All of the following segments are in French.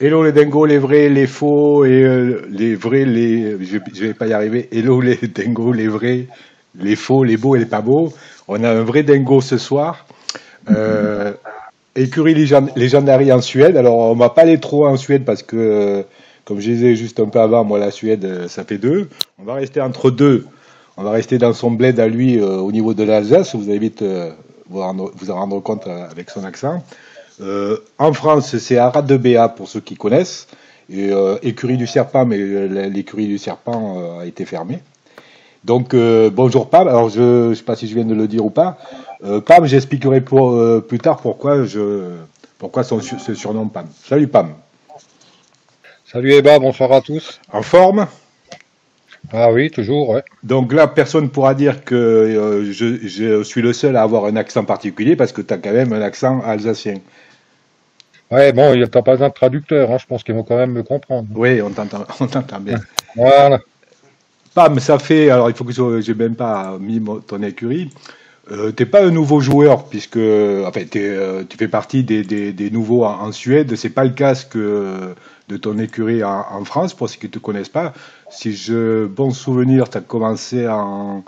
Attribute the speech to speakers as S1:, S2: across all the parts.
S1: Hello les dingos, les vrais, les faux et les vrais, je vais pas y arriver. Hello les dingos, les vrais, les faux, les beaux et les pas beaux. On a un vrai dingo ce soir. Euh, Écurie Légendaire en Suède. Alors on va pas aller trop en Suède parce que, comme je disais juste un peu avant, moi la Suède ça fait deux. On va rester entre deux. On va rester dans son bled à lui au niveau de l'Alsace. Vous allez vite vous en rendre compte avec son accent. En France, c'est Arad de Béa pour ceux qui connaissent. Et, écurie du Serpent, mais l'écurie du Serpent a été fermée. Donc bonjour Pam. Alors je ne sais pas si je viens de le dire ou pas. Pam, j'expliquerai plus tard pourquoi ce surnom Pam. Salut Pam.
S2: Salut Eba, bonsoir à tous.
S1: En forme?
S2: Ah oui, toujours, ouais.
S1: Donc là, personne ne pourra dire que je suis le seul à avoir un accent particulier parce que tu as quand même un accent alsacien.
S2: Ouais, bon, t'as pas besoin de traducteur, hein, je pense qu'ils vont quand même me comprendre.
S1: Oui, on t'entend bien.
S2: Voilà.
S1: Pam, ça fait, alors il faut que j'ai même pas mis ton écurie. T'es pas un nouveau joueur puisque, enfin, tu fais partie des nouveaux en Suède. C'est pas le cas de ton écurie en France pour ceux qui te connaissent pas. Si je bon souvenir, t'as commencé en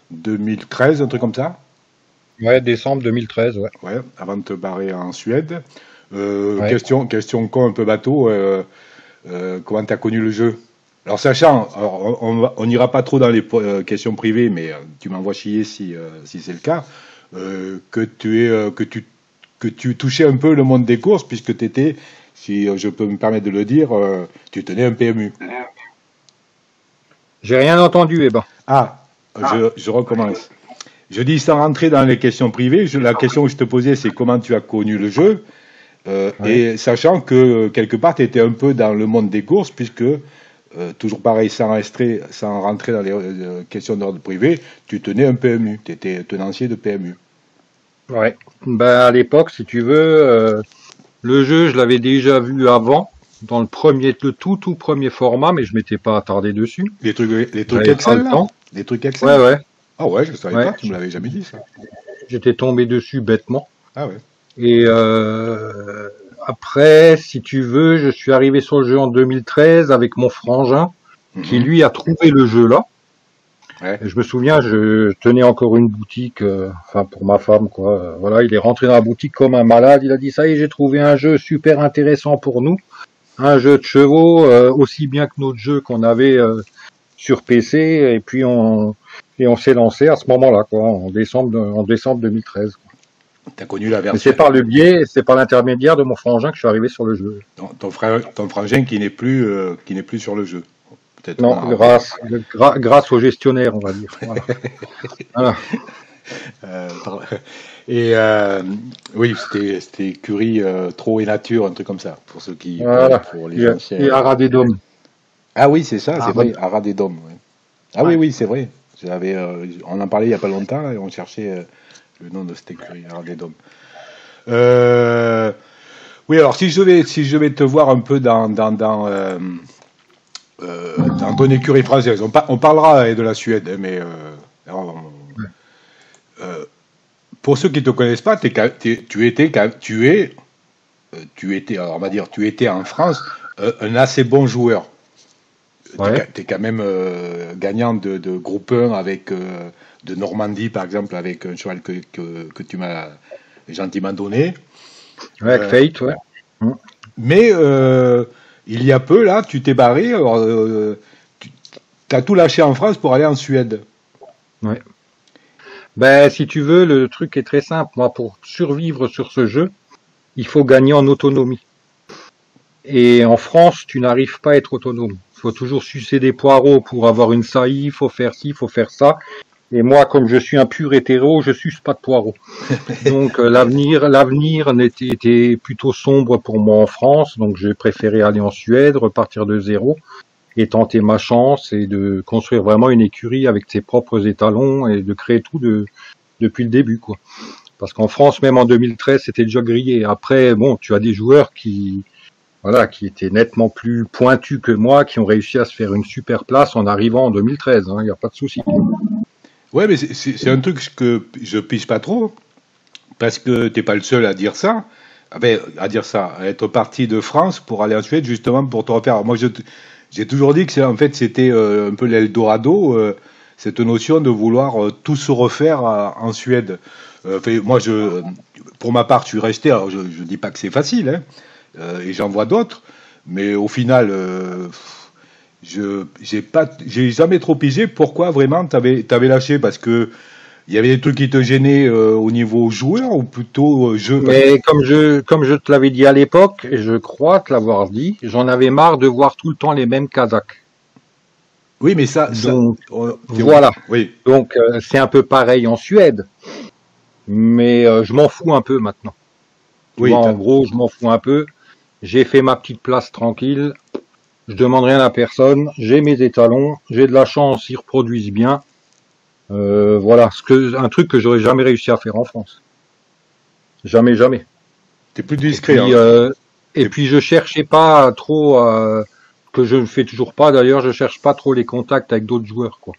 S1: 2013, un truc comme ça.
S2: Ouais, décembre 2013, ouais.
S1: Ouais, avant de te barrer en Suède.
S2: Ouais.
S1: Question con un peu bateau. Comment t'as connu le jeu? Alors sachant, alors, on n'ira pas trop dans les questions privées, mais tu m'envoies chier si c'est le cas, que tu touchais un peu le monde des courses puisque tu étais, si je peux me permettre de le dire, tu tenais un PMU.
S2: J'ai rien entendu, Eba.
S1: Ah, je recommence. Je dis sans rentrer dans les questions privées, la question que je te posais c'est comment tu as connu le jeu,
S2: Ouais.
S1: et sachant que quelque part tu étais un peu dans le monde des courses puisque toujours pareil, sans rentrer dans les questions d'ordre privé, tu tenais un PMU, tu étais tenancier de PMU.
S2: Ouais. Ben, à l'époque, si tu veux, le jeu, je l'avais déjà vu avant, dans le tout premier format, mais je m'étais pas attardé dessus.
S1: Les trucs
S2: J'avais pas le
S1: Excel, là?
S2: temps.
S1: Les trucs
S2: Ouais,
S1: Excel?
S2: ouais,
S1: Ah ouais, je ne savais
S2: ouais.
S1: pas, tu me l'avais jamais dit ça.
S2: J'étais tombé dessus bêtement.
S1: Ah ouais.
S2: Et après, si tu veux, je suis arrivé sur le jeu en 2013 avec mon frangin qui
S1: Mhm.
S2: lui a trouvé le jeu là.
S1: Ouais.
S2: Et je me souviens, je tenais encore une boutique, enfin pour ma femme quoi. Voilà, il est rentré dans la boutique comme un malade. Il a dit ça y est, j'ai trouvé un jeu super intéressant pour nous, un jeu de chevaux aussi bien que notre jeu qu'on avait sur PC. Et on s'est lancé à ce moment-là quoi, en décembre 2013.
S1: T'as connu la
S2: Mais
S1: version.
S2: c'est par l'intermédiaire de mon frangin que je suis arrivé sur le jeu.
S1: Ton frère, ton frangin qui n'est plus sur le jeu. Peut-être qu'on
S2: Non,
S1: en rappelle.
S2: grâce au gestionnaire, on va dire. Voilà. Voilà.
S1: Euh, et oui, c'était Curie, Trop et Nature, un truc comme ça, pour ceux
S2: Voilà.
S1: pour les anciens.
S2: Et Arad et Dôme.
S1: Ah oui, c'est ça, c'est
S2: Arad.
S1: vrai, Arad et Dôme. Ouais. Ah oui,
S2: Ouais.
S1: oui, c'est vrai. On en parlait il y a pas longtemps là, et on cherchait le nom de cette écurie, Arad et Dôme. Euh, oui, alors si je vais te voir un peu dans ton écurie française, on parlera de la Suède, hein, mais alors, pour ceux qui te connaissent pas, tu étais, alors on va dire, tu étais en France un assez bon joueur.
S2: Ouais.
S1: T'es quand même gagnant de groupe 1 avec de Normandie, par exemple, avec un cheval que tu m'as gentiment donné.
S2: Ouais, avec
S1: Euh,
S2: Fate, ouais. Mm.
S1: mais il y a peu, là, tu t'es barré. Alors, tu as tout lâché en France pour aller en Suède.
S2: Ouais. Ben, si tu veux, le truc est très simple. Moi, pour survivre sur ce jeu, il faut gagner en autonomie. Et en France, tu n'arrives pas à être autonome. Il faut toujours sucer des poireaux pour avoir une saillie, il faut faire ci, il faut faire ça. Et moi, comme je suis un pur hétéro, je suce pas de poireaux. Donc l'avenir était plutôt sombre pour moi en France, donc j'ai préféré aller en Suède, repartir de zéro et tenter ma chance et de construire vraiment une écurie avec ses propres étalons et de créer tout depuis le début quoi. Parce qu'en France, même en 2013, c'était déjà grillé. Après, bon, tu as des joueurs qui étaient nettement plus pointus que moi, qui ont réussi à se faire une super place en arrivant en 2013. Il n'y a pas de souci.
S1: Ouais, mais c'est un truc que je pige pas trop, parce que t'es pas le seul à dire ça. Ah ben, à dire ça, à être parti de France pour aller en Suède justement pour te refaire. Moi, j'ai toujours dit que en fait c'était un peu l'Eldorado, cette notion de vouloir tout se refaire en Suède. Enfin, moi, pour ma part, je suis resté. Alors, je dis pas que c'est facile, hein, et j'en vois d'autres, mais au final, j'ai jamais trop pigé. Pourquoi vraiment t'avais lâché? Parce que il y avait des trucs qui te gênaient au niveau joueur ou plutôt jeu?
S2: Mais comme je te l'avais dit à l'époque, et je crois te l'avoir dit, j'en avais marre de voir tout le temps les mêmes Kazakhs.
S1: Oui, mais ça,
S2: Donc
S1: t'es
S2: voilà.
S1: oui,
S2: Donc c'est un peu pareil en Suède, mais je m'en fous un peu maintenant. Tu
S1: oui,
S2: vois, en gros, je m'en fous un peu. J'ai fait ma petite place tranquille. Je demande rien à personne. J'ai mes étalons. J'ai de la chance, ils reproduisent bien. Voilà, un truc que j'aurais jamais réussi à faire en France. Jamais, jamais.
S1: t'es plus
S2: Et
S1: discret.
S2: puis,
S1: Hein.
S2: je cherchais pas trop, que je ne fais toujours pas d'ailleurs, je cherche pas trop les contacts avec d'autres joueurs, quoi.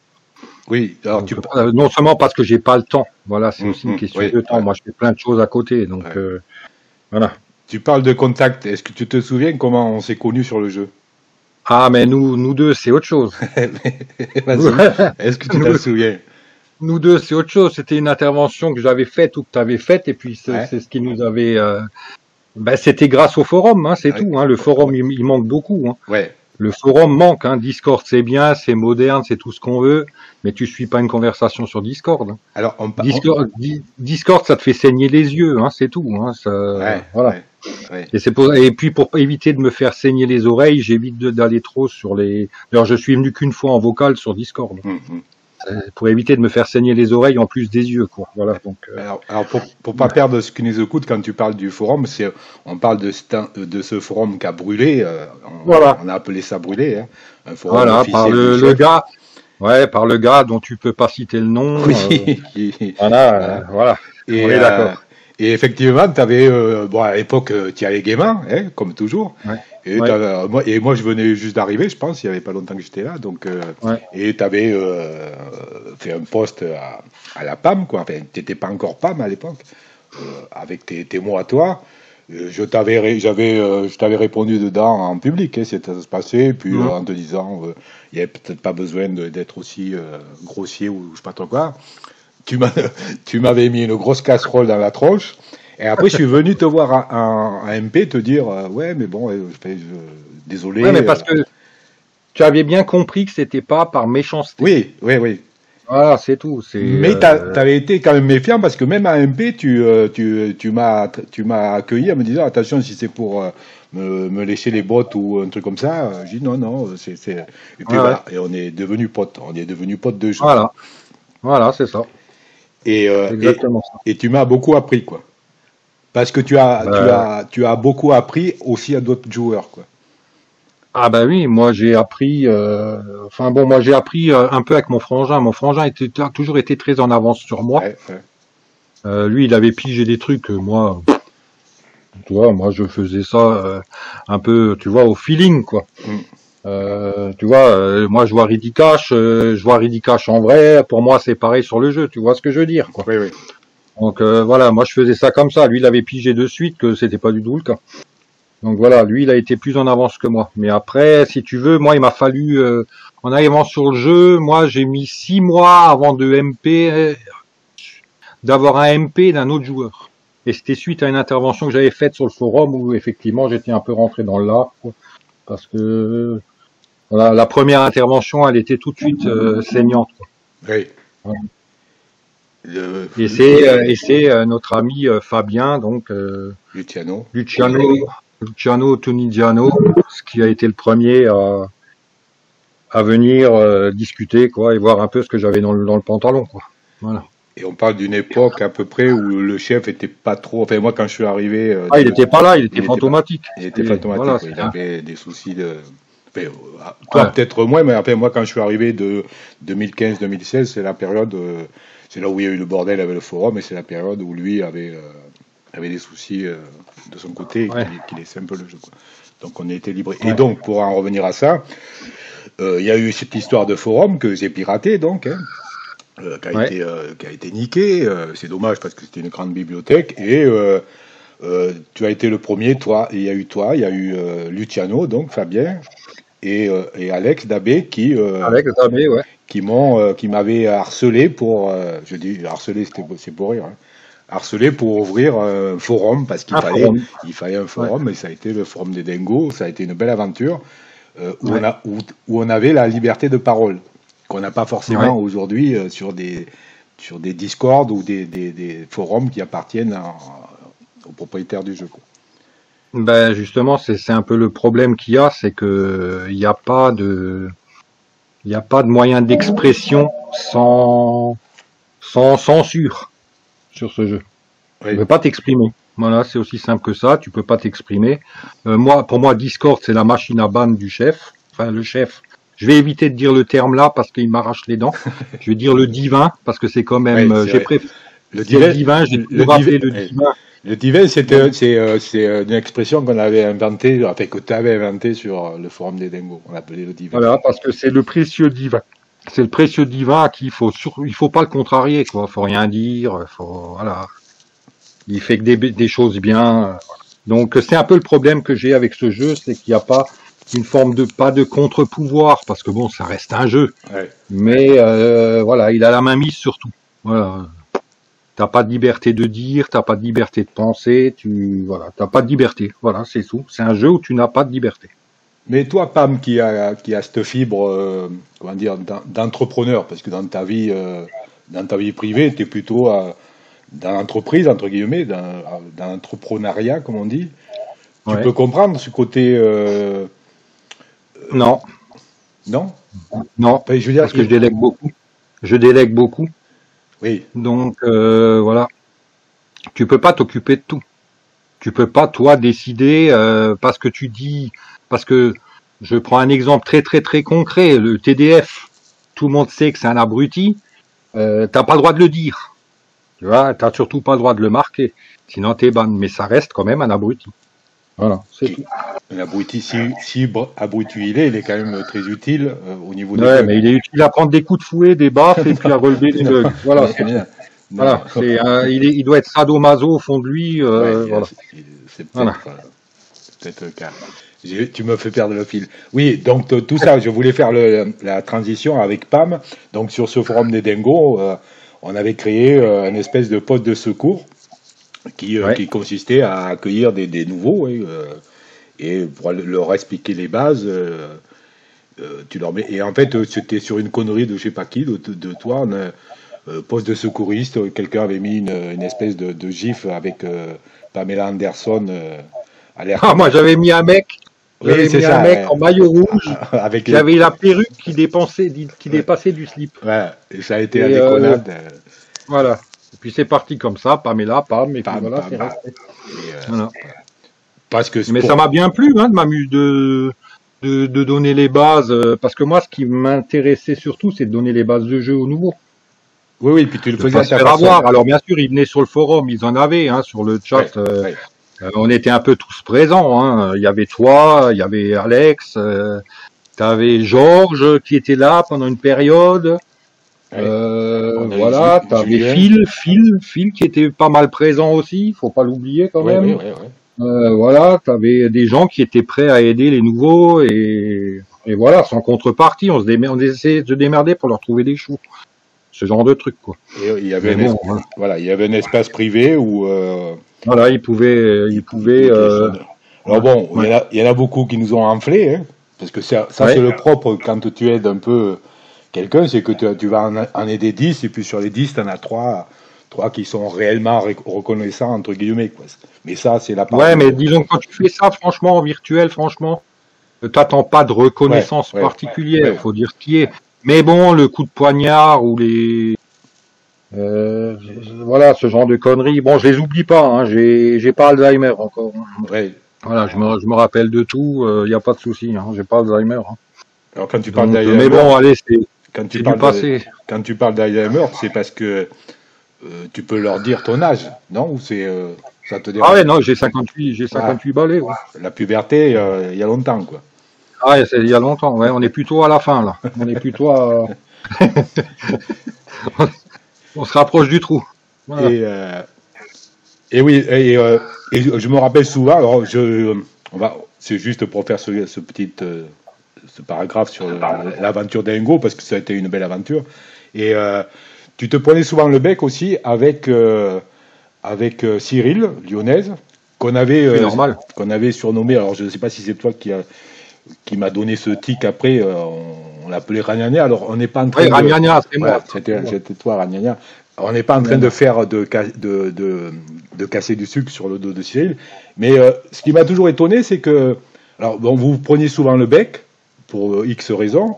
S1: Oui, alors
S2: Donc, non seulement parce que j'ai pas le temps, voilà, c'est aussi une question
S1: oui,
S2: de temps.
S1: ouais,
S2: Moi, je fais plein de choses à côté, donc
S1: ouais.
S2: voilà.
S1: Tu parles de contact. Est-ce que tu te souviens comment on s'est connus sur le jeu?
S2: Ah, mais nous deux, c'est autre chose.
S1: Vas-y. Est-ce que tu t'en
S2: Nous,
S1: souviens?
S2: nous deux, c'est autre chose. C'était une intervention que j'avais faite ou que tu avais faite, et puis
S1: Ouais.
S2: c'est ce qui nous avait. Ben, c'était grâce au forum, hein, c'est
S1: Ouais.
S2: tout. Hein. Le forum, il manque beaucoup. Hein.
S1: Ouais.
S2: Le forum manque. Hein. Discord, c'est bien, c'est moderne, c'est tout ce qu'on veut, mais tu suis pas une conversation sur Discord. Hein.
S1: Alors,
S2: Discord, ça te fait saigner les yeux, hein, c'est tout. Hein,
S1: ouais,
S2: voilà.
S1: ouais, ouais.
S2: Et puis pour éviter de me faire saigner les oreilles, j'évite d'aller trop sur les. D'ailleurs, je suis venu qu'une fois en vocal sur Discord. Pour éviter de me faire saigner les oreilles en plus des yeux, quoi. Voilà. Donc.
S1: Alors pour pas perdre ce qui nous écoute quand tu parles du forum, on parle de ce forum qui a brûlé.
S2: Voilà.
S1: On a appelé ça brûler. Hein, un forum
S2: Voilà,
S1: officiel
S2: par
S1: du
S2: le
S1: chef.
S2: gars. Ouais, par le gars dont tu peux pas citer le nom.
S1: Oui.
S2: Voilà, voilà.
S1: Et,
S2: On est d'accord.
S1: Et effectivement, tu avais, bon, à l'époque, tu y allais gaiement, hein, comme toujours.
S2: Ouais.
S1: Et,
S2: Ouais.
S1: moi, je venais juste d'arriver, je pense, il n'y avait pas longtemps que j'étais là. Donc,
S2: Ouais.
S1: et tu avais fait un poste à la PAM, quoi. Enfin, tu n'étais pas encore PAM à l'époque, avec tes mots à toi. Je t'avais répondu dedans en public, hein, ça se passait, puis en te disant, il n'y avait peut-être pas besoin d'être aussi grossier ou je sais pas trop quoi. Tu m'avais mis une grosse casserole dans la tronche. Et après, je suis venu te voir en MP te dire ouais, mais bon, désolé.
S2: Ouais, mais parce que tu avais bien compris que c'était pas par méchanceté.
S1: Oui.
S2: Voilà, c'est tout.
S1: Mais t'avais été quand même méfiant parce que même à MP, tu m'as accueilli en me disant attention, si c'est pour me lécher les bottes ou un truc comme ça. J'ai dit non. Et puis voilà, et on est devenus potes. On est devenus potes de jeu.
S2: Voilà, c'est ça. Exactement ça.
S1: Et tu m'as beaucoup appris, quoi. Parce que tu as beaucoup appris aussi à d'autres joueurs, quoi.
S2: Ah bah oui, moi j'ai appris. Moi j'ai appris un peu avec mon frangin. Mon frangin a toujours été très en avance sur moi.
S1: Ouais.
S2: Lui, il avait pigé des trucs. Moi, tu vois, moi je faisais ça un peu, tu vois, au feeling, quoi. Tu vois, moi je vois Ridicash, en vrai. Pour moi, c'est pareil sur le jeu. Tu vois ce que je veux dire, quoi.
S1: Oui.
S2: Donc voilà, moi je faisais ça comme ça. Lui, il avait pigé de suite que c'était pas du tout le cas. Donc voilà, lui, il a été plus en avance que moi. Mais après, si tu veux, moi, il m'a fallu, en arrivant sur le jeu, moi, j'ai mis 6 mois avant d'avoir un MP d'un autre joueur. Et c'était suite à une intervention que j'avais faite sur le forum où effectivement j'étais un peu rentré dans le lard, quoi. Parce que voilà, la première intervention, elle était tout de suite saignante, quoi.
S1: Oui.
S2: Voilà. Et c'est notre ami Fabien, donc Luciano Tunigiano, ce qui a été le premier à venir discuter, quoi, et voir un peu ce que j'avais dans le pantalon, quoi. Voilà.
S1: Et on parle d'une époque à peu près où le chef était pas trop. Enfin, moi, quand je suis arrivé.
S2: Il était pas là, il était fantomatique.
S1: Il était fantomatique.
S2: Voilà,
S1: il avait des soucis de. Enfin, toi, peut-être moins, mais enfin, moi, quand je suis arrivé de 2015-2016, c'est la période. C'est là où il y a eu le bordel avec le forum, et c'est la période où lui avait des soucis de son côté, et qu'il laissait un peu le jeu, quoi. Donc, on a été libre. Et donc, pour en revenir à ça, il y a eu cette histoire de forum que j'ai piraté, donc. Hein. Qui a été niqué. C'est dommage parce que c'était une grande bibliothèque. Et Tu as été le premier, toi, et il y a eu toi, il y a eu Luciano, donc Fabien, et Alex Dabé
S2: Avec Zabé, ouais.
S1: qui m'avaient harcelé pour, je dis harcelé, c'est pour rire, hein, harcelé pour ouvrir un forum parce
S2: Un forum.
S1: il fallait un
S2: Ouais.
S1: forum et ça a été le forum des Dingos, ça a été une belle aventure
S2: Ouais.
S1: où on avait la liberté de parole qu'on n'a pas forcément
S2: Ouais.
S1: aujourd'hui sur des Discord ou des forums qui appartiennent aux propriétaires du jeu, quoi.
S2: Ben justement, c'est un peu le problème qu'il y a, c'est que il y a pas de moyen d'expression sans censure sur ce jeu. Tu
S1: Oui.
S2: peux pas t'exprimer. Voilà, c'est aussi simple que ça. Tu peux pas t'exprimer. Pour moi, Discord, c'est la machine à ban du chef. Enfin, le chef. Je vais éviter de dire le terme là parce qu'il m'arrache les dents. Je vais dire le divin parce que c'est quand même.
S1: Oui, c'est
S2: J'ai
S1: vrai.
S2: préféré
S1: Le
S2: le
S1: divin,
S2: divin. J'ai
S1: le
S2: toujours appelé
S1: divin,
S2: le divin.
S1: le divin,
S2: Donc,
S1: c'est une expression qu'on avait inventée, enfin que tu avais inventée sur le forum des Dingos. On l'appelait le divin.
S2: voilà, parce que c'est le précieux divin. C'est le précieux divin à qui il faut pas le contrarier, quoi. Faut rien dire. Voilà. Il fait que des choses bien. Donc c'est un peu le problème que j'ai avec ce jeu, c'est qu'il n'y a pas une forme de pas de contre-pouvoir, parce que bon, ça reste un jeu,
S1: Ouais.
S2: mais voilà, il a la main mise sur tout. Voilà, t'as pas de liberté de dire, t'as pas de liberté de penser, t'as pas de liberté. Voilà, c'est tout. C'est un jeu où tu n'as pas de liberté.
S1: Mais toi, Pam, qui a cette fibre, comment dire, d'entrepreneur, parce que dans ta vie privée, tu es plutôt dans l'entreprise, entre guillemets, dans l'entrepreneuriat, comme on dit. Tu
S2: Ouais.
S1: peux comprendre ce côté,
S2: Non,
S1: non?
S2: non,
S1: Enfin, je veux dire,
S2: parce que je délègue beaucoup. Je délègue beaucoup,
S1: oui,
S2: donc voilà. Tu peux pas t'occuper de tout. Tu peux pas toi décider parce que tu dis, parce que je prends un exemple très concret, le TDF. Tout le monde sait que c'est un abruti. T'as pas le droit de le dire. Tu vois, t'as surtout pas le droit de le marquer. Sinon t'es ban. Mais ça reste quand même un abruti. Voilà, c'est tout.
S1: un abruti, si abruti il est quand même très utile au niveau des
S2: Ouais,
S1: bugs.
S2: mais il est utile à prendre des coups de fouet, des baffes et puis à relever les bugs. Voilà, c'est tout.
S1: Non,
S2: Voilà, il doit être sadomaso au fond de lui.
S1: ouais,
S2: Voilà.
S1: c'est peut-être
S2: Voilà.
S1: peut-être le cas. Tu me fais perdre le fil. Oui, donc tout ça, je voulais faire la transition avec Pam. Donc sur ce forum des Dingos, on avait créé une espèce de poste de secours
S2: Ouais.
S1: qui consistait à accueillir des nouveaux et pour leur expliquer les bases. Tu leur mets, et en fait, c'était sur une connerie de je sais pas qui, de toi, poste de secouriste. Quelqu'un avait mis une espèce de gif avec Pamela Anderson alerte.
S2: Ah, moi j'avais mis un mec.
S1: Oui,
S2: J'avais
S1: c'est
S2: mis un
S1: ça.
S2: mec en maillot rouge.
S1: Avec
S2: J'avais la perruque qui dépassait du slip.
S1: ouais, et ça a été
S2: Et
S1: la déconnade.
S2: voilà. Et puis c'est parti comme ça, Pamela, Pam, et puis
S1: Pam,
S2: voilà,
S1: pam,
S2: c'est
S1: pam.
S2: resté.
S1: Et,
S2: Voilà.
S1: parce que
S2: Mais
S1: pour-
S2: ça m'a bien plu, hein, de m'amuser de donner les bases, parce que moi, ce qui m'intéressait surtout, c'est de donner les bases de jeu aux nouveaux.
S1: oui, oui, puis tu le
S2: De
S1: faisais
S2: pas
S1: à
S2: se
S1: ta
S2: faire
S1: façon.
S2: avoir. Alors bien sûr, ils venaient sur le forum, ils en avaient, hein, sur le chat.
S1: Ouais, ouais.
S2: On était un peu tous présents. Hein. Il y avait toi, il y avait Alex, t'avais Georges qui était là pendant une période.
S1: Ouais. On avait
S2: Voilà,
S1: Julien.
S2: t'avais Phil qui était pas mal présent aussi, faut pas l'oublier quand
S1: Ouais,
S2: même.
S1: ouais, ouais, ouais.
S2: Voilà, t'avais des gens qui étaient prêts à aider les nouveaux et voilà, sans contrepartie, on essayait de se démerder pour leur trouver des choux. Ce genre de truc, quoi.
S1: Et il y avait
S2: Mais bon,
S1: voilà, il y avait un espace privé où
S2: voilà, ils pouvaient.
S1: alors bon,
S2: Ouais.
S1: il y en a beaucoup qui nous ont enflé, hein, parce que ça
S2: Ouais.
S1: c'est le propre quand tu aides un peu quelqu'un, c'est que tu vas en aider 10 et puis sur les 10, tu en as 3 qui sont réellement reconnaissants entre guillemets, quoi. Mais ça c'est la part
S2: Ouais,
S1: de-
S2: mais disons que quand tu fais ça, franchement, en virtuel, franchement, t'attends pas de reconnaissance
S1: Ouais, ouais,
S2: particulière,
S1: ouais.
S2: faut dire ce qui est. Mais bon, le coup de poignard ou voilà, ce genre de conneries. Bon, je les oublie pas, hein, j'ai pas Alzheimer encore.
S1: Ouais.
S2: Voilà, je me rappelle de tout, y a pas de souci, hein, j'ai pas Alzheimer. Hein.
S1: Alors quand tu parles
S2: Donc,
S1: d'Alzheimer,
S2: mais bon, allez, c'est
S1: quand tu
S2: du
S1: parles
S2: passé.
S1: quand tu parles d'Alzheimer, c'est parce que tu peux leur dire ton âge, non? Ou c'est ça te dérange?
S2: Ah ouais, non, j'ai 58 balais. Ouais.
S1: La puberté, il y a longtemps, quoi.
S2: Ah, il y a longtemps, ouais, on est plutôt à la fin, là. On est plutôt à... on se rapproche du trou. Voilà.
S1: Et Et oui, et je me rappelle souvent, alors c'est juste pour faire ce paragraphe sur l'aventure d'Ingo, parce que ça a été une belle aventure. Et tu te prenais souvent le bec aussi avec Cyril, lyonnaise,
S2: C'est normal.
S1: qu'on avait surnommé, alors je ne sais pas si c'est toi qui m'a donné ce tic après, on l'appelait Ragnagna, alors on n'est pas en train
S2: Oui,
S1: de...
S2: Ragnagna, c'est
S1: Voilà,
S2: moi.
S1: c'était toi Ragnagna. On n'est pas en train de faire de casser du sucre sur le dos de Cyril, mais ce qui m'a toujours étonné, c'est que, alors bon, vous preniez souvent le bec, pour X raisons,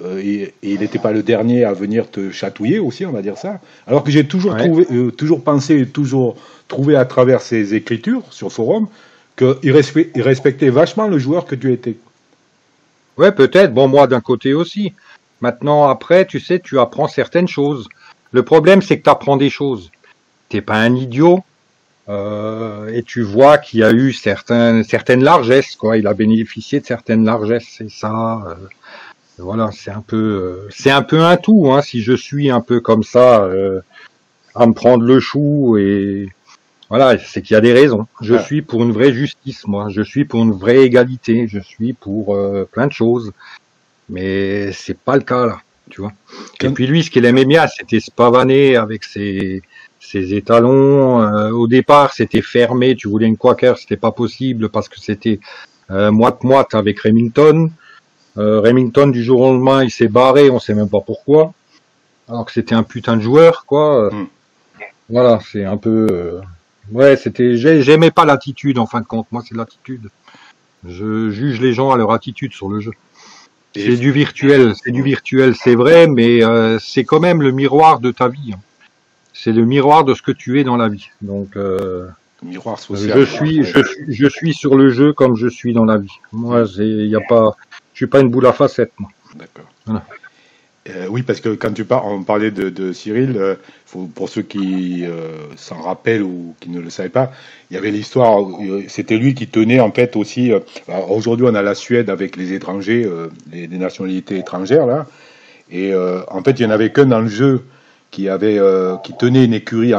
S1: et il n'était pas le dernier à venir te chatouiller aussi, on va dire ça. Alors que j'ai toujours
S2: Ouais.
S1: toujours pensé, toujours trouvé à travers ses écritures sur forum, qu'il respectait vachement le joueur que tu étais.
S2: Ouais, peut-être. Bon, moi, d'un côté aussi. Maintenant, après, tu sais, tu apprends certaines choses. Le problème, c'est que tu apprends des choses. T'es pas un idiot. Et tu vois qu'il y a eu certaines largesses, quoi. Il a bénéficié de certaines largesses. Et ça, voilà, c'est un peu un tout, hein. Si je suis un peu comme ça, à me prendre le chou et voilà, c'est qu'il y a des raisons. Je
S1: Ah.
S2: suis pour une vraie justice, moi. Je suis pour une vraie égalité. Je suis pour plein de choses. Mais c'est pas le cas là, tu vois. Et puis lui, ce qu'il aimait bien, c'était se pavaner avec ses étalons. Au départ, c'était fermé. Tu voulais une Quaker, c'était pas possible parce que c'était moite-moite avec Remington. Remington, du jour au lendemain, il s'est barré. On sait même pas pourquoi. Alors que c'était un putain de joueur, quoi. Voilà, c'est un peu. Ouais, j'aimais pas l'attitude en fin de compte. Moi, c'est l'attitude. Je juge les gens à leur attitude sur le jeu. C'est du virtuel, c'est vrai, mais c'est quand même le miroir de ta vie. C'est le miroir de ce que tu es dans la vie. Donc,
S1: Miroir social.
S2: je suis sur le jeu comme je suis dans la vie. Moi, je suis pas une boule à facettes, moi.
S1: D'accord.
S2: Voilà.
S1: Oui, parce que quand on parlait de Cyril, pour ceux qui s'en rappellent ou qui ne le savaient pas, il y avait l'histoire, c'était lui qui tenait en fait aussi. Aujourd'hui, on a la Suède avec les étrangers, les nationalités étrangères là, et en fait, il n'y en avait qu'un dans le jeu qui tenait une écurie,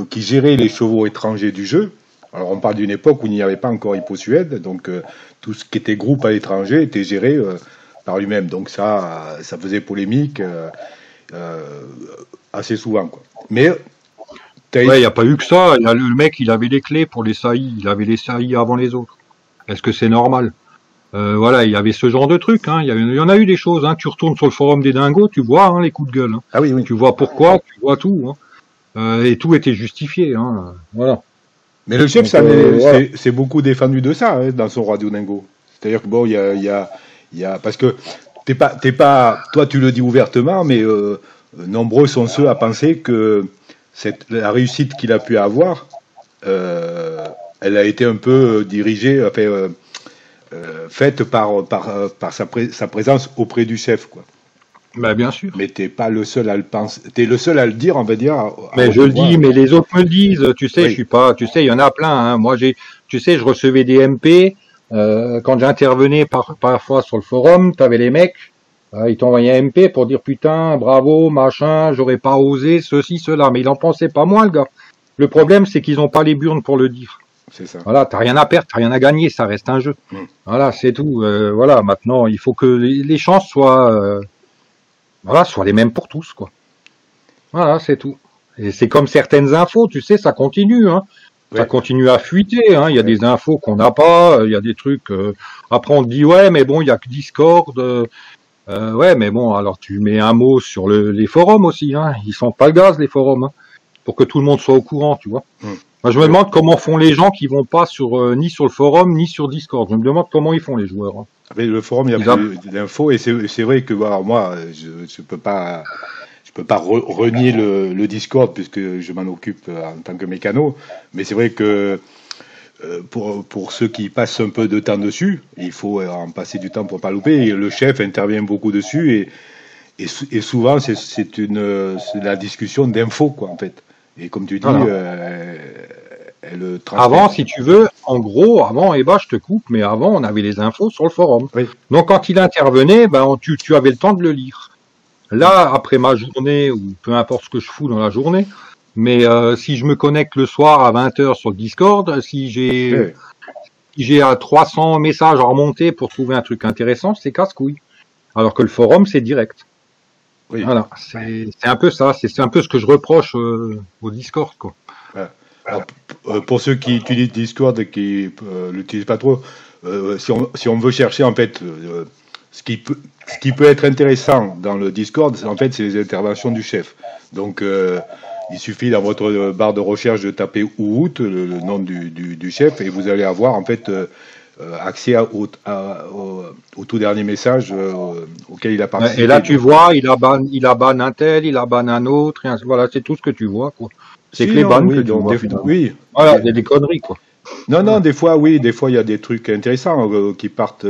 S1: qui gérait les chevaux étrangers du jeu. Alors, on parle d'une époque où il n'y avait pas encore Hippo Suède, donc tout ce qui était groupe à l'étranger était géré par lui-même. Donc ça faisait polémique assez souvent, quoi. Mais
S2: Ouais, il n'y a pas eu que ça. Le mec, il avait les clés pour les saillies. Il avait les saillies avant les autres. Est-ce que c'est normal? Voilà, il y avait ce genre de truc. Hein. Il y en a eu des choses. Hein. Tu retournes sur le forum des dingos, tu vois hein, les coups de gueule. Hein.
S1: ah oui, oui.
S2: Tu vois pourquoi, tu vois tout. Hein. Et tout était justifié. Hein. Voilà.
S1: Mais le chef,
S2: Donc, voilà.
S1: c'est beaucoup défendu de ça hein, dans son Radio Dingo. C'est-à-dire que bon, il y a parce que t'es pas, toi tu le dis ouvertement, mais nombreux sont ceux à penser que la réussite qu'il a pu avoir, elle a été un peu dirigée, enfin, faite par sa présence auprès du chef, quoi.
S2: Bah, bien sûr.
S1: Mais t'es pas le seul à le penser, t'es le seul à le dire, on va dire.
S2: Mais je le dis, mais les autres me le disent. Tu sais,
S1: Oui.
S2: je suis pas. Tu sais, il y en a plein. Hein. Moi, tu sais, je recevais des MP. Quand j'intervenais parfois sur le forum, t'avais les mecs. Ils t'envoyaient un MP pour dire putain, bravo, machin, j'aurais pas osé ceci, cela. Mais il en pensait pas moins, le gars. Le problème, c'est qu'ils ont pas les burnes pour le dire.
S1: C'est ça.
S2: Voilà, t'as rien à perdre, t'as rien à gagner, ça reste un jeu. Voilà, c'est tout. Voilà, maintenant, il faut que les chances soient, soient les mêmes pour tous, quoi. Voilà, c'est tout. Et c'est comme certaines infos, tu sais, ça continue, hein.
S1: Ouais.
S2: Ça continue à fuiter, hein. Il y a des infos qu'on n'a pas, il y a des trucs. Après, on te dit ouais, mais bon, il y a que Discord. Ouais, mais bon, alors tu mets un mot sur les forums aussi, hein. Ils sont pas le gaz les forums, hein, pour que tout le monde soit au courant, tu vois. Moi, je me demande comment font les gens qui vont pas ni sur le forum ni sur Discord. Je me demande comment ils font les joueurs. Hein.
S1: Avec le forum, il y a plus d'infos et c'est vrai que alors, moi, je peux pas renier le Discord puisque je m'en occupe en tant que mécano, mais c'est vrai que pour ceux qui passent un peu de temps dessus, il faut en passer du temps pour pas louper. Et le chef intervient beaucoup dessus et souvent c'est la discussion d'infos quoi en fait. Et comme tu dis, elle transmet.
S2: Avant, si tu veux, en gros, avant, je te coupe, mais avant, on avait les infos sur le forum.
S1: Oui.
S2: Donc, quand il intervenait, tu avais le temps de le lire. Là, après ma journée, ou peu importe ce que je fous dans la journée, Mais si je me connecte le soir à 20h sur le Discord, si j'ai à 300 messages à remonter pour trouver un truc intéressant, c'est casse-couille. Alors que le forum, c'est direct.
S1: Oui.
S2: Voilà, c'est un peu ça, c'est un peu ce que je reproche au Discord, quoi.
S1: Alors, pour ceux qui utilisent Discord et qui l'utilisent pas trop, si on veut chercher en fait ce qui peut être intéressant dans le Discord, en fait, c'est les interventions du chef. Donc, il suffit dans votre barre de recherche de taper Ouout, le nom du chef, et vous allez avoir en fait accès au tout dernier message auquel il a participé.
S2: Et là, tu vois, il a ban un tel, il a ban un autre, et voilà, c'est tout ce que tu vois, quoi. C'est que les bans que tu vois.
S1: Oui.
S2: Voilà, il y a des conneries, quoi.
S1: Non, des fois, oui, des fois, il y a des trucs intéressants qui partent.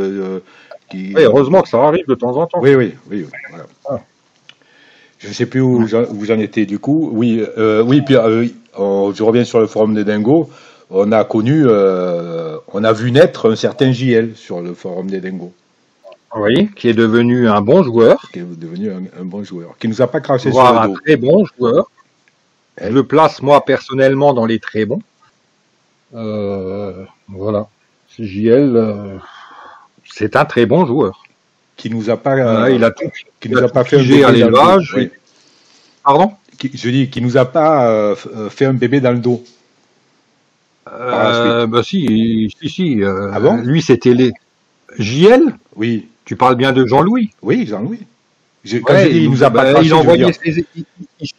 S2: Oui, heureusement que ça arrive de temps en temps.
S1: Oui, voilà. Ah. Je ne sais plus où j'en étais du coup. Oui, puis je reviens sur le forum des Dingos. On a vu naître un certain JL sur le forum des Dingos.
S2: Oui, qui est devenu un bon joueur.
S1: Qui est devenu un bon joueur. Qui nous a pas craché
S2: sur
S1: le dos.
S2: Un très bon joueur. Je le place, moi, personnellement, dans les très bons. Voilà. JL, c'est un très bon joueur.
S1: Qui nous a pas...
S2: il a
S1: nous a pas fait un
S2: bébé à l'élevage.
S1: Oui.
S2: Pardon?
S1: Je dis, qui nous a pas fait un bébé dans le dos.
S2: Bah si.
S1: Ah bon?
S2: Lui, c'était les... JL?
S1: Oui.
S2: Tu parles bien de Jean-Louis?
S1: Oui, Jean-Louis.
S2: Il nous a pas craché,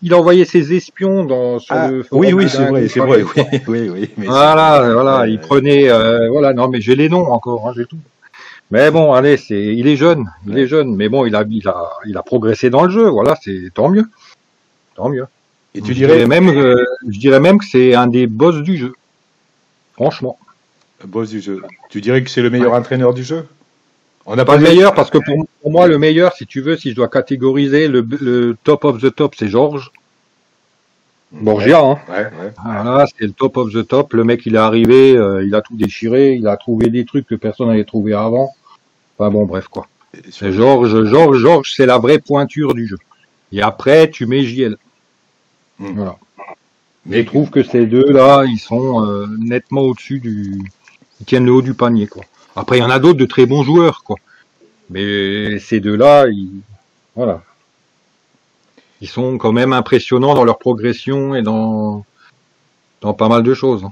S2: il envoyait ses espions sur le forum.
S1: Oui, c'est vrai. Oui. Mais
S2: voilà, il prenait, voilà, non, mais j'ai les noms encore, j'ai tout. Mais bon, allez, il est jeune, mais bon, il a progressé dans le jeu, voilà, c'est tant mieux.
S1: Et tu dirais
S2: je dirais même que c'est un des boss du jeu. Franchement.
S1: Boss du jeu. Tu dirais que c'est le meilleur entraîneur du jeu?
S2: On n'a pas le meilleur parce que pour moi le meilleur, si tu veux, si je dois catégoriser le top of the top, c'est Georges Borgia. Hein.
S1: Ouais.
S2: Voilà, c'est le top of the top. Le mec, il est arrivé, il a tout déchiré, il a trouvé des trucs que personne n'avait trouvé avant. Enfin bon, bref quoi. Georges, c'est la vraie pointure du jeu. Et après, tu mets JL. Voilà. Mais je trouve que ces deux-là, ils sont nettement au-dessus ils tiennent le haut du panier, quoi. Après, il y en a d'autres de très bons joueurs, quoi. Mais ces deux-là, voilà. Ils sont quand même impressionnants dans leur progression et dans pas mal de choses.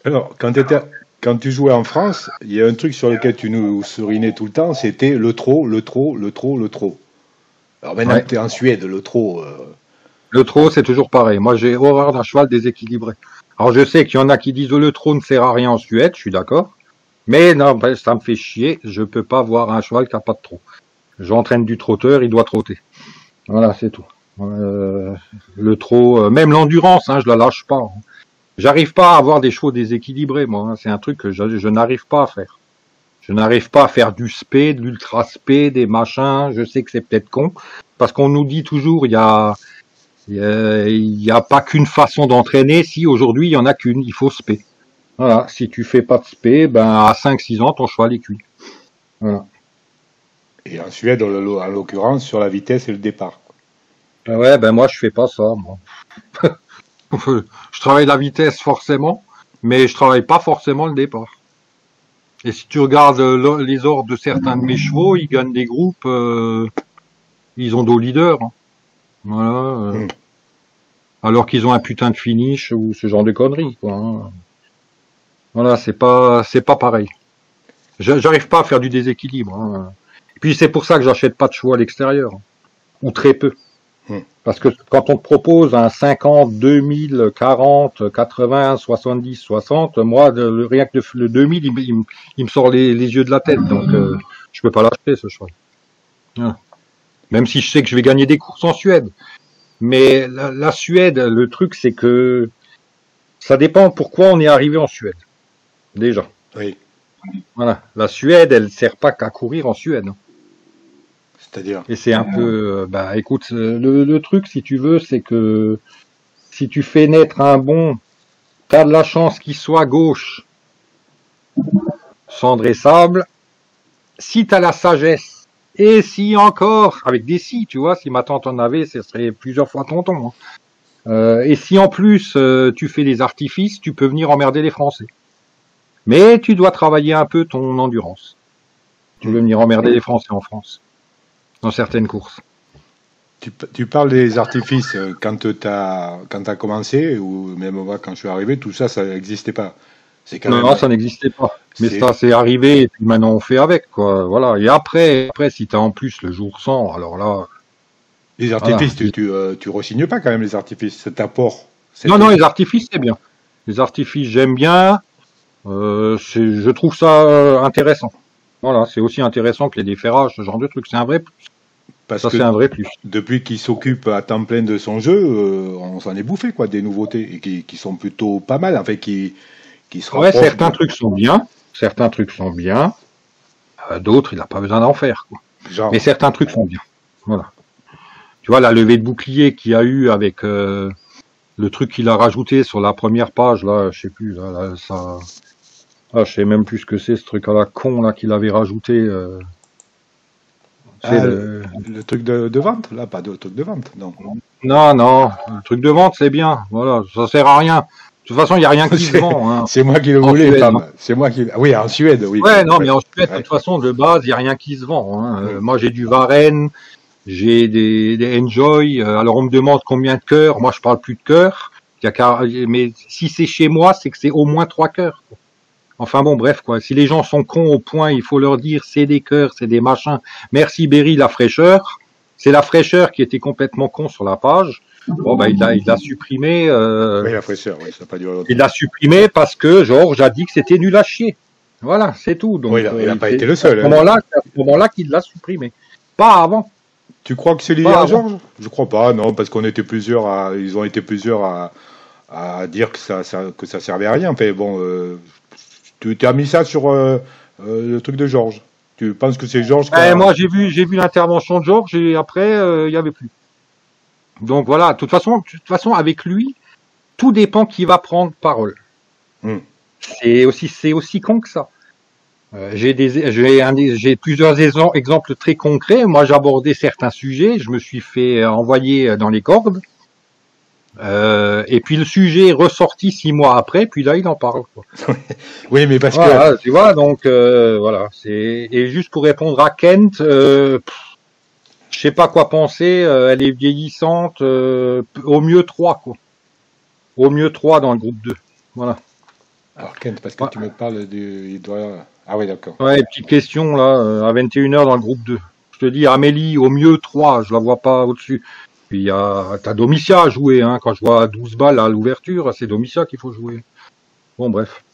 S1: Alors, quand tu jouais en France, il y a un truc sur lequel tu nous sourinais tout le temps, c'était le trop. Alors maintenant que tu es en Suède, le trop...
S2: Le trop, c'est toujours pareil. Moi, j'ai horreur d'un cheval déséquilibré. Alors, je sais qu'il y en a qui disent le trop ne sert à rien en Suède, je suis d'accord. Mais non, ça me fait chier. Je peux pas voir un cheval qui a pas de trot. J'entraîne du trotteur, il doit trotter. Voilà, c'est tout. Le trot, même l'endurance, je la lâche pas. J'arrive pas à avoir des chevaux déséquilibrés, moi. C'est un truc que je n'arrive pas à faire. Je n'arrive pas à faire du spé, de l'ultra spé, des machins. Je sais que c'est peut-être con, parce qu'on nous dit toujours il y a pas qu'une façon d'entraîner. Si aujourd'hui il y en a qu'une, il faut spé. Voilà, si tu fais pas de spé, à 5-6 ans, ton cheval est cuit. Voilà.
S1: Et en Suède, en l'occurrence, sur la vitesse et le départ.
S2: Ouais, moi je fais pas ça, moi. Je travaille la vitesse forcément, mais je travaille pas forcément le départ. Et si tu regardes les ordres de certains de mes chevaux, ils gagnent des groupes, ils ont dos leader. Hein. Voilà. Alors qu'ils ont un putain de finish ou ce genre de conneries, quoi. Hein. Voilà, c'est pas pareil. J'arrive pas à faire du déséquilibre. Hein. Et puis c'est pour ça que j'achète pas de chevaux à l'extérieur, ou très peu. Parce que quand on te propose un 50, 2000, 40, 80, 70, 60, moi, rien que le 2000, il me sort les yeux de la tête. Donc, je peux pas l'acheter, ce cheval. Voilà. Même si je sais que je vais gagner des courses en Suède. Mais la Suède, le truc, c'est que ça dépend pourquoi on est arrivé en Suède. Déjà.
S1: Oui.
S2: Voilà. La Suède, elle sert pas qu'à courir en Suède.
S1: C'est-à-dire.
S2: Et c'est un peu, écoute, le truc, si tu veux, c'est que si tu fais naître un bon, t'as de la chance qu'il soit gauche, cendre et sable. Si t'as la sagesse, et si encore, avec des si, tu vois, si ma tante en avait, ce serait plusieurs fois tonton. Hein. Et si en plus tu fais des artifices, tu peux venir emmerder les Français. Mais tu dois travailler un peu ton endurance. Tu veux venir emmerder les Français en France, dans certaines courses.
S1: Tu parles des artifices quand t'as commencé, ou même moi quand je suis arrivé, tout ça, ça n'existait pas. C'est quand même...
S2: Non, ça n'existait pas. Mais ça, c'est arrivé, et puis maintenant on fait avec, quoi. Voilà. Et après, si t'as en plus le jour sans, alors là.
S1: Les artifices, voilà. Tu resignes pas quand même les artifices, cet apport.
S2: Non, les artifices, c'est bien. Les artifices, j'aime bien. Je trouve ça intéressant. Voilà, c'est aussi intéressant que les déferrages, ce genre de truc. C'est un vrai plus.
S1: Parce
S2: ça,
S1: que
S2: c'est un vrai plus.
S1: Depuis qu'il s'occupe à temps plein de son jeu, on s'en est bouffé, quoi, des nouveautés, et qui sont plutôt pas mal, en fait, qui se rapprochent.
S2: Ouais, certains trucs sont bien. D'autres, il n'a pas besoin d'en faire, quoi. Mais certains trucs sont bien. Voilà. Tu vois, la levée de bouclier qu'il y a eu avec le truc qu'il a rajouté sur la première page, là, je sais plus, là, ça... Ah, je sais même plus ce que c'est, ce truc à la con, là, qu'il avait rajouté.
S1: Le truc de vente, là, pas de truc de vente, non.
S2: Non, le truc de vente, c'est bien. Voilà, ça sert à rien. De toute façon, il n'y a rien qui se vend. Hein.
S1: C'est moi qui le voulais, c'est moi qui. Oui, en Suède, oui.
S2: Ouais, non, mais en Suède, de toute façon, de base, il n'y a rien qui se vend. Hein. Moi, j'ai du Varenne, j'ai des Enjoy. Alors, on me demande combien de cœurs. Moi, je parle plus de cœurs. Mais si c'est chez moi, c'est que c'est au moins 3 cœurs. Enfin bon, bref, quoi. Si les gens sont cons au point, il faut leur dire c'est des cœurs, c'est des machins. Merci Berry, la fraîcheur. C'est la fraîcheur qui était complètement con sur la page. Bon, bah, il l'a supprimé.
S1: Oui, la fraîcheur, oui, ça n'a pas duré longtemps.
S2: Il l'a supprimé parce que Georges a dit que c'était nul à chier. Voilà, c'est tout. Donc,
S1: oui, il n'a pas été le seul.
S2: À ce moment-là qu'il l'a supprimé. Pas avant.
S1: Tu crois que c'est lié à Georges? Je crois pas, non, parce qu'on était plusieurs ils ont été plusieurs à dire que ça servait à rien. Enfin, bon, tu as mis ça sur le truc de Georges. Tu penses que c'est Georges
S2: Moi, j'ai vu l'intervention de Georges et après, il n'y avait plus. Donc voilà, de toute façon, avec lui, tout dépend qui va prendre parole. C'est aussi con que ça. J'ai plusieurs exemples très concrets. Moi, j'abordais certains sujets, je me suis fait envoyer dans les cordes. Et puis le sujet est ressorti 6 mois après, puis là il en parle. Quoi.
S1: Oui, mais parce
S2: que tu vois, donc voilà. Et juste pour répondre à Kent, je sais pas quoi penser. Elle est vieillissante. Au mieux 3 quoi. Au mieux 3 dans le groupe 2. Voilà.
S1: Alors Kent, parce que tu me parles il doit. Ah oui, d'accord.
S2: Ouais, petite question là, à 21h dans le groupe 2. Je te dis Amélie, au mieux 3, je la vois pas au-dessus. Puis t'as Domitia à jouer, hein. Quand je vois 12 balles à l'ouverture, c'est Domitia qu'il faut jouer. Bon, bref.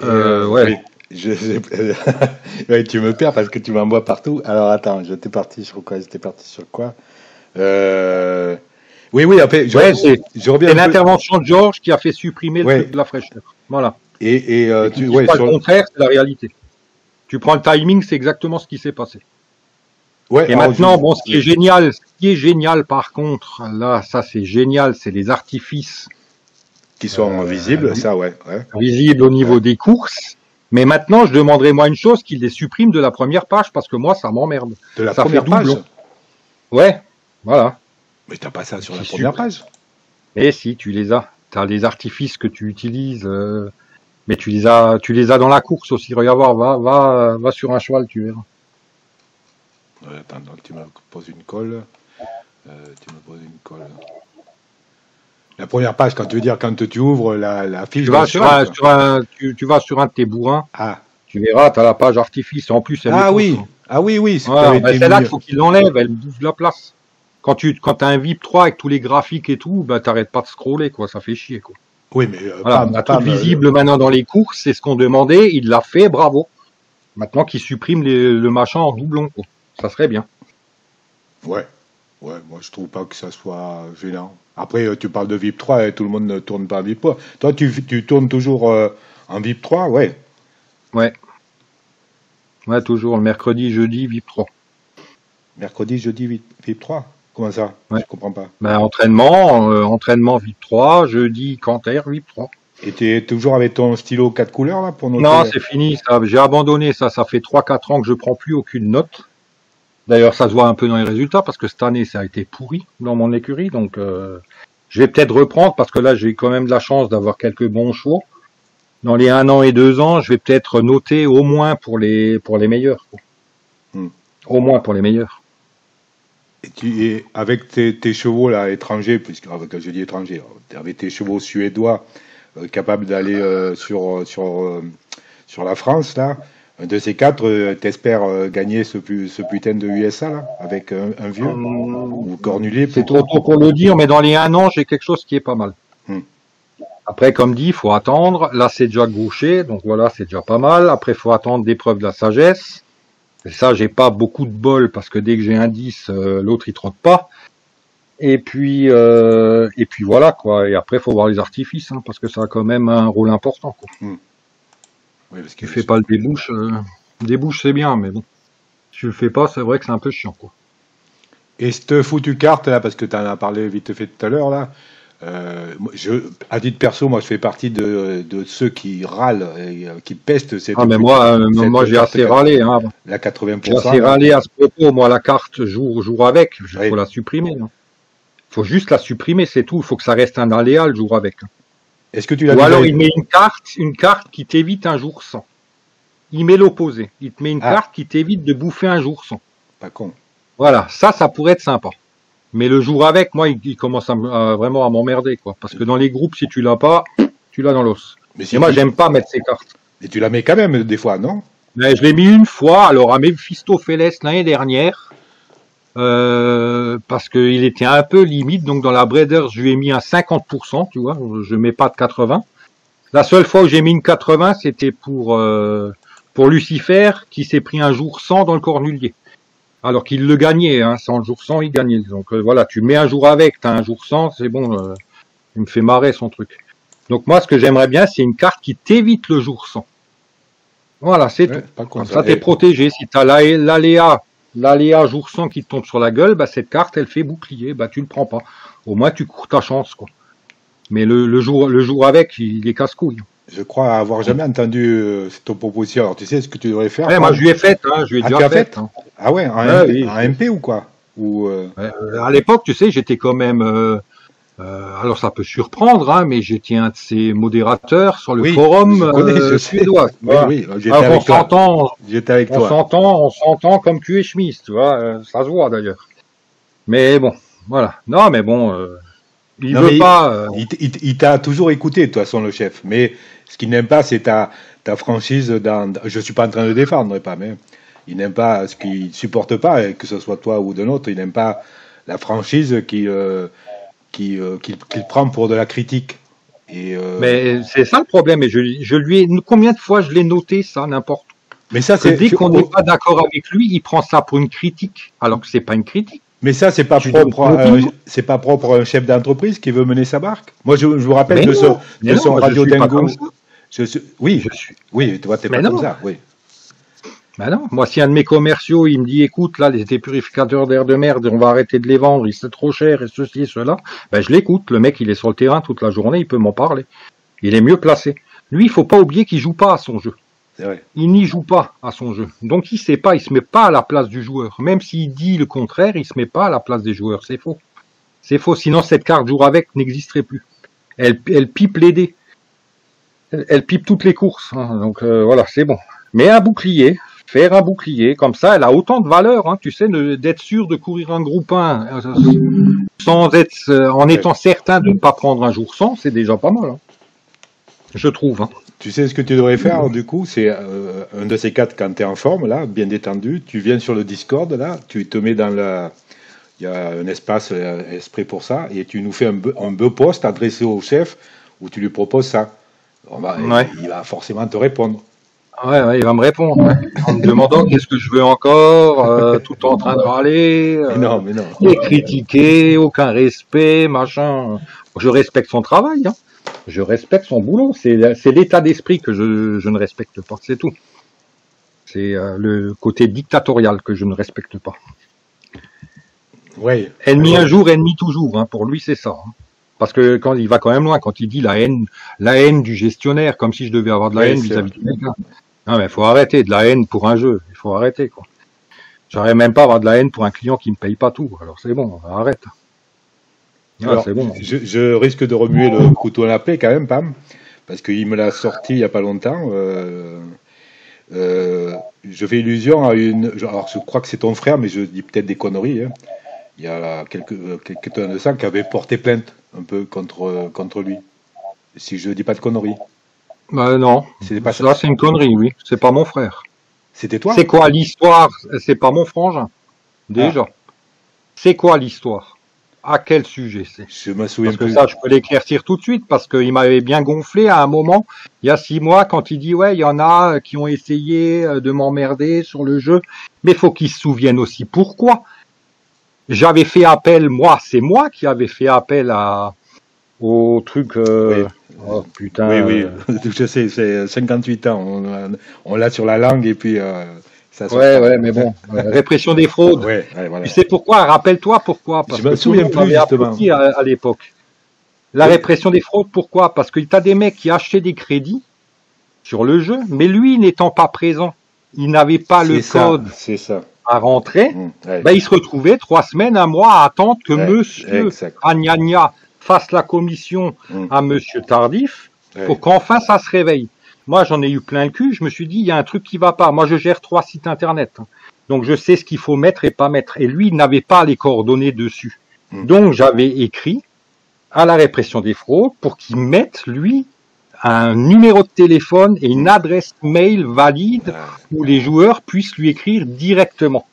S2: Ouais.
S1: Oui, tu me perds parce que tu m'envoies partout. Alors attends, j'étais parti sur quoi? Oui, après,
S2: je reviens. C'est l'intervention de Georges qui a fait supprimer le truc de la fraîcheur. Voilà.
S1: Et
S2: le contraire, c'est la réalité. Tu prends le timing, c'est exactement ce qui s'est passé.
S1: Ouais,
S2: et maintenant, bon, ce qui est génial par contre, là, ça c'est génial, c'est les artifices
S1: qui sont visibles, ça, ouais.
S2: Visibles au niveau des courses. Mais maintenant, je demanderais moi une chose, qu'ils les suppriment de la première page, parce que moi, ça m'emmerde.
S1: De la première page.
S2: Ouais, voilà.
S1: Mais t'as pas ça sur la première page.
S2: Eh si, tu les as. T'as les artifices que tu utilises, mais tu les as dans la course aussi. Regarde voir, va sur un cheval, tu verras.
S1: Attends, donc tu me poses une colle. La première page, quand tu veux dire, quand tu ouvres la fiche.
S2: Tu vas sur un de tes bourrins.
S1: Ah.
S2: Tu verras, tu as la page artifice. En plus, elle
S1: oui. Ah oui.
S2: C'est là qu'il faut qu'il l'enlève. Elle bouffe la place. Quand tu as un VIP 3 avec tous les graphiques et tout, bah, t'arrêtes pas de scroller, quoi. Ça fait chier, quoi.
S1: Oui, mais.
S2: Voilà, on a tout visible maintenant dans les courses. C'est ce qu'on demandait. Il l'a fait. Bravo. Maintenant qu'il supprime le machin en doublon, quoi. Ça serait bien.
S1: Ouais, moi je trouve pas que ça soit gênant. Après, tu parles de VIP 3 et tout le monde ne tourne pas en VIP 3. Toi, tu tournes toujours en VIP 3, ouais.
S2: Ouais, toujours le mercredi, jeudi, VIP 3.
S1: Mercredi, jeudi, VIP 3 Comment ça?
S2: Ouais.
S1: Je comprends pas.
S2: Ben, entraînement VIP 3, jeudi, Canter, VIP 3.
S1: Et tu es toujours avec ton stylo 4 couleurs là pour noter?
S2: Non, c'est fini, ça. J'ai abandonné ça. Ça fait 3-4 ans que je prends plus aucune note. D'ailleurs, ça se voit un peu dans les résultats parce que cette année, ça a été pourri dans mon écurie. Donc, je vais peut-être reprendre parce que là, j'ai quand même de la chance d'avoir quelques bons chevaux. Dans les 1 an et 2 ans, je vais peut-être noter au moins pour les meilleurs. Au moins pour les meilleurs.
S1: Et avec tes chevaux là étrangers, puisque quand je dis étrangers, avec tes chevaux suédois capables d'aller sur la France là, un de ces quatre, t'espères gagner ce putain de USA là, avec un vieux ou cornulé.
S2: C'est trop tôt pour le dire, mais dans les 1 an, j'ai quelque chose qui est pas mal. Après, comme dit, il faut attendre. Là, c'est déjà gaucher, donc voilà, c'est déjà pas mal. Après, il faut attendre des preuves de la sagesse. Et ça, j'ai pas beaucoup de bol parce que dès que j'ai un 10, l'autre il trotte pas. Et puis voilà quoi. Et après, il faut voir les artifices, hein, parce que ça a quand même un rôle important, quoi.
S1: Oui, parce que
S2: tu fais pas le débouche. Débouche, c'est bien, mais bon. Si tu le fais pas, c'est vrai que c'est un peu chiant, quoi.
S1: Et cette foutue carte là, parce que tu en as parlé vite fait tout à l'heure là. À titre perso, moi, je fais partie de ceux qui râlent et qui pestent cette.
S2: Ah, mais moi, j'ai assez râlé. Hein.
S1: La 80%.
S2: J'ai assez râlé à ce propos. Moi, la carte jour avec, il faut la supprimer. Il faut juste la supprimer, c'est tout. Il faut que ça reste un aléa le jour avec.
S1: Est-ce que tu l'as
S2: Ou alors, il met une carte qui t'évite un jour sans. Il met l'opposé. Il te met une carte qui t'évite de bouffer un jour sans.
S1: Pas con.
S2: Voilà, ça pourrait être sympa. Mais le jour avec, moi, il commence vraiment à m'emmerder, quoi. Parce que dans les groupes, si tu l'as pas, tu l'as dans l'os. Mais moi, j'aime pas mettre ces cartes.
S1: Et tu la mets quand même, des fois, non?
S2: Mais je l'ai mis une fois, alors à Mephistopheles l'année dernière, parce qu'il était un peu limite. Donc dans la Breeders, je lui ai mis un 50%, tu vois. Je mets pas de 80. La seule fois où j'ai mis une 80, c'était pour Lucifer, qui s'est pris un jour 100 dans le cornulier. Alors qu'il le gagnait, hein, sans le jour 100, il gagnait. Donc voilà, tu mets un jour avec, t'as un jour 100, c'est bon, il me fait marrer son truc. Donc moi, ce que j'aimerais bien, c'est une carte qui t'évite le jour 100. Voilà, c'est tout. Comme ça, t'es protégé. Si t'as l'aléa jour 100 qui te tombe sur la gueule, bah cette carte, elle fait bouclier, bah tu le prends pas. Au moins, tu cours ta chance, quoi. Mais le jour avec, il est casse-couille.
S1: Je crois avoir jamais entendu cette proposition. Alors, tu sais ce que tu devrais faire?
S2: Ouais, moi, je lui ai fait, hein, je lui ai déjà fait. Hein.
S1: Ah ouais, en MP ou quoi?
S2: À l'époque, tu sais, j'étais quand même... alors, ça peut surprendre, hein, mais j'étais un de ces modérateurs sur le forum suédois.
S1: Oui, j'étais avec toi. J'étais avec toi.
S2: On s'entend comme cul et chemise, tu vois. Ça se voit, d'ailleurs. Mais bon, voilà. Non, mais bon... il veut pas.
S1: Il t'a toujours écouté, de toute façon, le chef. Mais ce qu'il n'aime pas, c'est ta franchise. Je suis pas en train de défendre, pas, mais il n'aime pas ce qu'il supporte pas, que ce soit toi ou de l'autre. Il n'aime pas la franchise qu'il prend pour de la critique.
S2: Mais c'est ça le problème. Et je lui ai combien de fois je l'ai noté ça, n'importe.
S1: Mais ça, c'est
S2: dès qu'on n'est pas d'accord avec lui, il prend ça pour une critique, alors que c'est pas une critique.
S1: Mais ça, c'est pas propre à un chef d'entreprise qui veut mener sa barque. Moi, je vous rappelle de son Radio Dingo. Oui, toi, t'es pas comme ça, oui.
S2: Ben non, moi, si un de mes commerciaux, il me dit, écoute, là, les purificateurs d'air de merde, on va arrêter de les vendre, c'est trop cher, et ceci et cela, ben, je l'écoute. Le mec, il est sur le terrain toute la journée, il peut m'en parler. Il est mieux placé. Lui, il faut pas oublier qu'il joue pas à son jeu.
S1: C'est vrai.
S2: Il n'y joue pas à son jeu. Donc il sait pas, il se met pas à la place du joueur. Même s'il dit le contraire, il se met pas à la place des joueurs. C'est faux. C'est faux. Sinon cette carte jour avec n'existerait plus. Elle pipe les dés. Elle pipe toutes les courses. Hein. Donc voilà, c'est bon. Mais un bouclier, faire un bouclier, comme ça, elle a autant de valeur. Hein, tu sais, d'être sûr de courir un groupe 1 sans être, en étant certain de ne pas prendre un jour sans, c'est déjà pas mal. Hein. Je trouve. Hein.
S1: Tu sais ce que tu devrais faire, du coup, c'est un de ces quatre quand tu es en forme, là, bien détendu, tu viens sur le Discord, là, tu te mets dans il y a un espace exprès pour ça, et tu nous fais un beau post adressé au chef où tu lui proposes ça. Il va forcément te répondre.
S2: Ouais, il va me répondre. Ouais. En me demandant qu'est-ce que je veux encore, tout en train de râler,
S1: mais non.
S2: Et critiquer, aucun respect, machin. Je respecte son travail, hein. Je respecte son boulot. C'est l'état d'esprit que je ne respecte pas, c'est tout. C'est le côté dictatorial que je ne respecte pas.
S1: Ouais.
S2: Ennemi un jour, ennemi toujours. Hein. Pour lui, c'est ça. Hein. Parce que quand il va quand même loin, quand il dit la haine du gestionnaire, comme si je devais avoir de la haine vis-à-vis de quelqu'un. Non, mais faut arrêter de la haine pour un jeu. Il faut arrêter, quoi. J'aurais même pas à avoir de la haine pour un client qui me paye pas tout. Alors c'est bon, arrête.
S1: Alors,
S2: c'est bon.
S1: je risque de remuer le couteau à la plaie quand même, Pam, parce qu'il me l'a sorti il y a pas longtemps. Je fais illusion à alors je crois que c'est ton frère, mais je dis peut-être des conneries, hein. Il y a quelques temps de ça qui avait porté plainte un peu contre lui. Si je dis pas de conneries.
S2: Non,
S1: C'était pas ça.
S2: ça c'est une connerie, oui. C'est pas mon frère.
S1: C'était toi?
S2: C'est quoi l'histoire? C'est pas mon frangin. Déjà. C'est quoi l'histoire? À quel sujet c'est?
S1: Je me souviens
S2: Parce que
S1: plus.
S2: ça, je peux l'éclaircir tout de suite, parce qu'il m'avait bien gonflé à un moment, il y a 6 mois, quand il dit, ouais, il y en a qui ont essayé de m'emmerder sur le jeu, mais faut qu'ils se souviennent aussi pourquoi. J'avais fait appel, c'est moi qui avais fait appel au truc,
S1: Oui.
S2: oh putain.
S1: Oui, oui. Je sais, c'est 58 ans. On l'a sur la langue et puis ça sort pas.
S2: Ouais, mais bon, répression des fraudes.
S1: Ouais, voilà.
S2: Tu sais pourquoi? Rappelle-toi pourquoi. Parce
S1: Je me
S2: que
S1: souviens
S2: tout le monde
S1: plus,
S2: m'avait
S1: justement.
S2: appris à l'époque. La
S1: Oui.
S2: répression des fraudes, pourquoi? Parce que t'as des mecs qui achetaient des crédits sur le jeu, mais lui n'étant pas présent, il n'avait pas le code
S1: C'est ça.
S2: à rentrer,
S1: Ouais.
S2: il se retrouvait 3 semaines, un mois à attendre que
S1: Ouais,
S2: monsieur
S1: exact.
S2: Agnagna fasse la commission à monsieur Tardif
S1: Ouais.
S2: pour qu'enfin ça se réveille. Moi, j'en ai eu plein le cul, je me suis dit, il y a un truc qui va pas. Moi, je gère 3 sites internet. Donc, je sais ce qu'il faut mettre et pas mettre. Et lui, il n'avait pas les coordonnées dessus. Donc, j'avais écrit à la répression des fraudes pour qu'il mette, lui, un numéro de téléphone et une adresse mail valide où les joueurs puissent lui écrire directement.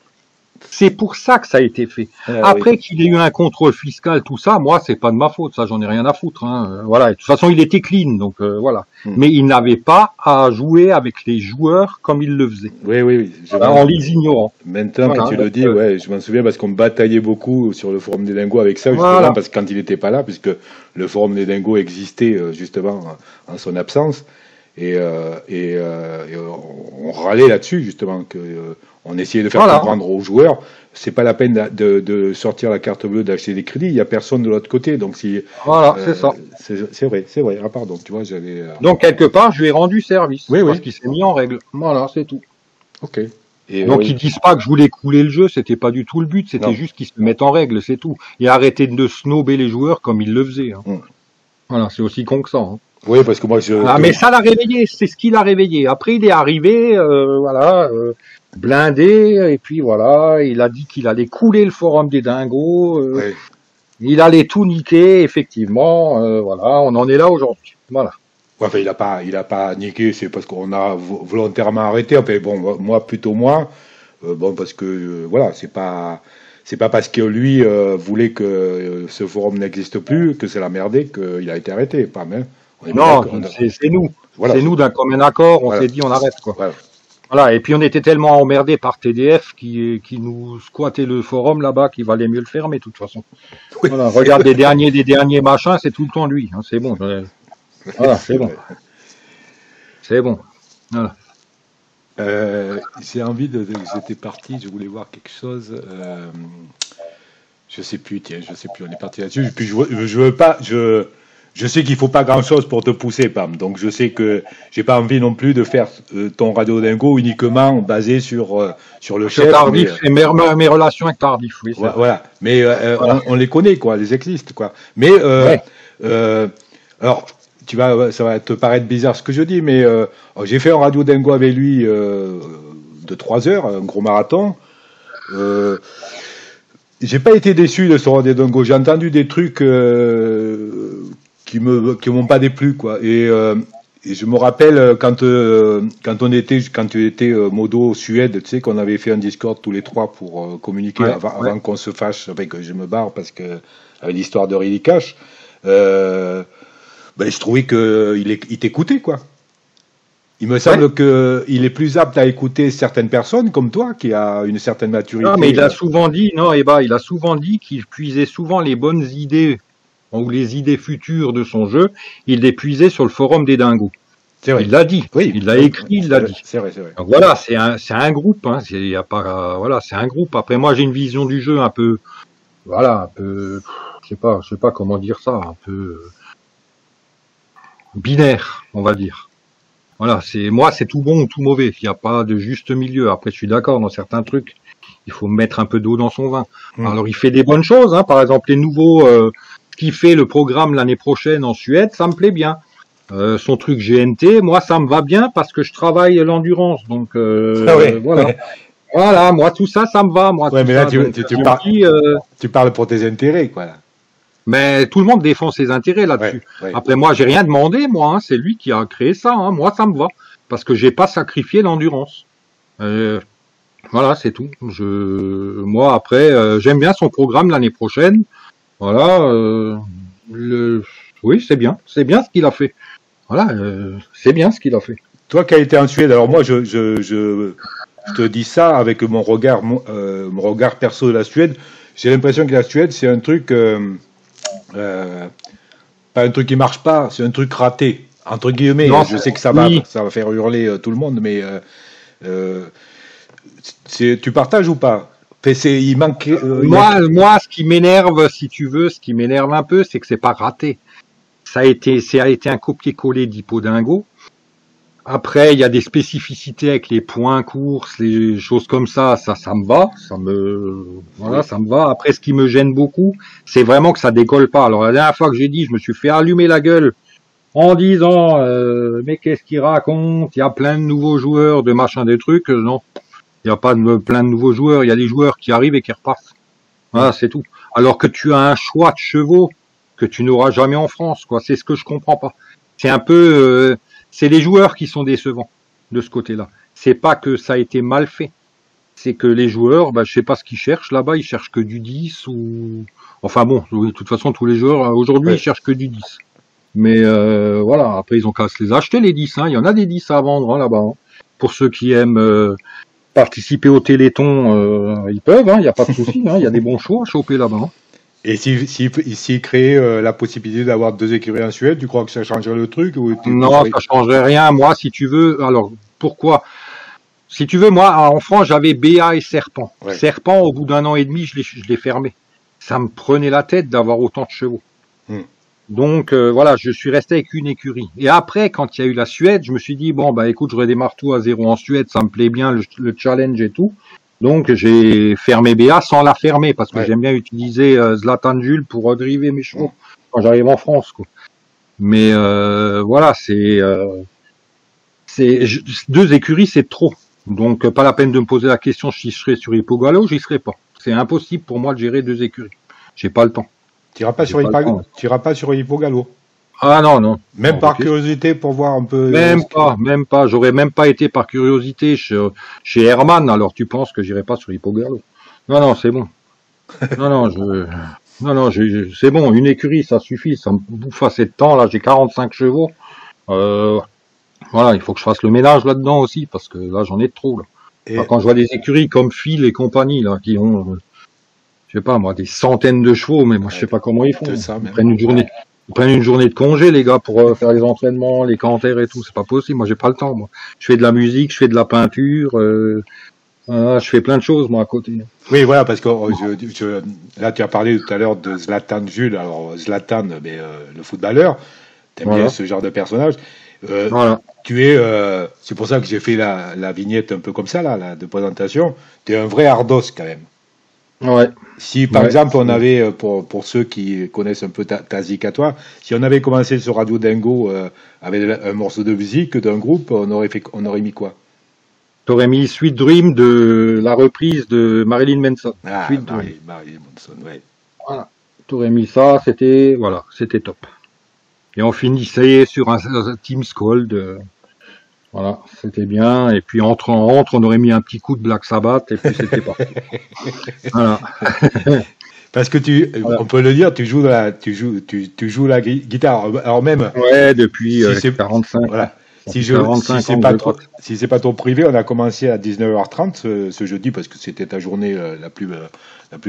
S2: C'est pour ça que ça a été fait. Après qu'il ait eu un contrôle fiscal, tout ça, moi, c'est pas de ma faute. Ça, j'en ai rien à foutre. Hein. Voilà. De toute façon, il était clean, donc voilà. Mais il n'avait pas à jouer avec les joueurs comme il le faisait.
S1: Oui.
S2: En les ignorant.
S1: Maintenant,
S2: Voilà,
S1: quand tu le dis, ouais, je m'en souviens parce qu'on bataillait beaucoup sur le forum des dingos avec ça, justement,
S2: Voilà.
S1: parce que quand il n'était pas là, puisque le forum des dingos existait justement en son absence, et on râlait là-dessus, justement, que on essayait de faire comprendre aux joueurs, c'est pas la peine de sortir la carte bleue, d'acheter des crédits, il y a personne de l'autre côté, donc si
S2: voilà, c'est ça.
S1: C'est vrai. Ah pardon, tu vois, j'avais.
S2: Donc quelque part, je lui ai rendu service
S1: Oui,
S2: parce qu'il s'est mis en règle. Voilà, c'est tout.
S1: Ok. Et
S2: donc ils disent pas que je voulais couler le jeu, c'était pas du tout le but, c'était juste qu'ils se mettent en règle, c'est tout. Et arrêter de snobber les joueurs comme ils le faisaient. Hein. Voilà, c'est aussi con que ça. Hein.
S1: Oui, parce que moi
S2: mais ça l'a réveillé, c'est ce qui l'a réveillé. Après, il est arrivé, blindé, et puis voilà, il a dit qu'il allait couler le forum des dingos. Il allait tout niquer, effectivement. Voilà, on en est là aujourd'hui. Voilà.
S1: Enfin, il a pas niqué, c'est parce qu'on a volontairement arrêté. Enfin, bon, moi plutôt moins. Parce que voilà, c'est pas parce que lui voulait que ce forum n'existe plus que c'est la merdé qu'il a été arrêté, pas même.
S2: Non, c'est nous. Voilà, c'est nous d'un commun accord. On s'est dit on arrête quoi. Voilà. Et puis on était tellement emmerdés par TDF qui nous squattait le forum là-bas qu'il valait mieux le fermer de toute façon. Voilà, regarde des derniers machins, c'est tout le temps lui. Hein, c'est bon. Voilà, c'est bon. C'est bon. Voilà.
S1: J'ai envie j'étais parti, je voulais voir quelque chose. Je sais plus, on est parti là-dessus. Puis je veux pas, je sais qu'il faut pas grand-chose pour te pousser, Pam. Donc je sais que j'ai pas envie non plus de faire ton Radio Dingo uniquement basé sur le chef.
S2: Tardif et mes relations avec Tardif, oui.
S1: Voilà. Mais on les connaît, quoi. Elles existent, quoi. Mais alors, ça va te paraître bizarre ce que je dis, mais j'ai fait un Radio Dingo avec lui de 3 heures, un gros marathon. J'ai pas été déçu de ce Radio Dingo. J'ai entendu des trucs qui m'ont pas déplu, quoi. Et je me rappelle quand tu étais modo Suède, tu sais qu'on avait fait un Discord tous les 3 pour communiquer avant qu'on se fâche, enfin que je me barre parce que avec l'histoire de Really Cash, je trouvais que il t'écoutait, quoi. Il me semble que il est plus apte à écouter certaines personnes comme toi qui a une certaine maturité.
S2: Non, mais il a souvent dit, il a souvent dit qu'il puisait souvent les bonnes idées ou les idées futures de son jeu, il les puisait sur le forum des dingos.
S1: C'est vrai.
S2: Il l'a dit. Oui. Il l'a écrit, il l'a dit.
S1: C'est vrai.
S2: Donc voilà, c'est un groupe, hein. Y a pas, voilà, c'est un groupe. Après, moi, j'ai une vision du jeu un peu, je sais pas comment dire ça, un peu binaire, on va dire. Voilà, c'est tout bon ou tout mauvais. Il n'y a pas de juste milieu. Après, je suis d'accord dans certains trucs. Il faut mettre un peu d'eau dans son vin. Alors il fait des bonnes choses, hein. Par exemple les nouveaux, ce qui fait le programme l'année prochaine en Suède, ça me plaît bien. Son truc GNT, moi ça me va bien parce que je travaille l'endurance, donc voilà. Ouais. Voilà, moi tout ça, ça me va. Moi,
S1: ouais, mais là
S2: donc,
S1: tu parles pour tes intérêts, quoi. Là.
S2: Mais tout le monde défend ses intérêts là-dessus.
S1: Ouais.
S2: Après moi, j'ai rien demandé, moi. Hein. C'est lui qui a créé ça. Hein. Moi, ça me va parce que j'ai pas sacrifié l'endurance. Voilà, c'est tout. Moi après, j'aime bien son programme l'année prochaine. Voilà. Oui, c'est bien ce qu'il a fait. Voilà, c'est bien ce qu'il a fait.
S1: Toi qui as été en Suède, alors moi je te dis ça avec mon regard perso de la Suède. J'ai l'impression que la Suède c'est un truc pas un truc qui marche pas, c'est un truc raté entre guillemets. Non, je sais que ça va faire hurler tout le monde, mais tu partages ou pas? Il manque.
S2: Moi, ce qui m'énerve, si tu veux, ce qui m'énerve un peu, c'est que c'est pas raté. Ça a été un copier-coller d'Hippodingo. Après, il y a des spécificités avec les points courses, les choses comme ça me va, ça me va. Après, ce qui me gêne beaucoup, c'est vraiment que ça décolle pas. Alors, la dernière fois que j'ai dit, je me suis fait allumer la gueule en disant, mais qu'est-ce qu'il raconte? Il y a plein de nouveaux joueurs, de machin, des trucs. Non, il n'y a pas plein de nouveaux joueurs. Il y a des joueurs qui arrivent et qui repassent. Voilà, c'est tout. Alors que tu as un choix de chevaux que tu n'auras jamais en France, quoi. C'est ce que je comprends pas. C'est un peu, c'est les joueurs qui sont décevants de ce côté-là. C'est pas que ça a été mal fait. C'est que les joueurs, je sais pas ce qu'ils cherchent là-bas, ils cherchent que du 10 ou, enfin bon, de toute façon, tous les joueurs, aujourd'hui, ils cherchent que du 10. Mais, voilà. Après, ils ont qu'à se les acheter, les 10, hein. Il y en a des 10 à vendre, hein, là-bas, hein. Pour ceux qui aiment, participer au Téléthon, ils peuvent, hein. Il n'y a pas de souci, hein. Il y a des bons choix à choper là-bas, hein.
S1: Et s'il créait la possibilité d'avoir 2 écuries en Suède, tu crois que ça changerait le truc ou
S2: Non, ça changerait rien. Moi, si tu veux, alors pourquoi? Si tu veux, moi, en France, j'avais BA et Serpent. Ouais. Serpent, au bout d'1 an et demi, je l'ai fermé. Ça me prenait la tête d'avoir autant de chevaux. Donc voilà, je suis resté avec une écurie. Et après, quand il y a eu la Suède, je me suis dit bon écoute, je redémarre tout à zéro en Suède, ça me plaît bien le challenge et tout. Donc j'ai fermé BA sans la fermer parce que j'aime bien utiliser Zlatan Jules pour driver mes chevaux quand j'arrive en France, quoi. Mais voilà, c'est 2 écuries, c'est trop. Donc pas la peine de me poser la question si je serais sur Hippogalo, j'y serais pas. C'est impossible pour moi de gérer 2 écuries. J'ai pas le temps.
S1: Tu iras pas sur Hippogalo.
S2: Ah non.
S1: Même par curiosité pour voir un peu.
S2: Même pas. J'aurais même pas été par curiosité chez Herman. Alors tu penses que j'irai pas sur Hippogalo? Non, c'est bon. C'est bon. Une écurie, ça suffit. Ça me bouffe assez de temps. Là, j'ai 45 chevaux. Voilà, il faut que je fasse le ménage là-dedans aussi parce que là, j'en ai trop. Là. Enfin, quand je vois des écuries comme Phil et compagnie là, qui ont, je sais pas moi, des centaines de chevaux, mais moi, je sais pas comment ils font. Ils prennent une journée. Ils prennent une journée de congé, les gars, pour faire les entraînements, les canters et tout. C'est pas possible. Moi, j'ai pas le temps, moi. Je fais de la musique, je fais de la peinture, je fais plein de choses, moi, à côté.
S1: Oui, voilà, parce que là, tu as parlé tout à l'heure de Zlatan Jules. Alors, Zlatan, le footballeur, t'aimes bien ce genre de personnage. Voilà. C'est pour ça que j'ai fait la vignette un peu comme ça, là, de présentation. T'es un vrai ardos, quand même.
S2: Ouais.
S1: Si par exemple on avait, pour ceux qui connaissent un peu ta zik à toi, si on avait commencé sur Radio Dingo avec un morceau de musique d'un groupe, on aurait mis quoi?
S2: T'aurais mis Sweet Dream de la reprise de Marilyn Manson.
S1: Ah, Marilyn Manson, ouais.
S2: Voilà. T'aurais mis ça, c'était top. Et on finissait sur un Team Scold. Voilà, c'était bien. Et puis entre, on aurait mis un petit coup de Black Sabbath et puis c'était parti. Voilà.
S1: Parce que on peut le dire, tu joues la guitare. Alors même.
S2: Ouais, depuis 45.
S1: Voilà. Si c'est pas ton privé, on a commencé à 19h30 ce jeudi parce que c'était ta journée la plus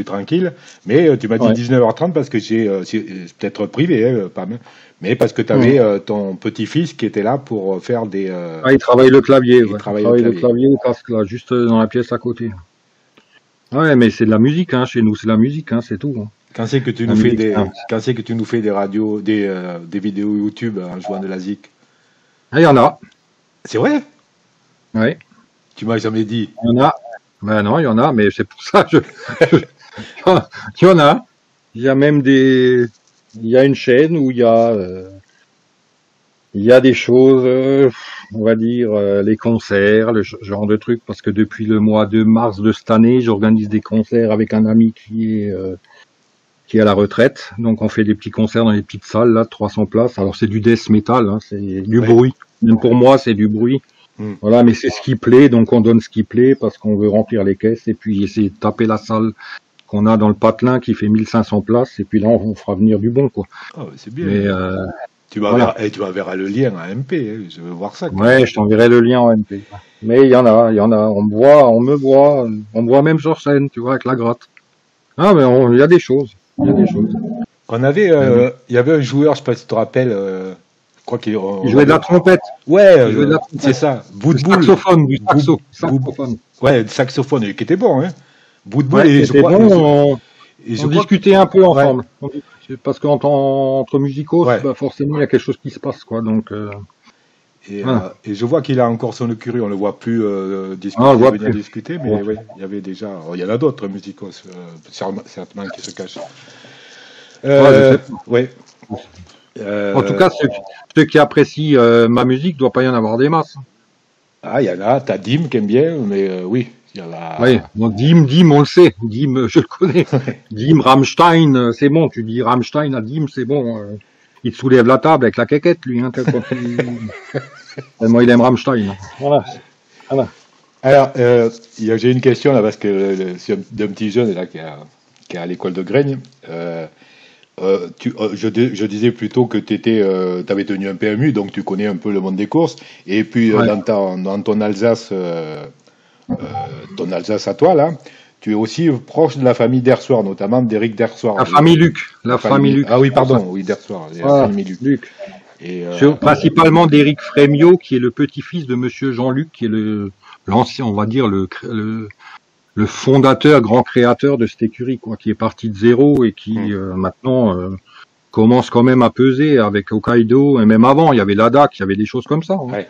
S1: tranquille. Mais tu m'as dit 19h30 parce que c'est peut-être privé, pas même. Mais parce que tu avais ton petit-fils qui était là pour faire des...
S2: il travaille le clavier. Il travaille le clavier au casque, là, juste dans la pièce à côté. Ouais, mais c'est de la musique, hein, chez nous, c'est de la musique, hein, c'est tout. Hein.
S1: Quand c'est que tu nous fais des radios, des vidéos YouTube en jouant de la zik?
S2: Ah, il y en a.
S1: C'est vrai?
S2: Oui.
S1: Tu m'as jamais dit.
S2: Il y en a. Ben non, il y en a, mais c'est pour ça il y en a. Il y a même il y a une chaîne où il y a des choses, on va dire, les concerts, genre de trucs, parce que depuis le mois de mars de cette année, j'organise des concerts avec un ami qui est à la retraite. Donc on fait des petits concerts dans les petites salles, là, de 300 places. Alors c'est du death metal, hein, c'est du bruit. Même pour moi, c'est du bruit. Voilà, mais c'est ce qui plaît, donc on donne ce qui plaît parce qu'on veut remplir les caisses et puis essayer de taper la salle qu'on a dans le patelin qui fait 1500 places et puis là on fera venir du bon, quoi.
S1: Oh, c'est bien.
S2: Mais
S1: tu m'enverras le lien à MP, hein, je veux voir ça.
S2: Ouais, je t'enverrai le lien en MP. Mais il y en a, on me voit même sur scène, tu vois, avec la gratte. Ah, mais il y a des choses,
S1: On avait, il y avait un joueur, je sais pas si tu te rappelles, je crois qu'il
S2: il jouait de la trompette.
S1: Ouais, c'est ça.
S2: Du saxophone.
S1: Ouais, du saxophone, qui était bon, hein.
S2: Ouais, et je crois, bon, on discutait un peu ensemble. Ouais. Parce qu'entre musicaux, bah, forcément, il y a quelque chose qui se passe, quoi. Donc,
S1: et je vois qu'il a encore son écurie, on le voit plus discuter, mais ouais, il y avait déjà, il y en a d'autres musicaux, certainement qui se cachent. Ouais.
S2: En tout cas, ceux qui apprécient ma musique, doit pas y en avoir des masses.
S1: Ah, il y en a, t'as Dim qui aime bien, mais oui, il y en a.
S2: Oui, bon, Dim, on le sait. Dim, je le connais. Dim, Rammstein, c'est bon. Tu dis Rammstein à Dim, c'est bon. Il te soulève la table avec la quéquette, lui. Hein, tellement il aime Rammstein. Voilà.
S1: Alors, j'ai une question là, parce que c'est d'un petit jeune là qui est à l'école de Graigne. Je disais plutôt que tu avais tenu un PMU, donc tu connais un peu le monde des courses. Et puis dans ton Alsace, ton Alsace à toi là, tu es aussi proche de la famille Dersoir, notamment d'Éric Dersoir.
S2: La famille Luc. Luc.
S1: Ah oui, pardon, oui, Dersoir. La famille Luc. Et,
S2: principalement d'Éric Frémiot, qui est le petit-fils de Monsieur Jean-Luc, qui est l'ancien, on va dire, le fondateur, grand créateur de cette écurie, quoi, qui est parti de zéro et qui maintenant commence quand même à peser avec Hokkaido, et même avant, il y avait l'ADAC, il y avait des choses comme ça. Hein. Ouais.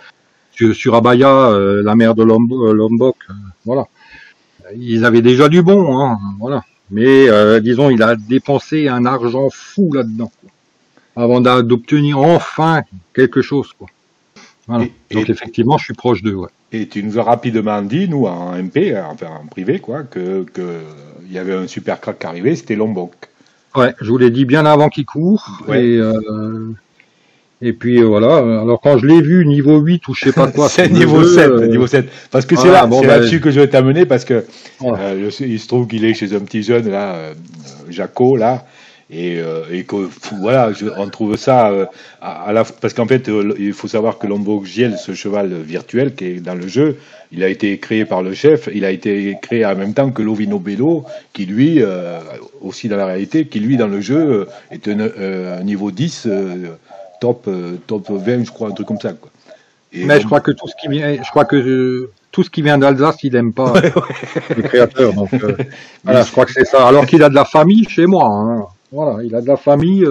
S2: Sur Abaya, la mère de Lombok, voilà. Ils avaient déjà du bon, hein, voilà. Mais disons, il a dépensé un argent fou là-dedans, quoi, avant d'obtenir enfin quelque chose, quoi. Voilà. Donc effectivement, je suis proche d'eux, ouais.
S1: Et tu nous as rapidement dit, nous, en MP, enfin en privé, quoi, que il y avait un super crack qui arrivait, c'était Lombok.
S2: Ouais, je vous l'ai dit bien avant qu'il court. Ouais. Et puis voilà. Alors quand je l'ai vu niveau 8 ou je sais pas quoi.
S1: C'est niveau 7, niveau 7. Parce que c'est là-dessus que je vais t'amener, parce que il se trouve qu'il est chez un petit jeune là, Jaco là. Et que voilà, on trouve ça parce qu'en fait il faut savoir que Lombok Giel, ce cheval virtuel qui est dans le jeu, il a été créé par le chef, il a été créé en même temps que Lovino Bello, qui lui aussi dans la réalité, qui lui dans le jeu est un niveau 10 top 20, je crois, un truc comme ça, quoi. Et
S2: mais je crois que tout ce qui vient d'Alsace, il aime pas le créateur, donc voilà, je crois que c'est ça. Alors qu'il a de la famille chez moi, hein. Voilà, il a de la famille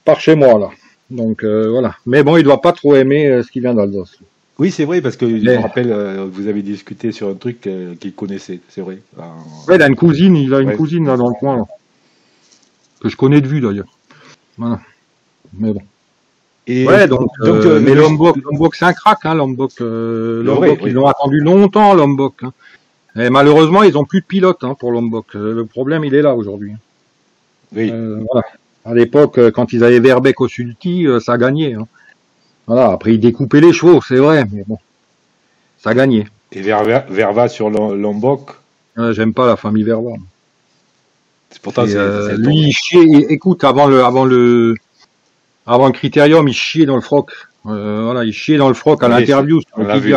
S2: par chez moi, là. Donc, voilà. Mais bon, il doit pas trop aimer ce qui vient d'Alsace.
S1: Oui, c'est vrai, parce que je me rappelle, vous avez discuté sur un truc qu'il connaissait, c'est vrai.
S2: Ouais, il a une cousine, là dans le coin, là. Que je connais de vue, d'ailleurs. Voilà. Mais bon. Et ouais, donc mais Lombok, c'est un crack, hein, Lombok. Ils l'ont attendu longtemps, Lombok. Hein. Et malheureusement, ils ont plus de pilote, hein, pour Lombok. Le problème, il est là aujourd'hui.
S1: Oui.
S2: Voilà. À l'époque, quand ils avaient Verbeek au Sulky, ça gagnait. Hein. Voilà. Après, ils découpaient les chevaux, c'est vrai, mais bon, ça gagnait.
S1: Et Verva sur Lombok.
S2: J'aime pas la famille Verva.
S1: C'est pourtant c'est
S2: lui, il chiait. Écoute, avant le critérium, il chiait dans le froc. Voilà, il chiait dans le froc à l'interview.
S1: On l'a vu.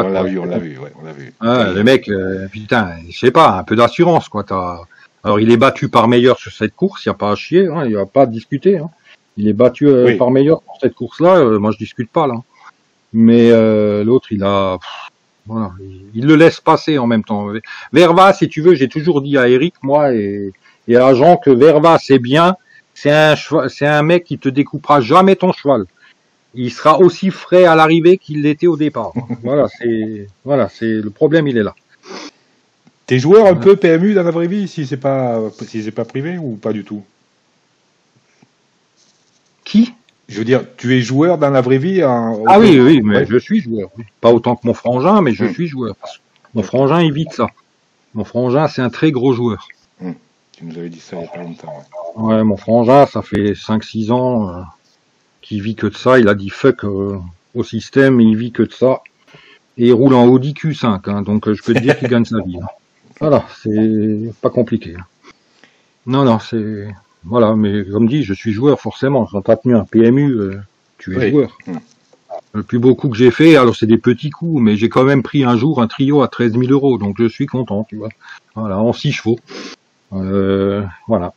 S2: Ah, le mec, putain, je sais pas, un peu d'assurance, quoi. Alors, il est battu par meilleur sur cette course, il n'y a pas à chier, hein, il n'y a pas à discuter. Hein. Il est battu par meilleur pour cette course-là, moi je discute pas, là. Mais l'autre, voilà, il le laisse passer en même temps. Verva, si tu veux, j'ai toujours dit à Eric, moi, et à Jean, que Verva, c'est bien, c'est un mec qui te découpera jamais ton cheval. Il sera aussi frais à l'arrivée qu'il l'était au départ. Voilà, c'est le problème, il est là.
S1: T'es joueur un peu PMU dans la vraie vie, si c'est pas privé ou pas du tout?
S2: Qui?
S1: Je veux dire, tu es joueur dans la vraie vie
S2: Ah oui, mais je suis joueur. Oui. Pas autant que mon frangin, mais je suis joueur. Mon frangin évite ça. Mon frangin, c'est un très gros joueur.
S1: Tu nous avais dit ça il n'y a pas longtemps.
S2: Ouais, mon frangin, ça fait 5-6 ans qu'il vit que de ça. Il a dit fuck au système, il vit que de ça. Et il roule en Audi Q5, hein, donc je peux te dire qu'il gagne sa vie. Hein. Voilà, c'est pas compliqué. Hein. Non, c'est... Voilà, mais comme dit, je suis joueur forcément. Quand t'as tenu un PMU, tu es joueur. Le plus beau coup que j'ai fait, alors c'est des petits coups, mais j'ai quand même pris un jour un trio à 13 000 €, donc je suis content, tu vois. Voilà, en 6 chevaux. Voilà.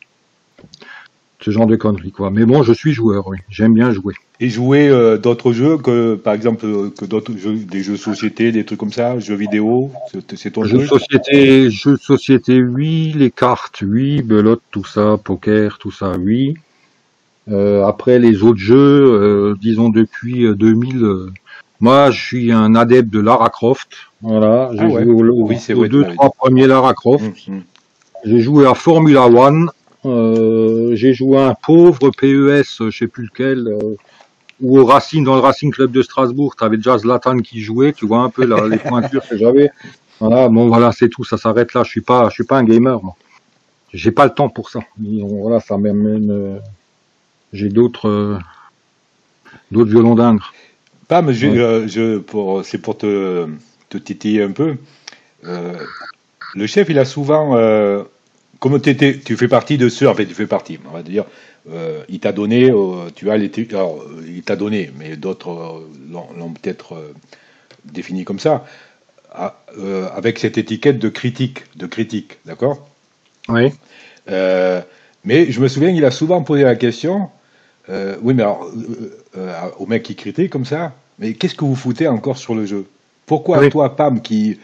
S2: Ce genre de conneries, quoi. Mais bon, je suis joueur, oui. J'aime bien jouer.
S1: Et jouer d'autres jeux que, par exemple, que d'autres jeux, des jeux de société, des trucs comme ça, jeux vidéo, c'est ton jeu?
S2: Jeux de société, oui. Les cartes, oui. Belote, tout ça. Poker, tout ça, oui. Après, les autres jeux, disons depuis 2000, moi, je suis un adepte de Lara Croft. Voilà. J'ai joué aux 2-3 premiers Lara Croft. J'ai joué à Formula One. J'ai joué à un pauvre PES, je sais plus lequel, ou au Racing, dans le Racing Club de Strasbourg, t'avais déjà Zlatan qui jouait, tu vois un peu les pointures que j'avais. Voilà, bon voilà, c'est tout, ça s'arrête là. Je suis pas un gamer, moi. J'ai pas le temps pour ça. Voilà, ça m'amène. J'ai d'autres violons d'Ingres.
S1: Pam, c'est pour te titiller un peu. Le chef, il a souvent, comme tu fais partie de ceux, en fait, tu fais partie, on va dire, il t'a donné, alors, il t'a donné, mais d'autres l'ont peut-être défini comme ça, avec cette étiquette de critique, d'accord?
S2: Oui.
S1: Mais je me souviens, il a souvent posé la question, oui, mais alors, au mec qui critique comme ça, mais qu'est-ce que vous foutez encore sur le jeu? Pourquoi toi, Pam, qui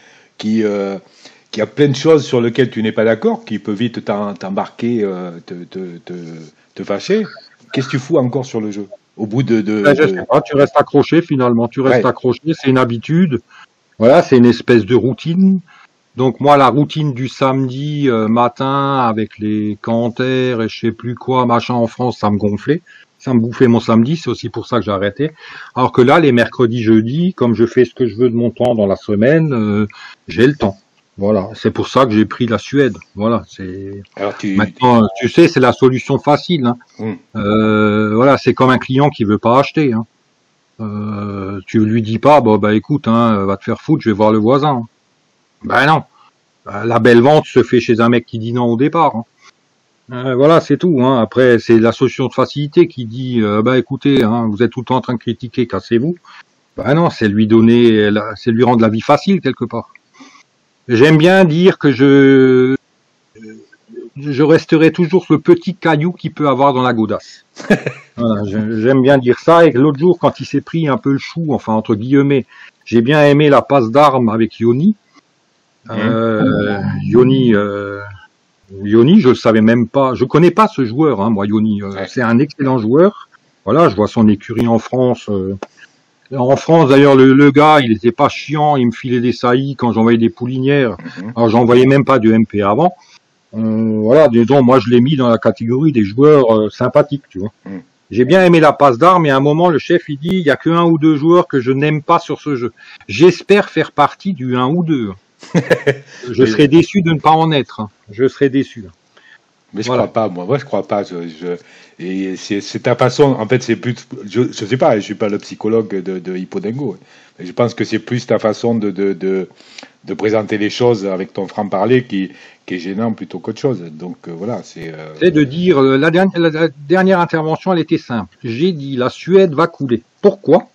S1: a plein de choses sur lesquelles tu n'es pas d'accord, qui peut vite t'embarquer, te fâcher, qu'est-ce que tu fous encore sur le jeu? Au bout de
S2: je sais pas, tu restes accroché finalement, accroché, c'est une habitude, voilà, c'est une espèce de routine. Donc moi, la routine du samedi matin avec les commentaires et je sais plus quoi, machin en France, ça me gonflait. Ça me bouffait mon samedi, c'est aussi pour ça que j'ai arrêté. Alors que là, les mercredis, jeudis, comme je fais ce que je veux de mon temps dans la semaine, j'ai le temps. Voilà, c'est pour ça que j'ai pris la Suède. Voilà, c'est. Maintenant, tu sais, c'est la solution facile. Hein. Voilà, c'est comme un client qui veut pas acheter. Hein. Tu lui dis pas, bah écoute, hein, va te faire foutre, je vais voir le voisin. Ben non, la belle vente se fait chez un mec qui dit non au départ. Hein. Voilà, c'est tout. Hein. Après, c'est la solution de facilité qui dit, bah écoutez, hein, vous êtes tout le temps en train de critiquer, cassez-vous. Ben non, c'est lui rendre la vie facile quelque part. J'aime bien dire que je resterai toujours ce petit caillou qu'il peut avoir dans la godasse. Voilà, j'aime bien dire ça. Et l'autre jour, quand il s'est pris un peu le chou, enfin entre guillemets, j'ai bien aimé la passe d'armes avec Yoni. Yoni, je le savais même pas. Je connais pas ce joueur, hein, moi, Yoni. C'est un excellent joueur. Voilà, je vois son écurie en France. En France, d'ailleurs, le gars, il était pas chiant. Il me filait des saillies quand j'envoyais des poulinières. Alors, j'envoyais même pas de MP avant. Voilà, disons, moi, je l'ai mis dans la catégorie des joueurs sympathiques, tu vois. J'ai bien aimé la passe d'armes, et à un moment, le chef, il dit, il y a que 1 ou 2 joueurs que je n'aime pas sur ce jeu. J'espère faire partie du 1 ou 2. Je serais déçu de ne pas en être. Hein. Je serais déçu.
S1: Mais je crois pas, moi je crois pas. Et c'est ta façon. En fait, c'est plus. Je sais pas. Je suis pas le psychologue de Hippodengo. Mais je pense que c'est plus ta façon de présenter les choses avec ton franc-parler qui est gênant plutôt qu'autre chose. Donc voilà, c'est.
S2: C'est de dire la dernière intervention, elle était simple. J'ai dit la Suède va couler. Pourquoi?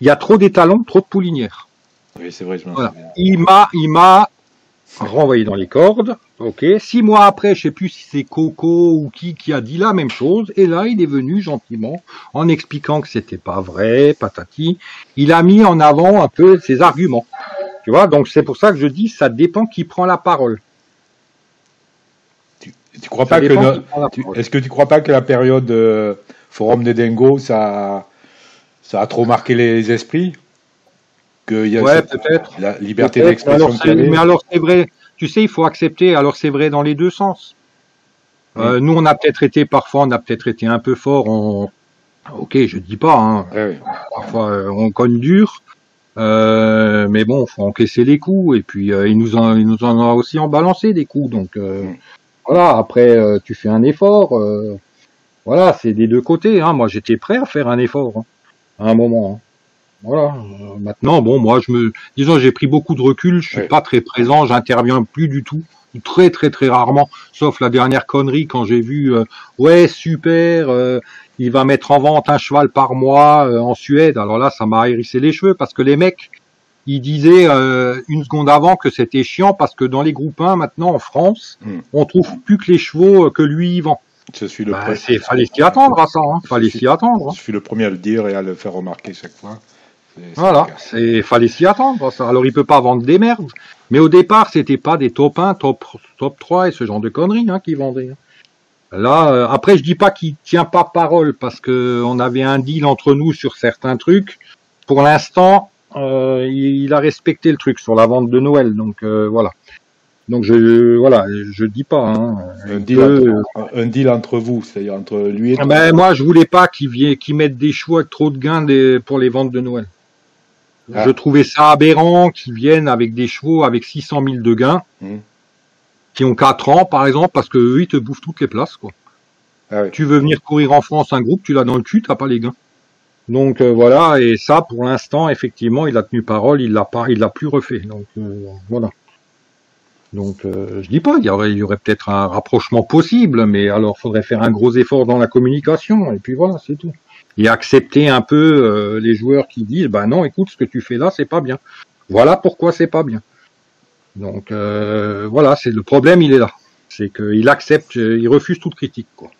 S2: Il y a trop d'étalons, trop de poulinières.
S1: Oui, c'est vrai, je m'en
S2: souviens.
S1: Voilà.
S2: Il m'a renvoyé dans les cordes. Ok. 6 mois après, je sais plus si c'est Coco ou qui a dit la même chose. Et là, il est venu gentiment en expliquant que c'était pas vrai, patati. Il a mis en avant un peu ses arguments. Tu vois. Donc c'est pour ça que je dis, ça dépend qui prend la parole.
S1: Tu crois pas est-ce que tu crois pas que la période Forum des Dingos, ça a trop marqué les esprits?
S2: Ouais, peut-être.
S1: La liberté d'expression.
S2: Mais alors c'est vrai. tu sais, il faut accepter. Alors c'est vrai dans les deux sens. Nous, parfois, on a peut-être été un peu fort. Ok, je dis pas. Hein.
S1: Ouais.
S2: Parfois, on cogne dur. Mais bon, faut encaisser les coups. Et puis, il nous en a aussi en balancé des coups. Donc, voilà. Après, tu fais un effort. Voilà, c'est des deux côtés. Hein. Moi, j'étais prêt à faire un effort à un moment. Hein. Voilà. Maintenant, bon, moi, disons, j'ai pris beaucoup de recul. Je suis pas très présent. J'interviens plus du tout. Très très très rarement, sauf la dernière connerie quand j'ai vu ouais super, il va mettre en vente un cheval par mois en Suède. Alors là, ça m'a hérissé les cheveux parce que les mecs, ils disaient une seconde avant que c'était chiant parce que dans les groupes 1 maintenant en France, on trouve plus que les chevaux que lui il vend.
S1: Je suis le
S2: fallait s'y attendre à ça, hein. Fallait s'y attendre.
S1: Je suis le premier à le dire et à le faire remarquer chaque fois.
S2: Voilà, fallait s'y attendre, ça. Alors il peut pas vendre des merdes, mais au départ c'était pas des top 1, top 3 et ce genre de conneries hein, qui vendaient. Là, après je dis pas qu'il tient pas parole parce que on avait un deal entre nous sur certains trucs. Pour l'instant, il a respecté le truc sur la vente de Noël, donc voilà. Donc je dis pas. Hein,
S1: un deal entre vous, c'est-à-dire entre lui et toi.
S2: Ben moi je voulais pas qu'il mette des chevaux avec trop de gains pour les ventes de Noël. Je trouvais ça aberrant qu'ils viennent avec des chevaux avec 600 000 de gains, qui ont 4 ans par exemple, parce que eux, ils te bouffent toutes les places. Quoi. Tu veux venir courir en France un groupe, tu l'as dans le cul, t'as pas les gains. Donc voilà, et ça pour l'instant, effectivement, il a tenu parole, il l'a plus refait. Donc voilà. Donc je dis pas, il y aurait peut-être un rapprochement possible, mais alors faudrait faire un gros effort dans la communication, et puis voilà, c'est tout. Et accepter un peu les joueurs qui disent bah non, écoute, ce que tu fais là, c'est pas bien. Voilà pourquoi c'est pas bien. Donc voilà, c'est le problème, il est là. C'est qu'il accepte, il refuse toute critique, quoi.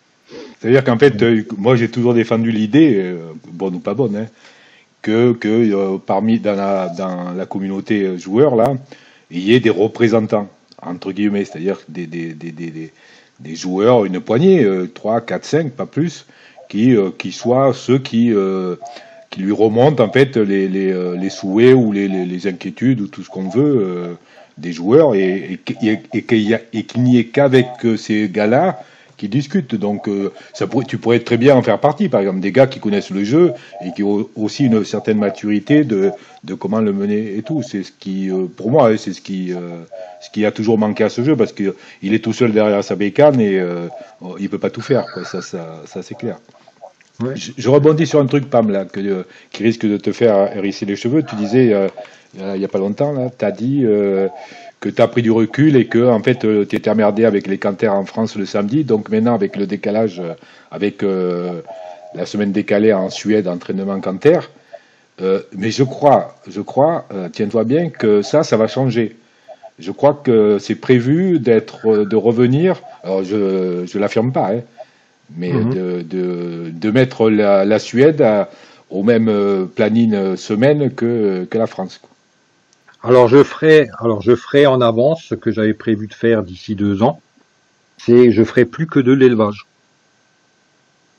S1: C'est-à-dire qu'en fait, moi j'ai toujours défendu l'idée, bonne ou pas bonne, hein, que parmi dans la communauté joueur là, il y ait des représentants entre guillemets, c'est-à-dire des joueurs, une poignée, 3, 4, 5, pas plus, qui soient ceux qui lui remontent en fait les souhaits ou les inquiétudes ou tout ce qu'on veut des joueurs et qu'il n'y ait qu'avec ces gars-là qui discutent. Donc tu pourrais très bien en faire partie, par exemple des gars qui connaissent le jeu et qui ont aussi une certaine maturité de comment le mener et tout. C'est ce qui pour moi c'est ce qui a toujours manqué à ce jeu parce que il est tout seul derrière sa bécane et il peut pas tout faire, quoi. Ça c'est clair. Ouais. Je rebondis sur un truc, Pam, là, qui risque de te faire hérisser les cheveux. Tu disais, il y a pas longtemps, là, t'as dit que t'as pris du recul et que, en fait, t'étais emmerdé avec les canters en France le samedi. Donc maintenant, avec le décalage, avec la semaine décalée en Suède, entraînement canter. Mais je crois, tiens-toi bien, que ça va changer. Je crois que c'est prévu de revenir. Alors, je l'affirme pas, hein. Mais de mettre la Suède au même planning semaine que la France. Quoi.
S2: Alors je ferai en avance ce que j'avais prévu de faire d'ici 2 ans. C'est je ferai plus que de l'élevage.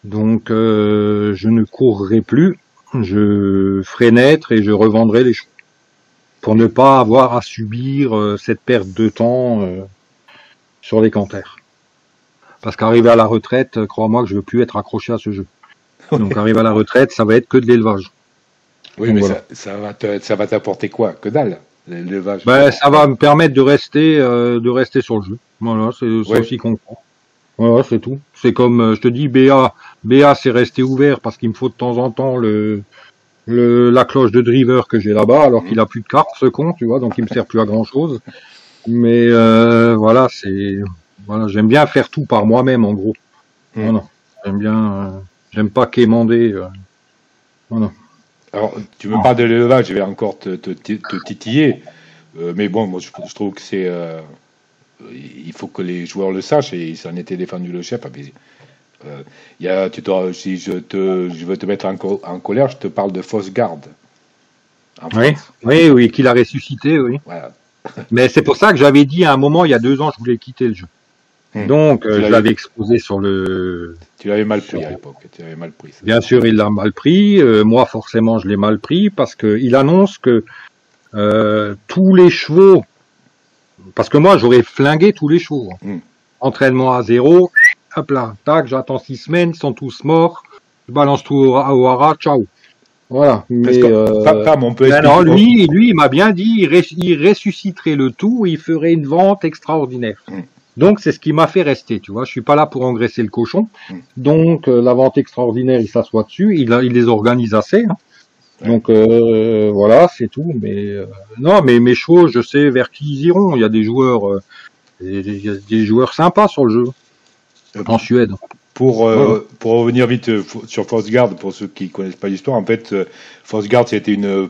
S2: Donc je ne courrai plus, je ferai naître et je revendrai les chevaux pour ne pas avoir à subir cette perte de temps sur les canters. Parce qu'arriver à la retraite, crois-moi que je veux plus être accroché à ce jeu. Donc arriver à la retraite, ça va être que de l'élevage.
S1: Oui, donc, mais voilà. ça va t'apporter quoi? Que dalle, l'élevage.
S2: Ben, ça va me permettre de rester sur le jeu. Voilà, c'est aussi con. Voilà, c'est tout. C'est comme je te dis, BA c'est rester ouvert parce qu'il me faut de temps en temps la cloche de driver que j'ai là-bas, alors qu'il a plus de cartes, ce con, tu vois, donc il me sert plus à grand chose. Mais voilà, voilà, j'aime bien faire tout par moi-même, en gros. Voilà. J'aime pas quémander. Voilà.
S1: Alors, tu me parles de l'élevage, je vais encore te titiller. Mais bon, moi, je trouve que c'est... il faut que les joueurs le sachent, et ça en était défendu le chef. Si je veux te mettre en colère, je te parle de fausse garde.
S2: Oui, qu'il a ressuscité, oui. Voilà. Mais c'est pour ça que j'avais dit à un moment, il y a 2 ans, je voulais quitter le jeu. Donc, je l'avais exposé sur le...
S1: Tu l'avais mal pris à l'époque. Tu l'avais mal pris.
S2: Bien sûr, il l'a mal pris. Moi, forcément, je l'ai mal pris parce que il annonce que tous les chevaux Parce que moi, j'aurais flingué tous les chevaux. Entraînement à 0, hop là, tac, j'attends 6 semaines, ils sont tous morts, je balance tout au hara, ciao. Voilà. Mais
S1: on peut expliquer.
S2: Non, lui, il m'a bien dit, il ressusciterait le tout, et il ferait une vente extraordinaire. Donc c'est ce qui m'a fait rester, tu vois. Je suis pas là pour engraisser le cochon. Donc la vente extraordinaire, il s'assoit dessus, il les organise assez. Hein. Donc voilà, c'est tout. Mais non, mais mes chevaux, je sais vers qui ils iront. Il y a des joueurs, des joueurs sympas sur le jeu en Suède.
S1: Pour revenir vite sur Fosgard, pour ceux qui connaissent pas l'histoire, en fait, Fosgard c'était une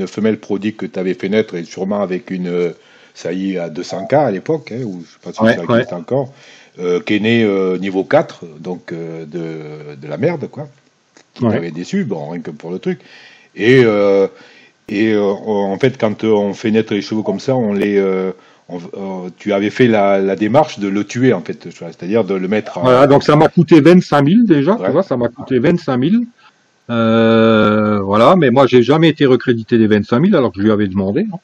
S1: femelle prodigue que tu avais fait naître, et sûrement avec une saillie à 200K à l'époque, hein, ou je sais pas si ça existe encore, qui est née niveau 4, donc de la merde, quoi, qui m'avait déçu, bon, rien que pour le truc. Et en fait, quand on fait naître les chevaux comme ça, tu avais fait la démarche de le tuer, en fait, c'est-à-dire de le mettre.
S2: Voilà, donc ça m'a coûté 25 000 déjà, tu vois, ça m'a coûté 25 000. Voilà, mais moi j'ai jamais été recrédité des 25 000 alors que je lui avais demandé. Hein.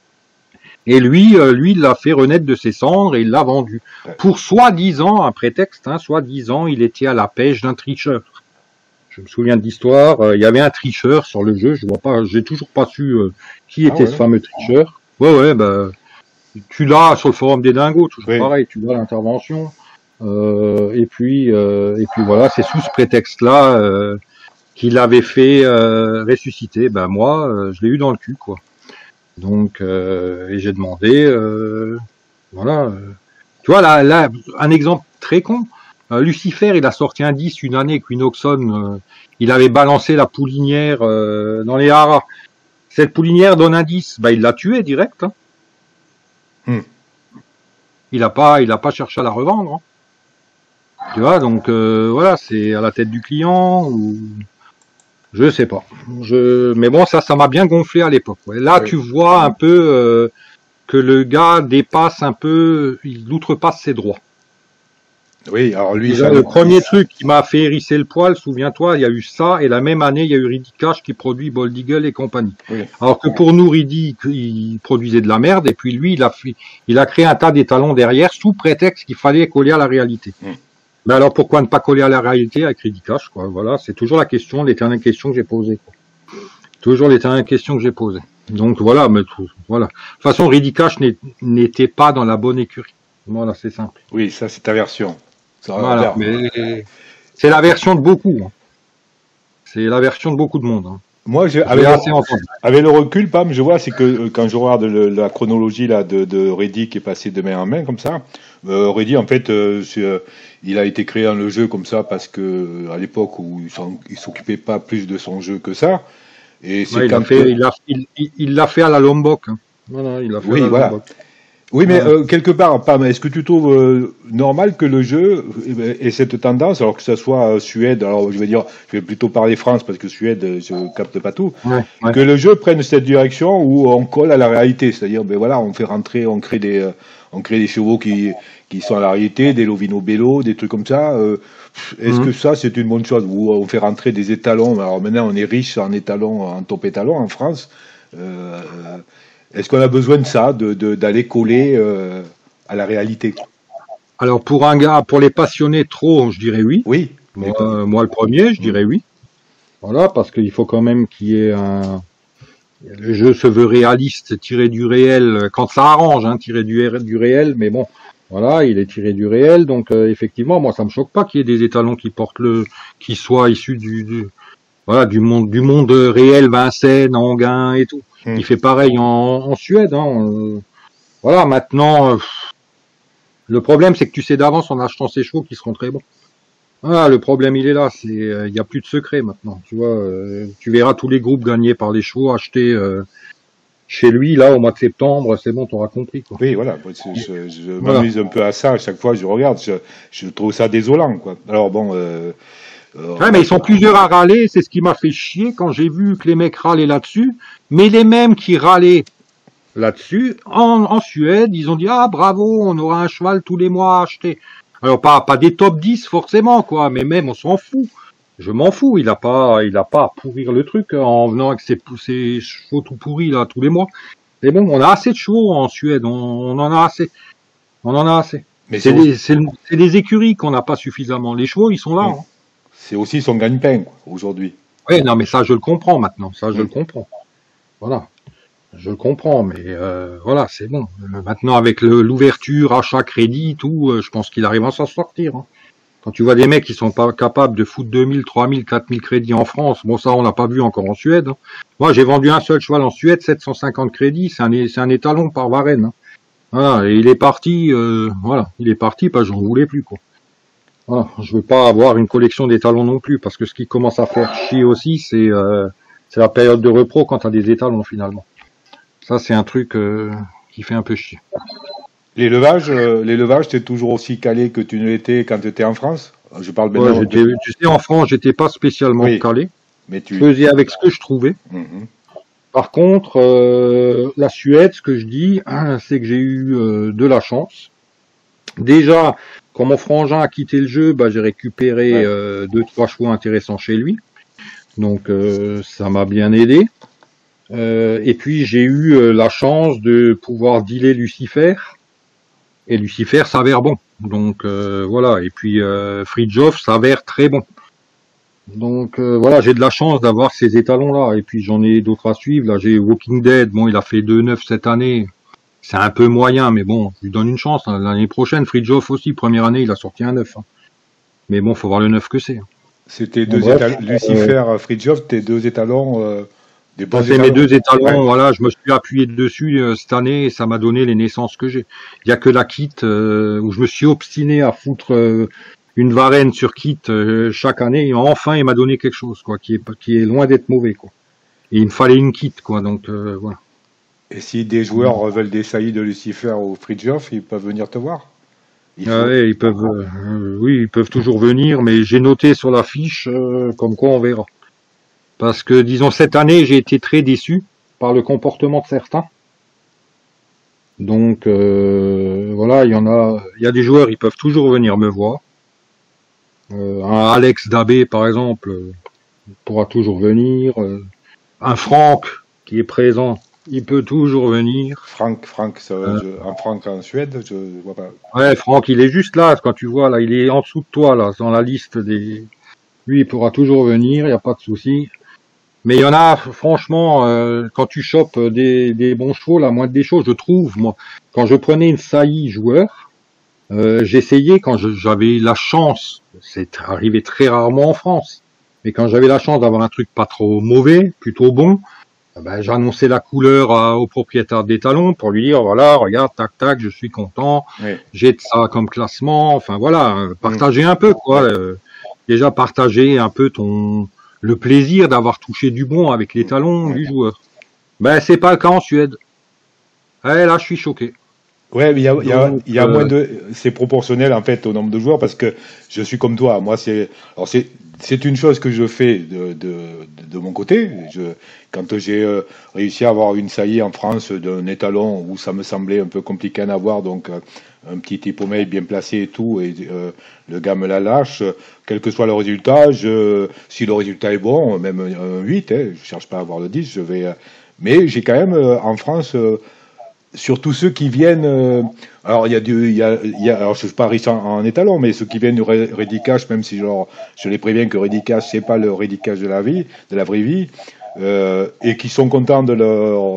S2: Et lui, il l'a fait renaître de ses cendres et il l'a vendu. Pour soi-disant, un prétexte, hein, soi-disant, il était à la pêche d'un tricheur. Je me souviens de l'histoire, il y avait un tricheur sur le jeu, je vois pas, j'ai toujours pas su qui était ce fameux tricheur. Ouais, bah, tu l'as sur le forum des dingos, toujours pareil, tu vois l'intervention. Et puis voilà, c'est sous ce prétexte-là qu'il avait fait ressusciter. Ben moi, je l'ai eu dans le cul, quoi. Donc, et j'ai demandé, voilà. Tu vois, là, un exemple très con. Lucifer, il a sorti un 10 une année, Quinoxon, il avait balancé la poulinière dans les haras. Cette poulinière donne un 10, il l'a tué direct. Hein. Il a pas cherché à la revendre. Hein. Tu vois, donc voilà, c'est à la tête du client ou je sais pas. Mais bon, ça m'a bien gonflé à l'époque. Ouais. Là, tu vois un peu que le gars dépasse un peu, il outrepasse ses droits.
S1: Oui, alors lui,
S2: le premier truc qui m'a fait hérisser le poil, souviens-toi, il y a eu ça, et la même année, il y a eu Ridicash qui produit Bold Eagle et compagnie. Oui. Alors que pour nous, Riddy, il produisait de la merde, et puis lui, il a créé un tas d'étalons derrière, sous prétexte qu'il fallait coller à la réalité. Mais alors, pourquoi ne pas coller à la réalité avec Ridicash, quoi? Voilà, c'est toujours la question, l'éternelle question que j'ai posée, quoi. Toujours l'éternelle question que j'ai posée. Donc voilà, mais voilà. De toute façon, Ridicash n'était pas dans la bonne écurie. Voilà, c'est simple.
S1: Oui, ça, c'est ta version.
S2: Voilà, mais c'est la version de beaucoup. Hein. C'est la version de beaucoup de monde. Hein.
S1: Moi, avec le recul, Pam, je vois, c'est que quand je regarde la chronologie là de Reddy qui est passé de main en main comme ça, Reddy, en fait, il a été créé dans le jeu comme ça parce que à l'époque où il s'occupait pas plus de son jeu que ça. Et c'est
S2: il l'a fait à la Lombok. Hein. Voilà, il l'a fait à la Lombok.
S1: Oui, mais quelque part, Pam, est-ce que tu trouves normal que le jeu ait cette tendance, alors que ça soit Suède, alors je vais plutôt parler France parce que Suède, je capte pas tout, que le jeu prenne cette direction où on colle à la réalité, c'est-à-dire, voilà, on fait rentrer, on crée des chevaux qui sont à la réalité, des Lovino Bello, des trucs comme ça. Est-ce que ça, c'est une bonne chose, où on fait rentrer des étalons? Alors maintenant, on est riche en étalons, en top étalons en France. Est-ce qu'on a besoin de ça, d'aller coller à la réalité?
S2: Alors pour les passionnés trop, je dirais oui.
S1: Oui.
S2: Moi le premier, je dirais oui. Voilà, parce qu'il faut quand même qu'il y ait le jeu se veut réaliste, tiré du réel, quand ça arrange, hein, tiré du réel, mais bon, voilà, il est tiré du réel, donc effectivement, moi ça me choque pas qu'il y ait des étalons qui soient issus du monde réel, Vincennes, Anguin et tout. Il fait pareil en Suède. Hein. Voilà, maintenant, le problème, c'est que tu sais d'avance en achetant ces chevaux qui seront très bons. Voilà, le problème, il est là. Il n'y a plus de secret maintenant. Tu vois, tu verras tous les groupes gagnés par les chevaux achetés chez lui, là, au mois de septembre. C'est bon, t'auras compris. Quoi.
S1: Oui, voilà. Je m'amuse un peu à ça. À chaque fois, je regarde. Je trouve ça désolant, quoi. Alors bon...
S2: mais ils sont plusieurs à râler, c'est ce qui m'a fait chier quand j'ai vu que les mecs râlaient là-dessus, mais les mêmes qui râlaient là-dessus, en Suède, ils ont dit, ah bravo, on aura un cheval tous les mois à acheter. Alors pas des top 10 forcément, quoi, mais même on s'en fout. Je m'en fous, il a pas à pourrir le truc en venant avec ses chevaux tout pourris là tous les mois. C'est bon, on a assez de chevaux en Suède, on en a assez. On en a assez.
S1: Mais
S2: C'est les écuries qu'on n'a pas suffisamment. Les chevaux, ils sont là. Hein.
S1: C'est aussi son gagne-pain aujourd'hui.
S2: Oui, non, mais ça, je le comprends maintenant. Ça, je le comprends. Voilà. Je le comprends, mais voilà, c'est bon. Maintenant, avec l'ouverture, achat, crédit, tout, je pense qu'il arrive à s'en sortir. Hein. Quand tu vois des mecs qui sont pas capables de foutre 2000, 3000, 4000 crédits en France, bon, ça, on l'a pas vu encore en Suède. Hein. Moi, j'ai vendu un seul cheval en Suède, 750 crédits, c'est un étalon par Varenne. Hein. Voilà, et il est parti, voilà, il est parti parce que j'en voulais plus, quoi. Voilà, je veux pas avoir une collection d'étalons non plus, parce que ce qui commence à faire chier aussi, c'est la période de repro quand t'as des étalons, finalement. Ça, c'est un truc qui fait un peu chier.
S1: L'élevage, t'es toujours aussi calé que tu ne l'étais quand tu étais en France? Je parle maintenant
S2: ouais, tu sais, en France, j'étais pas spécialement calé.
S1: Mais
S2: je faisais avec ce que je trouvais. Par contre, la Suède, ce que je dis, c'est que j'ai eu de la chance. Déjà, quand mon frangin a quitté le jeu, j'ai récupéré 2-3 chevaux intéressants chez lui. Donc, ça m'a bien aidé. Et puis, j'ai eu la chance de pouvoir dealer Lucifer. Et Lucifer s'avère bon. Donc, voilà. Et puis, Fridtjof s'avère très bon. Donc voilà, j'ai de la chance d'avoir ces étalons-là. Et puis j'en ai d'autres à suivre. Là, j'ai Walking Dead. Bon, il a fait 2-9 cette année. C'est un peu moyen, mais bon, je lui donne une chance. Hein. L'année prochaine, Fridtjof aussi, première année, il a sorti un 9. Hein. Mais bon, faut voir le 9 que c'est. Hein.
S1: C'était deux étalons. Lucifer, Fridtjof, tes deux étalons,
S2: des bons étalons. C'est mes deux étalons, voilà. Je me suis appuyé dessus cette année et ça m'a donné les naissances que j'ai. Il y a que la kit où je me suis obstiné à foutre une Varenne sur kit chaque année, et enfin il m'a donné quelque chose, quoi, qui est loin d'être mauvais, quoi. Et il me fallait une kit, quoi, donc voilà.
S1: Et si des joueurs veulent des saillies de Lucifer ou Fridtjof, ils peuvent venir te voir?
S2: Ouais, ils peuvent, oui, ils peuvent toujours venir, mais j'ai noté sur la fiche, comme quoi on verra. Parce que, disons, cette année, j'ai été très déçu par le comportement de certains. Donc, voilà, il y a des joueurs, ils peuvent toujours venir me voir. Un Alex Dabé, par exemple, pourra toujours venir. Un Franck qui est présent, il peut toujours venir.
S1: Franck en Suède, je vois pas.
S2: Ouais, Franck, il est juste là, quand tu vois, là, il est en dessous de toi, là, dans la liste des... Lui, il pourra toujours venir, il n'y a pas de souci. Mais il y en a, franchement, quand tu chopes des bons chevaux, la moindre des choses, je trouve, moi, quand je prenais une saillie joueur, j'essayais quand j'avais la chance, c'est arrivé très rarement en France, mais quand j'avais la chance d'avoir un truc pas trop mauvais, plutôt bon, j'annonçais la couleur au propriétaire des talons pour lui dire, voilà, regarde, tac, tac, je suis content, j'ai de ça comme classement, enfin voilà, partager un peu, quoi, déjà partager un peu le plaisir d'avoir touché du bon avec les talons du joueur. C'est pas le cas en Suède. Là, je suis choqué.
S1: Ouais, mais il y a moins de, c'est proportionnel en fait au nombre de joueurs parce que je suis comme toi. Moi, c'est une chose que je fais de mon côté. Quand j'ai réussi à avoir une saillie en France d'un étalon où ça me semblait un peu compliqué à en avoir, donc un petit hippomètre bien placé et tout, et le gars me la lâche, quel que soit le résultat, si le résultat est bon, même un 8, je cherche pas à avoir le 10, je vais, mais j'ai quand même en France surtout ceux qui viennent, alors alors je suis pas riche en étalons, mais ceux qui viennent du Ready Cash, même si je les préviens que Ready Cash c'est pas le Ready Cash de la vie, de la vraie vie, et qui sont contents de leur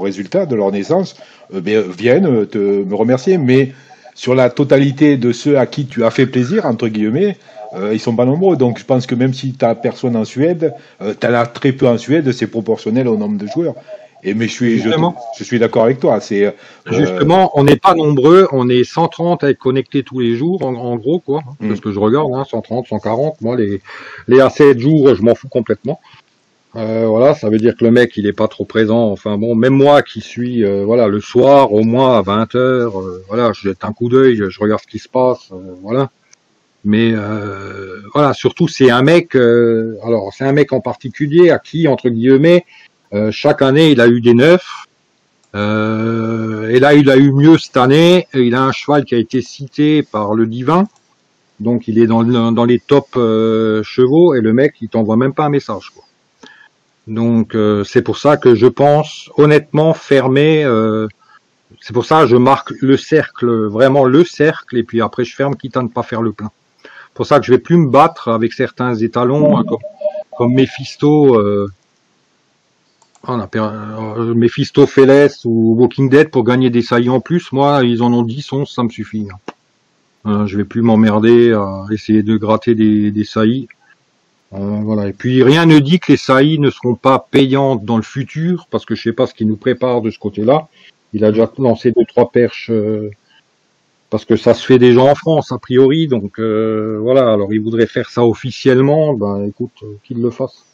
S1: résultat, de leur naissance, viennent me remercier. Mais sur la totalité de ceux à qui tu as fait plaisir entre guillemets, ils sont pas nombreux. Donc je pense que même si t'as personne en Suède, t'en as très peu en Suède, c'est proportionnel au nombre de joueurs. Mais je suis d'accord avec toi.
S2: Justement, on n'est pas nombreux, on est 130 à être connectés tous les jours, en gros, quoi. C'est ce que je regarde, 130, 140. Moi, les à 7 jours, je m'en fous complètement. Voilà, ça veut dire que le mec, il est pas trop présent. Enfin bon, même moi qui suis, le soir, au moins à 20 heures, je jette un coup d'œil, je regarde ce qui se passe, voilà. Mais voilà, surtout c'est un mec, c'est un mec en particulier à qui, entre guillemets, chaque année, il a eu des 9. Et là, il a eu mieux cette année. Il a un cheval qui a été cité par le divin. Donc, il est dans les top chevaux. Et le mec, il t'envoie même pas un message, quoi. Donc c'est pour ça que je pense honnêtement fermer. C'est pour ça que je marque le cercle, vraiment le cercle, et puis après je ferme, quitte à ne pas faire le plein. C'est pour ça que je vais plus me battre avec certains étalons comme Mephisto, Mephisto Feles ou Walking Dead pour gagner des saillies en plus. Moi, ils en ont 10, 11, ça me suffit. Je vais plus m'emmerder à essayer de gratter des saillies. Voilà. Et puis rien ne dit que les saillies ne seront pas payantes dans le futur, parce que je sais pas ce qui nous prépare de ce côté-là. Il a déjà lancé 2-3 perches, parce que ça se fait déjà en France a priori. Donc voilà. Alors il voudrait faire ça officiellement. Ben écoute, qu'il le fasse.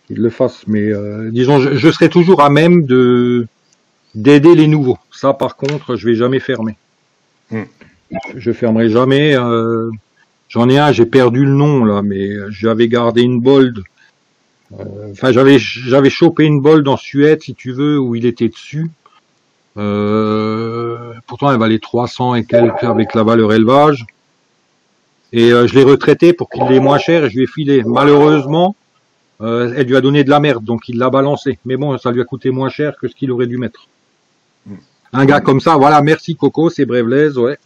S2: Qu'il le fasse. Mais disons, je serai toujours à même d'aider les nouveaux. Ça par contre, je vais jamais fermer. Je fermerai jamais. J'en ai un, j'ai perdu le nom là, mais j'avais gardé une bold. Enfin, j'avais chopé une bold en Suède, si tu veux, où il était dessus. Pourtant, elle valait 300 et quelques avec la valeur élevage. Et je l'ai retraité pour qu'il l'ait moins cher et je lui ai filé. Malheureusement, elle lui a donné de la merde, donc il l'a balancé. Mais bon, ça lui a coûté moins cher que ce qu'il aurait dû mettre. Un gars comme ça, voilà, merci Coco, c'est Brevlez, ouais.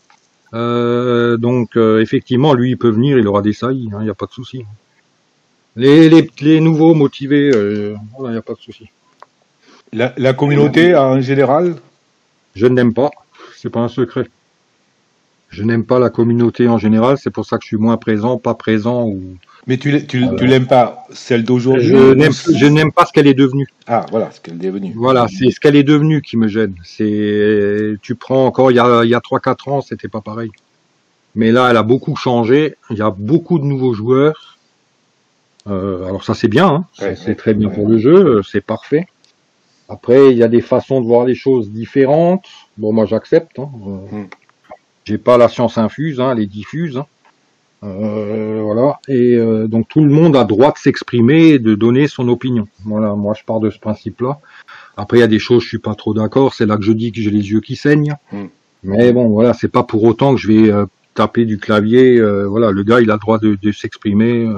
S2: Donc effectivement, lui, il peut venir, il aura des saillies, il n'y a pas de souci. Les nouveaux motivés, voilà, il n'y a pas de souci.
S1: La communauté en général?
S2: Je n'aime pas, c'est pas un secret. Je n'aime pas la communauté en général, c'est pour ça que je suis moins présent, pas présent ou.
S1: Mais tu l'aimes pas, celle d'aujourd'hui?
S2: Je n'aime pas ce qu'elle est devenue.
S1: Ah, voilà, ce qu'elle est devenue.
S2: Voilà, c'est ce qu'elle est devenue qui me gêne. Tu prends encore, il y a 3-4 ans, c'était pas pareil. Mais là, elle a beaucoup changé. Il y a beaucoup de nouveaux joueurs. Alors ça, c'est bien, hein. C'est très bien pour le jeu, c'est parfait. Après, il y a des façons de voir les choses différentes. Bon, moi, j'accepte, hein. J'ai pas la science infuse, hein, elle est diffuse, hein. Voilà. Et donc tout le monde a droit de s'exprimer et de donner son opinion. Voilà, moi je pars de ce principe-là. Après il y a des choses je suis pas trop d'accord, c'est là que je dis que j'ai les yeux qui saignent. Mais bon voilà, c'est pas pour autant que je vais taper du clavier. Voilà, le gars il a le droit de s'exprimer.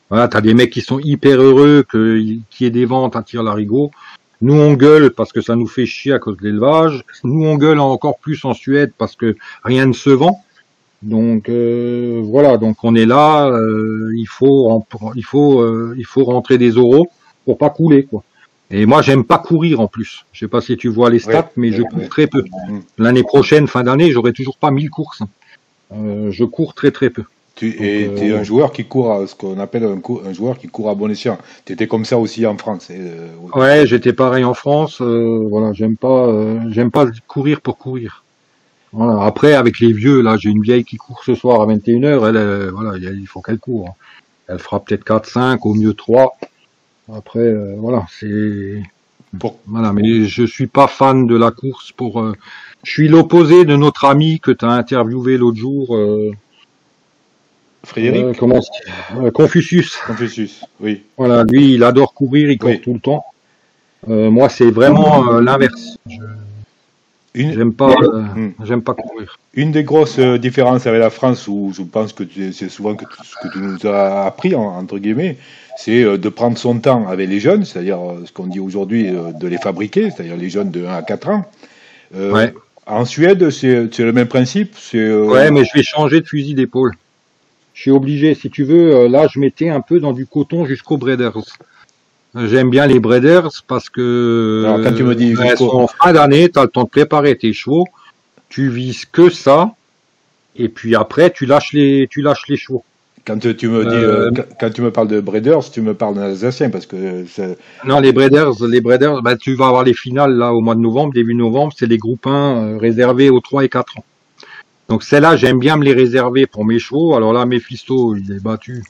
S2: Voilà, t'as des mecs qui sont hyper heureux qu'il y ait des ventes à tire-larigot. Nous on gueule parce que ça nous fait chier à cause de l'élevage. Nous on gueule encore plus en Suède parce que rien ne se vend. Donc voilà, donc on est là, il faut rentrer des euros pour pas couler quoi. Et moi j'aime pas courir en plus. Je sais pas si tu vois les stats, mais je cours très peu. L'année prochaine, fin d'année, j'aurai toujours pas 1000 courses. Je cours très très peu.
S1: Tu es un joueur qui court, ce qu'on appelle un joueur qui court à bon escient. Tu étais comme ça aussi en France.
S2: Ouais, j'étais pareil en France. Voilà, j'aime pas courir pour courir. Voilà. Après, avec les vieux, là, j'ai une vieille qui court ce soir à 21h, voilà, il faut qu'elle court. Elle fera peut-être 4-5, au mieux 3. Après, voilà, voilà, mais je suis pas fan de la course je suis l'opposé de notre ami que tu as interviewé l'autre jour,
S1: Frédéric?
S2: Confucius.
S1: Confucius, oui.
S2: Voilà, lui, il adore courir, il court tout le temps. Moi, c'est vraiment l'inverse. J'aime pas courir.
S1: Une des grosses différences avec la France, où je pense que c'est souvent ce que tu nous as appris, entre guillemets, c'est de prendre son temps avec les jeunes, c'est-à-dire ce qu'on dit aujourd'hui de les fabriquer, c'est-à-dire les jeunes de 1 à 4 ans. En Suède, c'est le même principe.
S2: Ouais, mais je vais changer de fusil d'épaule. Je suis obligé, si tu veux, là je mettais un peu dans du coton jusqu'aux breeders. J'aime bien les breeders parce que
S1: alors, quand tu me dis
S2: elles sont en fin d'année, tu as le temps de préparer tes chevaux, tu vises que ça, et puis après tu lâches les chevaux.
S1: Quand tu me dis, quand tu me parles de breeders, tu me parles d'Alsaciens parce que
S2: non, les breeders, bah, tu vas avoir les finales là au mois de novembre, début novembre, c'est les groupes 1 réservés aux 3 et 4 ans. Donc celles-là, j'aime bien me les réserver pour mes chevaux. Alors là, Mephisto, il est battu.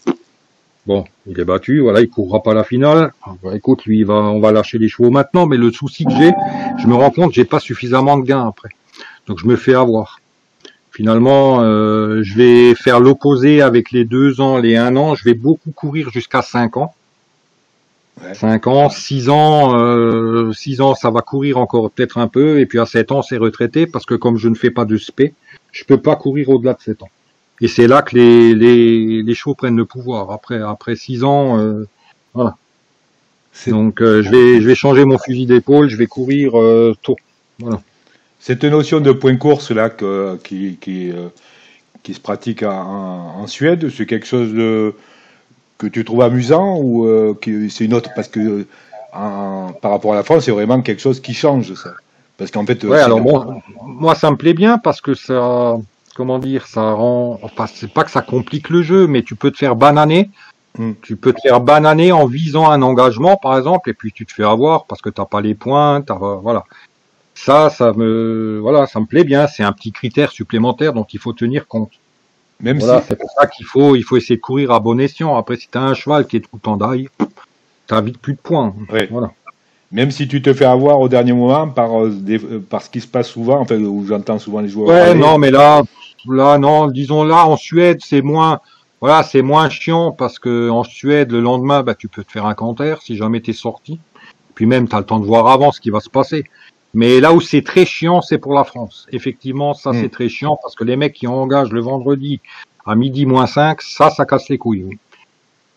S2: Bon, il est battu, voilà, il courra pas la finale. Bah, écoute, lui, on va lâcher les chevaux maintenant, mais le souci que je me rends compte que j'ai pas suffisamment de gains après. Donc je me fais avoir. Finalement, je vais faire l'opposé avec les 2 ans, les 1 an. Je vais beaucoup courir jusqu'à 5 ans. 5 ans, 6 ans, 6 ans, ça va courir encore peut-être un peu, et puis à 7 ans, c'est retraité, parce que comme je ne fais pas de spé, je peux pas courir au-delà de 7 ans. Et c'est là que les chevaux prennent le pouvoir. Après 6 ans, voilà. Donc je vais changer mon fusil d'épaule, je vais courir tôt. Voilà.
S1: Cette notion de point course là qui se pratique en Suède, c'est quelque chose que tu trouves amusant ou c'est une autre parce que par rapport à la France, c'est vraiment quelque chose qui change ça. Parce qu'en fait,
S2: Ouais, alors moi ça me plaît bien parce que ça, comment dire, ça rend, enfin c'est pas que ça complique le jeu, mais tu peux te faire bananer. Tu peux te faire bananer en visant un engagement, par exemple, et puis tu te fais avoir parce que t'as pas les points, voilà. Ça me plaît bien. C'est un petit critère supplémentaire dont il faut tenir compte.
S1: Même
S2: voilà, c'est pour ça qu'il faut essayer de courir à bon escient. Après, si t'as un cheval qui est tout le temps d'ail, t'as vite plus de points.
S1: Ouais.
S2: Voilà.
S1: Même si tu te fais avoir au dernier moment par ce qui se passe souvent, enfin, où j'entends souvent les joueurs.
S2: Ouais, non, mais là, non, disons là, en Suède, c'est moins chiant parce que en Suède, le lendemain, bah, tu peux te faire un canter si jamais t'es sorti. Puis même, t'as le temps de voir avant ce qui va se passer. Mais là où c'est très chiant, c'est pour la France. Effectivement, ça, c'est très chiant parce que les mecs qui engagent le vendredi à midi moins 5, ça casse les couilles. Oui.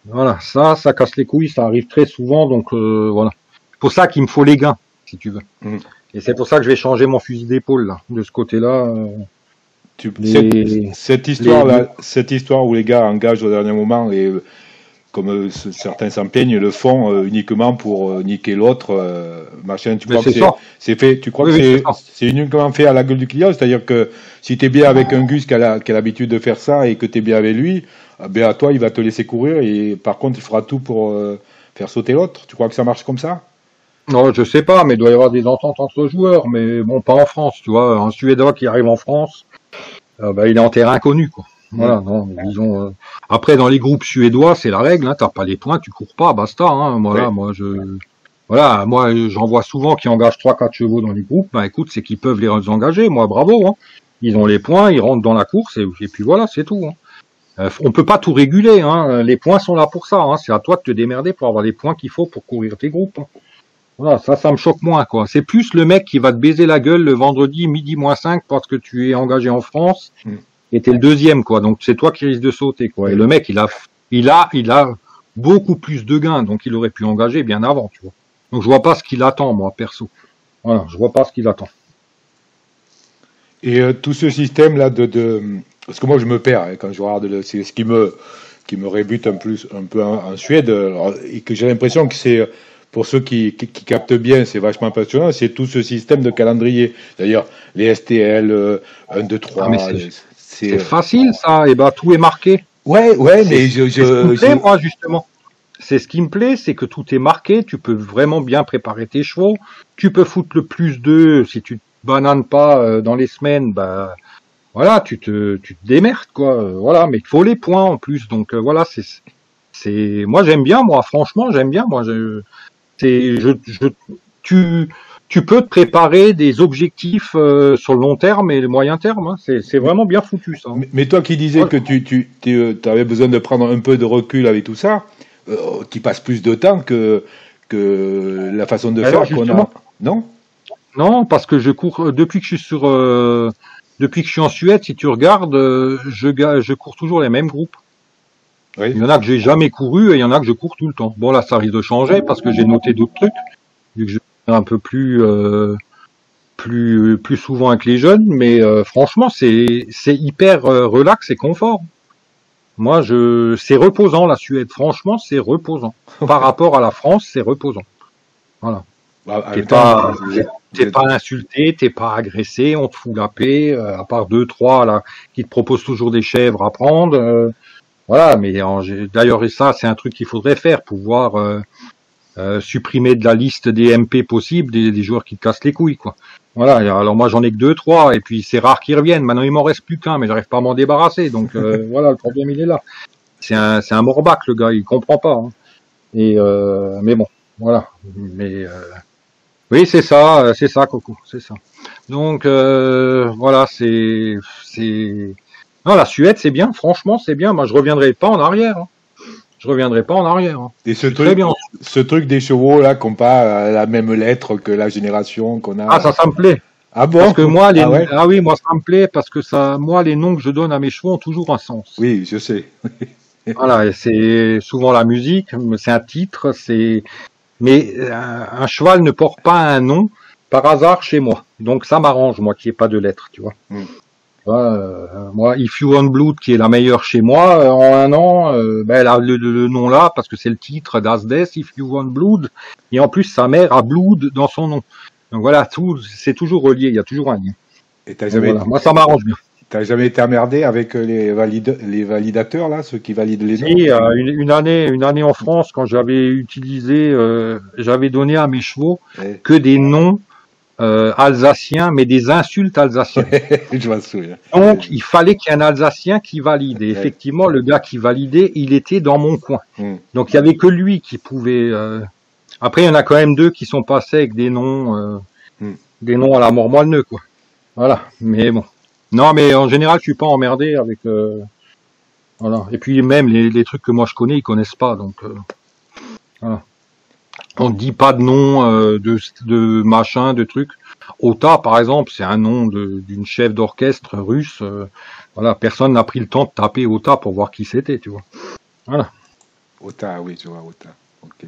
S2: Voilà, ça casse les couilles, ça arrive très souvent, donc voilà. C'est pour ça qu'il me faut les gains, si tu veux. Et c'est pour ça que je vais changer mon fusil d'épaule, là, de ce côté-là.
S1: Cette histoire où les gars engagent au dernier moment et comme certains s'en plaignent, le font uniquement pour niquer l'autre, machin. Tu crois que c'est fait? Tu crois que c'est uniquement fait à la gueule du client? C'est-à-dire que si t'es bien avec un Gus qui a l'habitude de faire ça et que t'es bien avec lui, ben à toi il va te laisser courir et par contre il fera tout pour faire sauter l'autre. Tu crois que ça marche comme ça?
S2: Non, je sais pas, mais il doit y avoir des ententes entre joueurs, mais bon, pas en France, tu vois. Un Suédois qui arrive en France, bah, il est en terrain inconnu, quoi. Voilà, non, disons. Après, dans les groupes suédois, c'est la règle. Hein, t'as pas les points, tu cours pas, basta. Hein, voilà, moi, j'en vois souvent qui engagent 3-4 chevaux dans les groupes. Ben, écoute, c'est qu'ils peuvent les engager. Moi, bravo. Hein. Ils ont les points, ils rentrent dans la course et puis voilà, c'est tout. Hein. On peut pas tout réguler. Hein. Les points sont là pour ça. Hein. C'est à toi de te démerder pour avoir les points qu'il faut pour courir tes groupes. Hein. Voilà, ça me choque moins, quoi. C'est plus le mec qui va te baiser la gueule le vendredi midi moins 5 parce que tu es engagé en France. Et t'es le deuxième, quoi. Donc c'est toi qui risques de sauter, quoi. Et le mec, il a beaucoup plus de gains, donc il aurait pu engager bien avant, tu vois. Donc je vois pas ce qu'il attend, moi, perso. Voilà, je vois pas ce qu'il attend.
S1: Et tout ce système là parce que moi je me perds hein, quand je regarde c'est ce qui me rébute un peu en Suède et que j'ai l'impression que c'est pour ceux qui captent bien, c'est vachement passionnant, c'est tout ce système de calendrier. D'ailleurs, les STL 1, 2, 3.
S2: Ah, mais c'est facile, ça. Et ben, tout est marqué.
S1: Ouais, mais
S2: moi, justement. C'est ce qui me plaît, c'est que tout est marqué. Tu peux vraiment bien préparer tes chevaux. Tu peux foutre le plus 2 si tu te bananes pas dans les semaines. Bah, voilà, tu te démerdes, quoi. Voilà, mais il faut les points en plus. Donc, voilà, moi, j'aime bien, moi. Franchement, j'aime bien, moi. Tu peux te préparer des objectifs sur le long terme et le moyen terme. Hein. C'est vraiment bien foutu, ça.
S1: Mais toi qui disais que tu avais besoin de prendre un peu de recul avec tout ça, tu passes plus de temps que la façon de faire qu'on a. Non? Non,
S2: parce que je cours depuis que je suis depuis que je suis en Suède. Si tu regardes, je cours toujours les mêmes groupes. Oui. Il y en a que j'ai jamais couru et il y en a que je cours tout le temps. Bon là, ça risque de changer parce que j'ai noté d'autres trucs, vu que je suis un peu plus souvent avec les jeunes, mais franchement, c'est hyper relax et confort. Moi, c'est reposant la Suède. Franchement, c'est reposant. Par rapport à la France, c'est reposant. Voilà. Bah, t'es pas insulté, t'es pas agressé, on te fout la paix, à part 2-3 là qui te proposent toujours des chèvres à prendre. Voilà, mais d'ailleurs, ça, c'est un truc qu'il faudrait faire, pouvoir supprimer de la liste des MP possibles des joueurs qui te cassent les couilles, quoi. Voilà, alors moi j'en ai que 2-3, et puis c'est rare qu'ils reviennent. Maintenant il m'en reste plus qu'un, mais j'arrive pas à m'en débarrasser, donc voilà, le problème il est là. C'est un morbac, le gars, il comprend pas. Hein. Et mais bon, voilà. Mais oui, c'est ça, Coco, c'est ça. Donc voilà, non, la Suède, c'est bien, franchement, c'est bien. Moi, je reviendrai pas en arrière. Hein. Je reviendrai pas en arrière. Hein.
S1: Et ce truc des chevaux là, qu'on pas la même lettre que la génération qu'on a.
S2: Ah, ça me plaît.
S1: Ah bon?
S2: Parce que moi, oui, moi ça me plaît parce que moi, les noms que je donne à mes chevaux ont toujours un sens.
S1: Oui, je sais.
S2: Voilà, et c'est souvent la musique, c'est un titre, c'est Mais un cheval ne porte pas un nom par hasard chez moi. Donc ça m'arrange, moi, qu'il n'y ait pas de lettres, tu vois. Moi, If You Want Blood, qui est la meilleure chez moi, en un an, elle a le nom là, parce que c'est le titre d'As Death, If You Want Blood, et en plus, sa mère a Blood dans son nom. Donc voilà, c'est toujours relié, il y a toujours un lien.
S1: Et voilà.
S2: Moi, ça m'arrange bien.
S1: T'as jamais été emmerdé avec les validateurs, là, ceux qui valident les noms?
S2: Si, une année en France, quand j'avais utilisé, j'avais donné à mes chevaux que des noms alsaciens, mais des insultes alsaciennes.
S1: Je m'en souviens.
S2: Donc, il fallait qu'il y ait un Alsacien qui valide. Et effectivement, le gars qui validait, il était dans mon coin. Donc, il y avait que lui qui pouvait. Après, il y en a quand même 2 qui sont passés avec des noms à la mort moelle-neu, quoi. Voilà. Mais bon. Non, mais en général, je suis pas emmerdé avec. Voilà. Et puis même les trucs que moi je connais, ils connaissent pas. Donc, voilà. On ne dit pas de nom de machin, de trucs. Ota, par exemple, c'est un nom d'une chef d'orchestre russe. Voilà, personne n'a pris le temps de taper Ota pour voir qui c'était, tu vois. Voilà.
S1: Ota, oui, tu vois, Ota. Ok.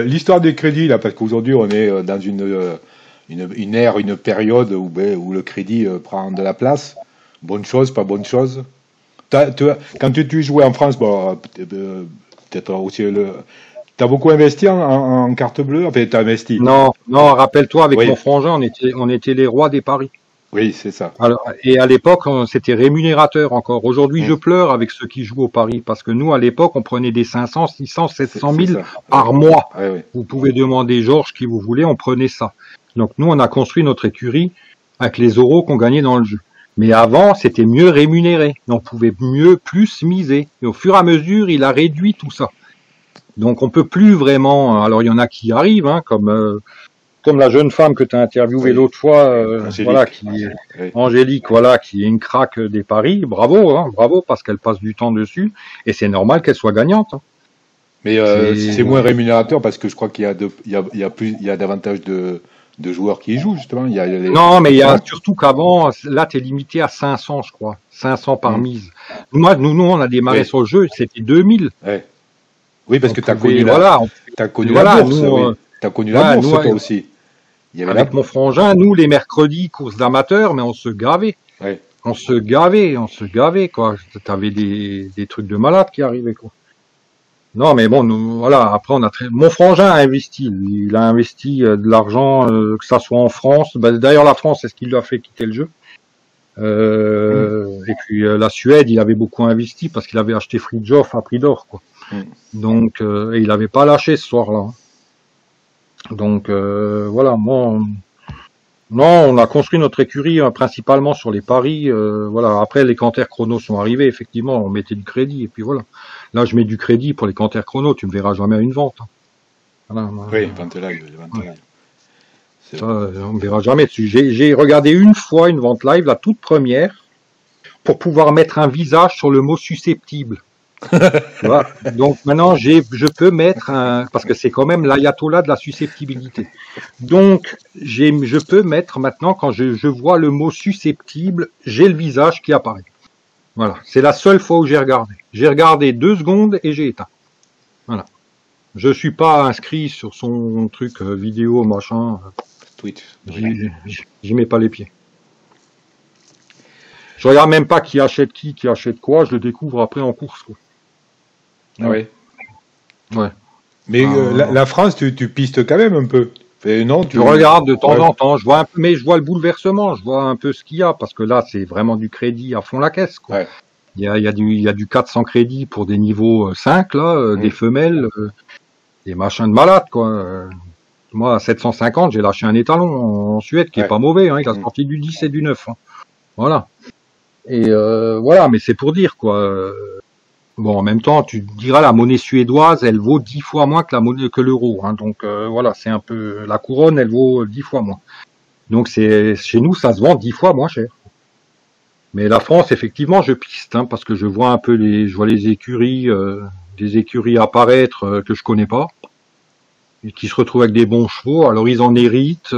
S1: L'histoire des crédits, là, parce qu'aujourd'hui, on est dans une ère, une période où le crédit prend de la place. Bonne chose, pas bonne chose. Quand tu jouais en France, bon, peut-être aussi T'as beaucoup investi en carte bleue? Enfin, t'as investi.
S2: Non, rappelle-toi, avec mon frangin, on était les rois des paris.
S1: Oui, c'est ça.
S2: Alors, et à l'époque, c'était rémunérateur encore. Aujourd'hui, je pleure avec ceux qui jouent au paris, parce que nous, à l'époque, on prenait des 500, 600, 700 000 par mois. Vous pouvez demander Georges qui vous voulez, on prenait ça. Donc nous, on a construit notre écurie avec les euros qu'on gagnait dans le jeu. Mais avant, c'était mieux rémunéré. On pouvait plus miser. Et au fur et à mesure, il a réduit tout ça. Donc on peut plus vraiment. Alors il y en a qui y arrivent, hein, comme la jeune femme que tu as interviewée l'autre fois, voilà, Angélique, voilà, qui est une craque des paris. Bravo, hein, bravo, parce qu'elle passe du temps dessus, et c'est normal qu'elle soit gagnante. Hein.
S1: Mais c'est moins rémunérateur parce que je crois qu'il y a davantage de joueurs qui y jouent justement.
S2: Non, mais il y a surtout qu'avant, là, t'es limité à 500, je crois, 500 par mise. Nous, on a démarré sur le jeu, c'était 2000.
S1: Oui, parce que tu as connu la bourse, toi aussi.
S2: Avec mon frangin, nous, les mercredis, courses d'amateurs, mais on se gavait. On se gavait, quoi. T'avais des trucs de malade qui arrivaient, quoi. Non, mais bon, voilà, après, mon frangin a investi, lui. Il a investi de l'argent, que ça soit en France. D'ailleurs, la France, c'est ce qui lui a fait quitter le jeu. Et puis, la Suède, il avait beaucoup investi parce qu'il avait acheté Fridtjof à prix d'or, quoi. Donc, il n'avait pas lâché ce soir-là. Donc, voilà, moi, on a construit notre écurie principalement sur les paris. Voilà, après, les canters chrono sont arrivés, effectivement, on mettait du crédit, et puis voilà. Là, je mets du crédit pour les canters chrono, tu me verras jamais à une vente. Voilà,
S1: oui, vente live.
S2: Ça, on me verra jamais dessus. J'ai regardé une fois une vente live, la toute première, pour pouvoir mettre un visage sur le mot susceptible. Voilà. Donc maintenant je peux mettre parce que c'est quand même l'ayatollah de la susceptibilité. Donc je peux mettre maintenant quand je vois le mot susceptible, j'ai le visage qui apparaît. Voilà, c'est la seule fois où j'ai regardé. J'ai regardé 2 secondes et j'ai éteint. Voilà. Je suis pas inscrit sur son truc vidéo machin.
S1: Twitch.
S2: J'y mets pas les pieds. Je regarde même pas qui achète quoi, je le découvre après en course, quoi.
S1: Ah oui.
S2: Ouais.
S1: Mais la France, tu pistes quand même un peu. Non,
S2: tu regardes de temps en temps, je vois un peu, mais je vois le bouleversement, je vois un peu ce qu'il y a, parce que là, c'est vraiment du crédit à fond la caisse, quoi. Ouais. Il y a du 400 crédits pour des niveaux 5, là, des femelles, des machins de malade, quoi. Moi, à 750, j'ai lâché un étalon en Suède qui est pas mauvais, hein, il a sorti du 10 et du 9. Hein. Voilà. Et voilà, mais c'est pour dire, quoi. Bon, en même temps, tu diras la monnaie suédoise, elle vaut 10 fois moins que l'euro. Hein, donc voilà, c'est un peu la couronne, elle vaut 10 fois moins. Donc chez nous, ça se vend 10 fois moins cher. Mais la France, effectivement, je piste, hein, parce que je vois un peu les écuries, des écuries apparaître que je connais pas, et qui se retrouvent avec des bons chevaux. Alors ils en héritent,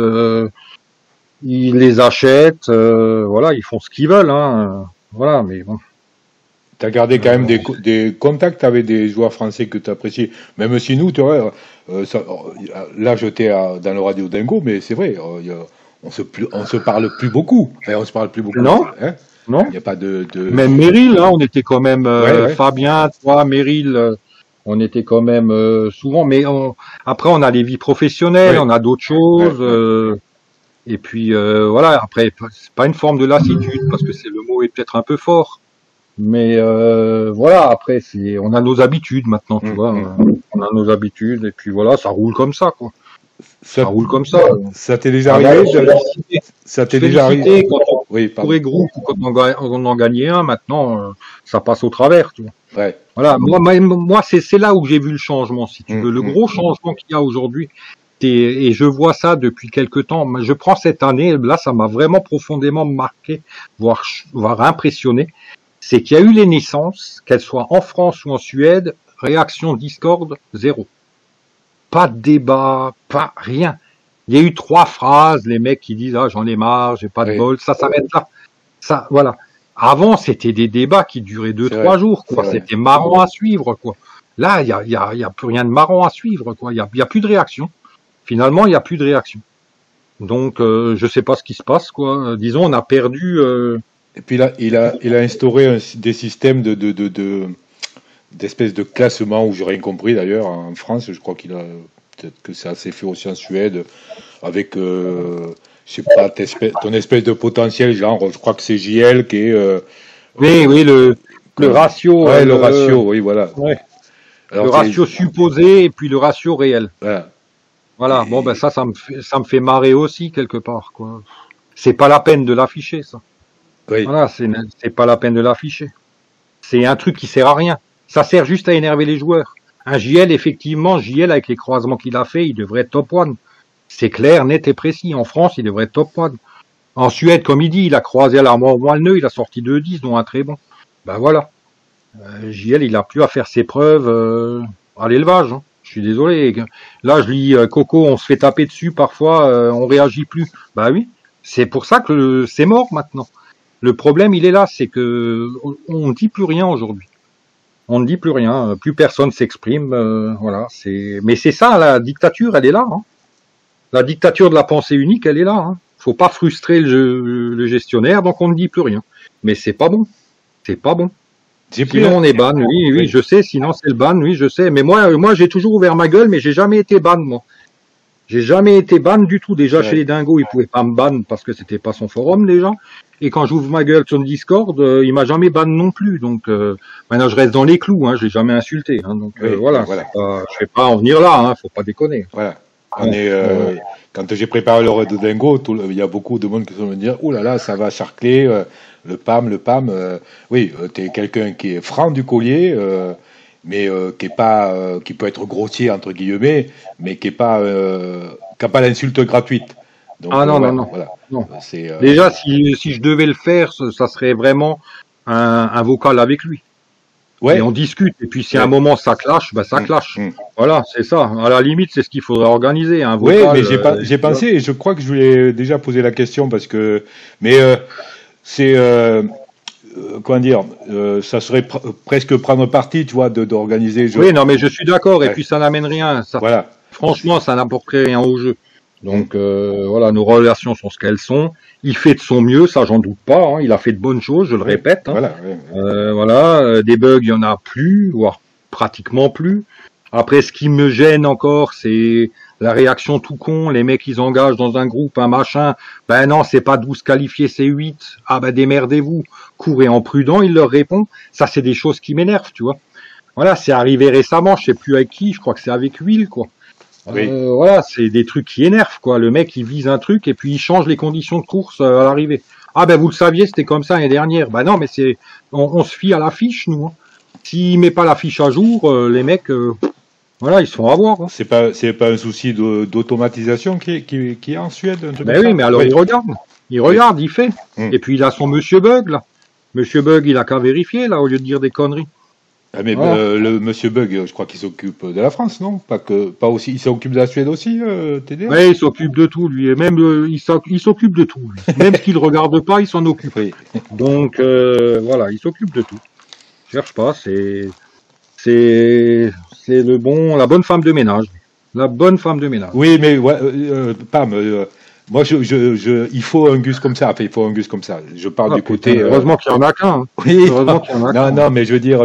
S2: ils les achètent, voilà, ils font ce qu'ils veulent, hein, voilà, mais bon.
S1: T'as gardé quand même des contacts avec des joueurs français que tu apprécies. Même si nous, tu vois, là j'étais dans le Radio Dingo, mais c'est vrai, on se parle plus beaucoup. Enfin, on se parle plus beaucoup.
S2: Non,
S1: hein.
S2: non.
S1: Il n'y a pas de...
S2: Même Meryl, hein, on était quand même
S1: Ouais.
S2: Fabien, toi, Meryl, on était quand même souvent. Mais après, on a des vies professionnelles,
S1: Ouais.
S2: on a d'autres choses. Et puis voilà. Après, c'est pas une forme de lassitude parce que le mot est peut-être un peu fort. Mais voilà. Après, on a nos habitudes maintenant, tu vois. On a nos habitudes et puis voilà, ça roule comme ça, quoi. Ça roule comme ça.
S1: Ça t'est déjà arrivé Ça t'est déjà arrivé
S2: quand on
S1: Oui, pardon.
S2: courait groupe ou quand on en gagnait un, maintenant, ça passe au travers, tu vois.
S1: Ouais.
S2: Voilà, moi c'est là où j'ai vu le changement, si tu veux. Le gros changement qu'il y a aujourd'hui, et je vois ça depuis quelque temps. Je prends cette année, là, ça m'a vraiment profondément marqué, voire impressionné. C'est qu'il y a eu les naissances, qu'elles soient en France ou en Suède, réaction Discord, 0. Pas de débat, pas rien. Il y a eu 3 phrases, les mecs qui disent, ah, j'en ai marre, j'ai pas de bol, ça s'arrête là. Ça, voilà. Avant, c'était des débats qui duraient 2-3 jours, quoi. C'était marrant à suivre, quoi. Là, il y a plus rien de marrant à suivre, quoi. Il y a plus de réaction. Finalement, il y a plus de réaction. Donc, je sais pas ce qui se passe, quoi. Disons, on a perdu.
S1: Et puis là, il a instauré des systèmes d'espèces de classement où j'ai rien compris d'ailleurs en France. Je crois qu'il a peut-être que ça s'est fait aussi en Suède avec je sais pas ton espèce de potentiel, genre je crois que c'est JL qui est
S2: oui, le ratio.
S1: Ouais, le ratio, oui, voilà.
S2: Ouais.
S1: Alors,
S2: le ratio supposé et puis le ratio réel.
S1: Voilà.
S2: Bon, ben ça me fait marrer aussi quelque part, quoi. C'est pas la peine de l'afficher, ça.
S1: Oui.
S2: Voilà, c'est pas la peine de l'afficher. C'est un truc qui sert à rien. Ça sert juste à énerver les joueurs. Un JL, effectivement, JL avec les croisements qu'il a fait, il devrait être top 1. C'est clair, net et précis. En France, il devrait être top 1. En Suède, comme il dit, il a croisé à l'armoire Moelle-Neu, il a sorti 2-10, dont un très bon. Ben voilà. JL, il a plus à faire ses preuves à l'élevage. Hein. Je suis désolé. Là, je lis Coco, on se fait taper dessus parfois, on réagit plus. Bah oui, c'est pour ça que c'est mort maintenant. Le problème, il est là, c'est que on ne dit plus rien aujourd'hui. On ne dit plus rien, plus personne s'exprime. Voilà, mais c'est ça, la dictature, elle est là. Hein. La dictature de la pensée unique, elle est là. Hein. Faut pas frustrer le gestionnaire, donc on ne dit plus rien. Mais c'est pas bon. C'est pas bon. Sinon on est ban, oui, je sais, sinon c'est le ban, oui, je sais. Mais moi j'ai toujours ouvert ma gueule, mais j'ai jamais été ban, moi. J'ai jamais été ban du tout. Déjà chez les dingos, il pouvait pas me ban parce que c'était pas son forum déjà. Et quand j'ouvre ma gueule sur le Discord, il m'a jamais ban non plus. Donc maintenant je reste dans les clous, hein, je l'ai jamais insulté. Hein, donc voilà. Je vais pas en venir là, hein, faut pas déconner.
S1: Voilà. Quand j'ai préparé le raid de Dingo, il y a beaucoup de monde qui vont me dire, ouh là là, ça va charcler, le PAM. Oui, t'es quelqu'un qui est franc du collier, mais qui est pas, qui peut être grossier entre guillemets, mais qui n'a pas l'insulte gratuite. Donc,
S2: non. Déjà, si je devais le faire, ça serait vraiment un vocal avec lui. Ouais. Et on discute. Et puis si à un moment ça clash, ben ça clash. Voilà, c'est ça. À la limite, c'est ce qu'il faudrait organiser. Un vocal,
S1: oui, mais j'ai pensé, et je crois que je lui ai déjà posé la question parce que, mais c'est comment dire, ça serait presque prendre parti, tu vois, d'organiser.
S2: Oui, non, mais je suis d'accord. Et puis ça n'amène rien. Ça, voilà. Franchement, ça n'apporterait rien au jeu. Donc voilà, nos relations sont ce qu'elles sont. Il fait de son mieux, ça j'en doute pas. Hein. Il a fait de bonnes choses, je le répète. Hein. Voilà, des bugs, il y en a plus, voire pratiquement plus. Après, ce qui me gêne encore, c'est la réaction tout con. Les mecs, ils engagent dans un groupe un machin. Ben non, c'est pas 12 qualifiés, c'est 8. Ah ben démerdez-vous. Courez en prudent, il leur répond. Ça, c'est des choses qui m'énervent, tu vois. Voilà, c'est arrivé récemment, je sais plus avec qui, je crois que c'est avec Will, quoi. Oui. Voilà, c'est des trucs qui énervent, quoi. Le mec, il vise un truc et puis il change les conditions de course à l'arrivée. Ah ben vous le saviez, c'était comme ça l'année dernière. Ben non, mais on se fie à l'affiche, nous. Hein. S'il met pas l'affiche à jour, les mecs, voilà, ils se font avoir. Hein.
S1: C'est pas un souci d'automatisation qui est en Suède.
S2: Ben oui, mais alors il regarde, il fait. Et puis il a son Monsieur Bug là. Monsieur Bug, il a qu'à vérifier là au lieu de dire des conneries.
S1: Ah mais le Monsieur Bug, je crois qu'il s'occupe de la France, non? Pas aussi. Il s'occupe de la Suède aussi, TD.
S2: Oui, il s'occupe de tout, lui. Et même il s'occupe de tout. Lui. Même ce qu'il regarde pas, il s'en occupe. Oui. Donc voilà, il s'occupe de tout. Cherche pas, c'est la bonne femme de ménage. La bonne femme de ménage.
S1: Oui, mais ouais, Pam, moi, il faut un Gus comme ça. Enfin, il faut un Gus comme ça. Je parle du côté.
S2: Heureusement qu'il y en a qu'un. Hein.
S1: Oui.
S2: Heureusement qu'il y en a qu'un.
S1: Non, mais je veux dire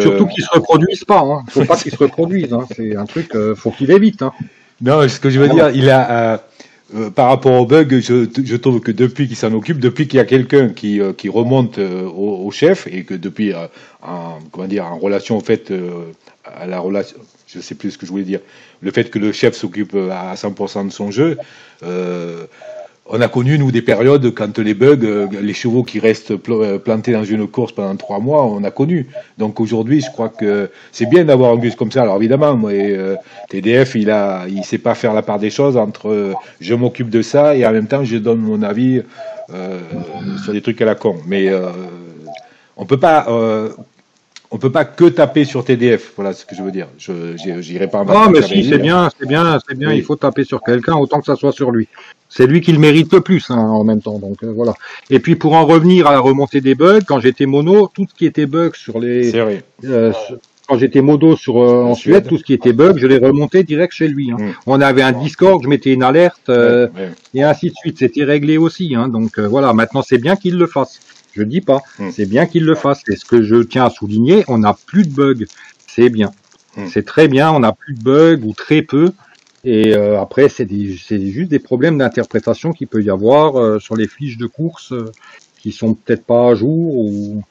S2: Surtout qu'ils se reproduisent pas. Hein. Faut pas qu'ils se reproduisent. Hein. C'est un truc. Faut qu'il évite. Hein.
S1: Non, ce que je veux dire, il a. Par rapport au bug, je trouve que depuis qu'il s'en occupe, depuis qu'il y a quelqu'un qui remonte au chef et que depuis en relation au fait à la relation, je sais plus ce que je voulais dire, le fait que le chef s'occupe à 100% de son jeu, on a connu nous des périodes quand les bugs, les chevaux qui restent plantés dans une course pendant 3 mois, on a connu. Donc aujourd'hui, je crois que c'est bien d'avoir un Gus comme ça. Alors évidemment, moi, TDF, il sait pas faire la part des choses entre je m'occupe de ça et en même temps je donne mon avis sur des trucs à la con. Mais on peut pas que taper sur TDF. Voilà ce que je veux dire. J'irai pas en
S2: Ah, mais si, c'est bien. Oui. Il faut taper sur quelqu'un autant que ça soit sur lui. C'est lui qui le mérite le plus, hein, en même temps. Donc voilà. Et puis pour en revenir à la remontée des bugs, quand j'étais mono, tout ce qui était bug sur les, quand j'étais modo en Suède, tout ce qui était bug, je les remontais direct chez lui. Hein. On avait un Discord, je mettais une alerte et ainsi de suite. C'était réglé aussi. Hein. Donc voilà. Maintenant, c'est bien qu'il le fasse. Je dis pas. C'est bien qu'il le fasse. Et ce que je tiens à souligner, on n'a plus de bugs. C'est bien. C'est très bien. On n'a plus de bugs ou très peu. Et après, c'est juste des problèmes d'interprétation qu'il peut y avoir sur les fiches de course qui sont peut-être pas à jour ou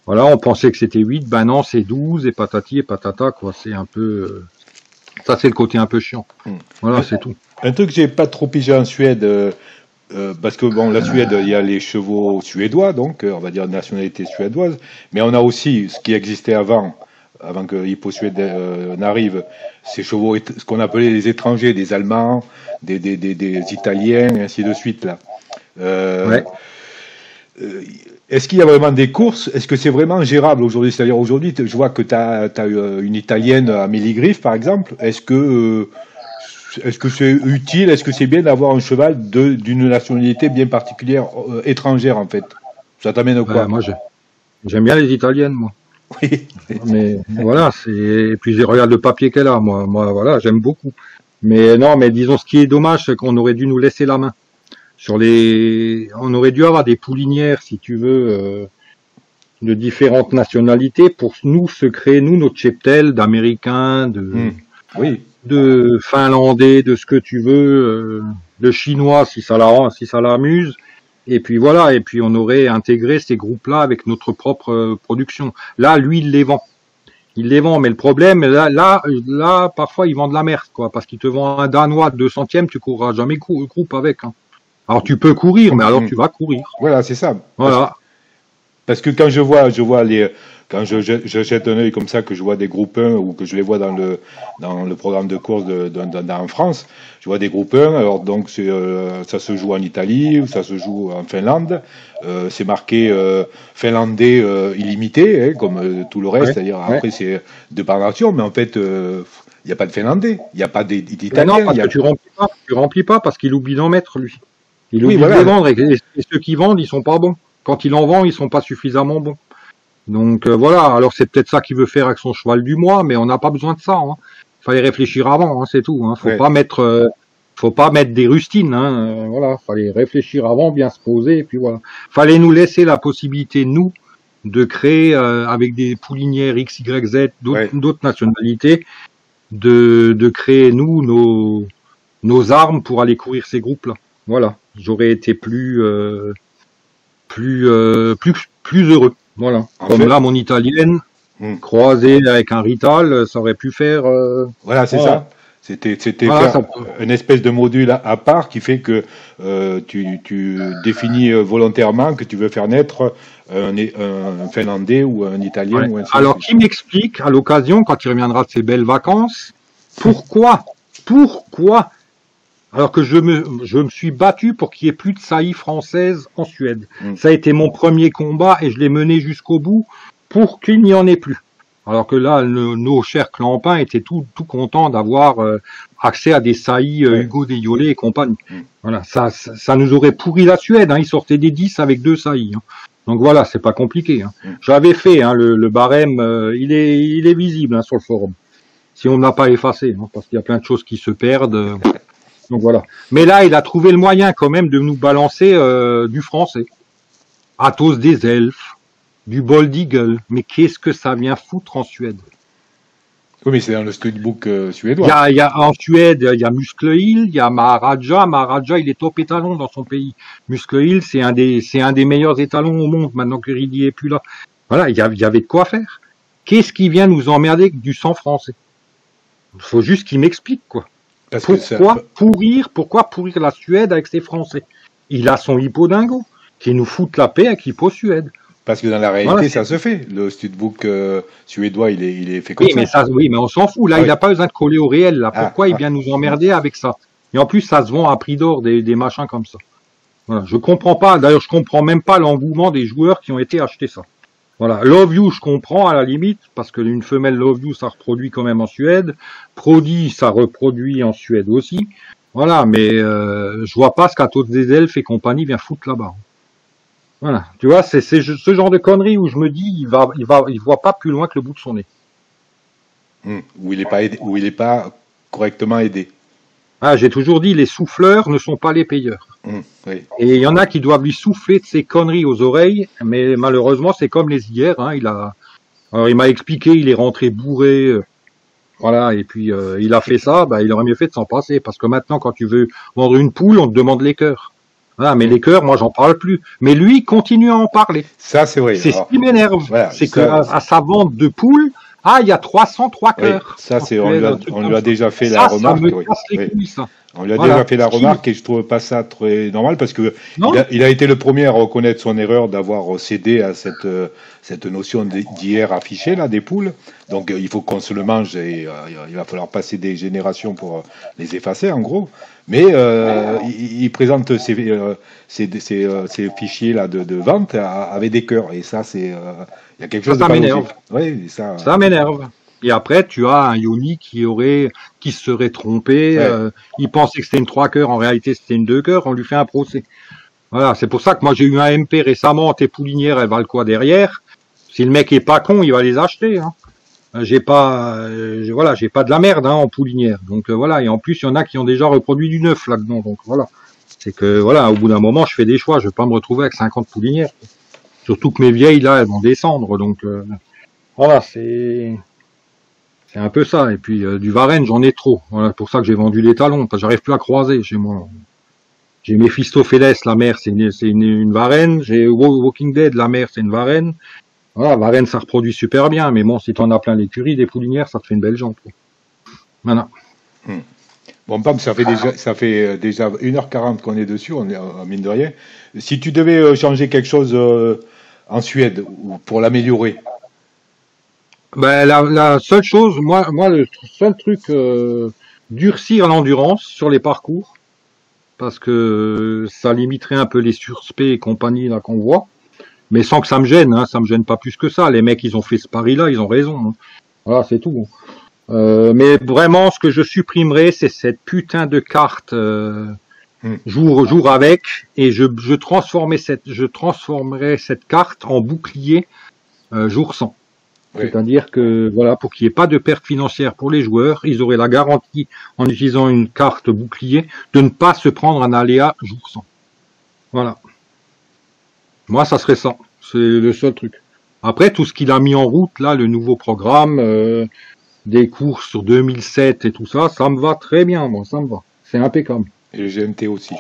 S2: voilà, on pensait que c'était 8, ben non, c'est 12 et patati et patata quoi. C'est un peu ça, c'est le côté un peu chiant. Voilà, c'est tout.
S1: Un truc que j'ai pas trop pigé en Suède. Parce que bon, la Suède, il y a les chevaux suédois, donc on va dire nationalité suédoise, mais on a aussi ce qui existait avant que Hippo Suède n'arrive, ces chevaux, ce qu'on appelait les étrangers, des Allemands, des Italiens, et ainsi de suite là. Est-ce qu'il y a vraiment des courses? Est-ce que c'est vraiment gérable aujourd'hui? C'est-à-dire aujourd'hui, je vois que tu as une Italienne, Amélie Griff par exemple. Est-ce que c'est utile? Est-ce que c'est bien d'avoir un cheval d'une nationalité bien particulière, étrangère en fait? Ça t'amène à quoi?
S2: Moi, j'aime bien les Italiennes, moi.
S1: Oui.
S2: Mais voilà, et puis je regarde le papier qu'elle a, moi voilà, j'aime beaucoup. Mais non, mais disons, ce qui est dommage, c'est qu'on aurait dû nous laisser la main. On aurait dû avoir des poulinières, si tu veux, de différentes nationalités pour nous se créer, notre cheptel d'Américains, de Finlandais, de ce que tu veux, de Chinois si ça l'amuse. Et puis voilà, et puis on aurait intégré ces groupes-là avec notre propre production. Là, lui, il les vend. Mais le problème, là, parfois, ils vendent de la merde, quoi, parce qu'il te vend un Danois de 200e, tu courras jamais groupe avec. Hein. Alors tu peux courir, mais alors tu vas courir.
S1: Voilà, c'est ça.
S2: Voilà.
S1: Parce que quand quand je jette un œil comme ça, que je vois des groupes 1 ou que je les vois dans le programme de course en France, je vois des groupes 1, alors donc ça se joue en Italie, ou ça se joue en Finlande, c'est marqué finlandais illimité, hein, comme tout le reste, c'est-à-dire après c'est de par nation, mais en fait il n'y a pas de finlandais, il n'y a pas d'italien.
S2: Non, parce que tu remplis pas parce qu'il oublie d'en mettre lui. Il oublie de les vendre et ceux qui vendent, ils sont pas bons. Quand il en vend, ils sont pas suffisamment bons. Donc voilà, alors c'est peut-être ça qu'il veut faire avec son cheval du mois, mais on n'a pas besoin de ça. Hein. Fallait réfléchir avant, hein, c'est tout. Hein. Faut pas mettre des rustines. Hein. Voilà, fallait réfléchir avant, bien se poser, et puis voilà. Fallait nous laisser la possibilité, nous, de créer avec des poulinières X, Y, Z, d'autres nationalités, de créer nos armes pour aller courir ces groupes-là. Voilà, j'aurais été plus heureux. Voilà. Comme là, mon italienne, croisée avec un Rital, ça aurait pu faire...
S1: Voilà, c'est ça. C'était faire une espèce de module à part qui fait que tu définis volontairement que tu veux faire naître un Finlandais ou un Italien. Ou un
S2: Alors, qui m'explique, à l'occasion, quand il reviendra de ses belles vacances, pourquoi alors que je me suis battu pour qu'il n'y ait plus de saillie française en Suède. Ça a été mon premier combat et je l'ai mené jusqu'au bout pour qu'il n'y en ait plus. Alors que là, nos chers clampins étaient tout contents d'avoir accès à des saillies Hugo Déiolé et compagnie. Voilà, ça nous aurait pourri la Suède. Hein. Ils sortaient des 10 avec 2 saillies. Hein. Donc voilà, c'est pas compliqué. Hein. J'avais fait hein, le barème, il est visible hein, sur le forum. Si on ne l'a pas effacé, hein, parce qu'il y a plein de choses qui se perdent. Donc voilà. Mais là, il a trouvé le moyen quand même de nous balancer du français. Athos des elfes, du Bold Eagle. Mais qu'est-ce que ça vient foutre en Suède?
S1: Oui, mais c'est dans le studbook suédois.
S2: Il y a en Suède, il y a Muscle Hill, il y a Maharaja. Maharaja, il est top étalon dans son pays. Muscle Hill, c'est un des meilleurs étalons au monde maintenant que Ridley est plus là. Voilà, il y avait de quoi faire. Qu'est-ce qui vient nous emmerder avec du sang français? Il faut juste qu'il m'explique, quoi.
S1: Parce
S2: Pourquoi pourrir la Suède avec ses Français? Il a son hippodingo, qui nous fout la paix avec Hippo-Suède.
S1: Parce que dans la réalité, voilà, ça se fait. Le studbook suédois, il est fait comme ça.
S2: Oui, mais on s'en fout. Là, il n'a pas besoin de coller au réel. Là. Pourquoi il vient nous emmerder avec ça? Et en plus, ça se vend à prix d'or, des machins comme ça. Voilà, je comprends pas. D'ailleurs, je comprends même pas l'engouement des joueurs qui ont été achetés ça. Voilà, Love You, je comprends à la limite, parce que une femelle Love You, ça reproduit quand même en Suède. Prodi, ça reproduit en Suède aussi. Voilà, mais je vois pas ce qu'Athos des Elfes et compagnie vient foutre là-bas. Voilà, tu vois, c'est ce genre de conneries où je me dis, il voit pas plus loin que le bout de son nez.
S1: Où il est pas correctement aidé.
S2: Ah, j'ai toujours dit, les souffleurs ne sont pas les payeurs.
S1: Oui.
S2: Et il y en a qui doivent lui souffler de ces conneries aux oreilles, mais malheureusement, c'est comme les hier. Hein, il m'a expliqué, il est rentré bourré, voilà, et puis il a fait ça. Bah, il aurait mieux fait de s'en passer, parce que maintenant, quand tu veux vendre une poule, on te demande les cœurs. Voilà, mais les cœurs, moi, j'en parle plus. Mais lui, il continue à en parler.
S1: Ça, c'est vrai.
S2: C'est ce qui m'énerve. Voilà, c'est qu'à sa vente de poules, il y a 303 cœurs.
S1: Oui, ça, on lui a déjà fait la remarque.
S2: Ça me casse les couilles, ça.
S1: On lui a déjà fait la remarque et je trouve pas ça très normal parce que il a été le premier à reconnaître son erreur d'avoir cédé à cette notion d'hier affichée là des poules. Donc il faut qu'on se le mange et il va falloir passer des générations pour les effacer en gros. Mais il présente ces fichiers là de vente avec des cœurs et ça c'est il y a quelque chose de pas logique. Oui,
S2: ça m'énerve. Et après, tu as un Yoni qui se serait trompé. Ouais. Il pensait que c'était une 3 cœurs, en réalité c'était une 2 cœurs. On lui fait un procès. Voilà, c'est pour ça que moi j'ai eu un MP récemment. Tes poulinières, elles valent quoi derrière? Si le mec est pas con, il va les acheter. Hein. J'ai pas de la merde hein, en poulinière. Donc voilà. Et en plus, il y en a qui ont déjà reproduit du neuf là-dedans. Donc voilà. C'est que voilà, au bout d'un moment, je fais des choix. Je vais pas me retrouver avec 50 poulinières. Surtout que mes vieilles là, elles vont descendre. Donc voilà, c'est un peu ça. Et puis du Varenne, j'en ai trop. Voilà, pour ça que j'ai vendu les talons, parce que j'arrive plus à croiser chez moi. J'ai Mephistopheles, la mère, c'est une Varenne. J'ai Walking Dead, la mère, c'est une Varenne. Voilà, Varenne, ça reproduit super bien. Mais bon, si t'en as plein l'écurie, des poulinières, ça te fait une belle jambe. Voilà.
S1: Bon, Pam, ça fait déjà 1h40 qu'on est dessus, on est mine de rien. Si tu devais changer quelque chose en Suède pour l'améliorer.
S2: Ben la seule chose, moi le seul truc, durcir l'endurance sur les parcours, parce que ça limiterait un peu les surspecs et compagnie là qu'on voit, mais sans que ça me gêne, hein, ça me gêne pas plus que ça. Les mecs, ils ont fait ce pari-là, ils ont raison. Hein. Voilà, c'est tout. Mais vraiment, ce que je supprimerais, c'est cette putain de carte jour avec, et je transformerais cette carte en bouclier jour 100. Oui. C'est-à-dire que voilà, pour qu'il n'y ait pas de perte financière pour les joueurs, ils auraient la garantie, en utilisant une carte bouclier, de ne pas se prendre un aléa jour 100. Voilà. Moi, ça serait ça. C'est le seul truc. Après, tout ce qu'il a mis en route, là, le nouveau programme, des courses sur 2007 et tout ça, ça me va très bien, moi, ça me va. C'est impeccable.
S1: Et le GNT aussi.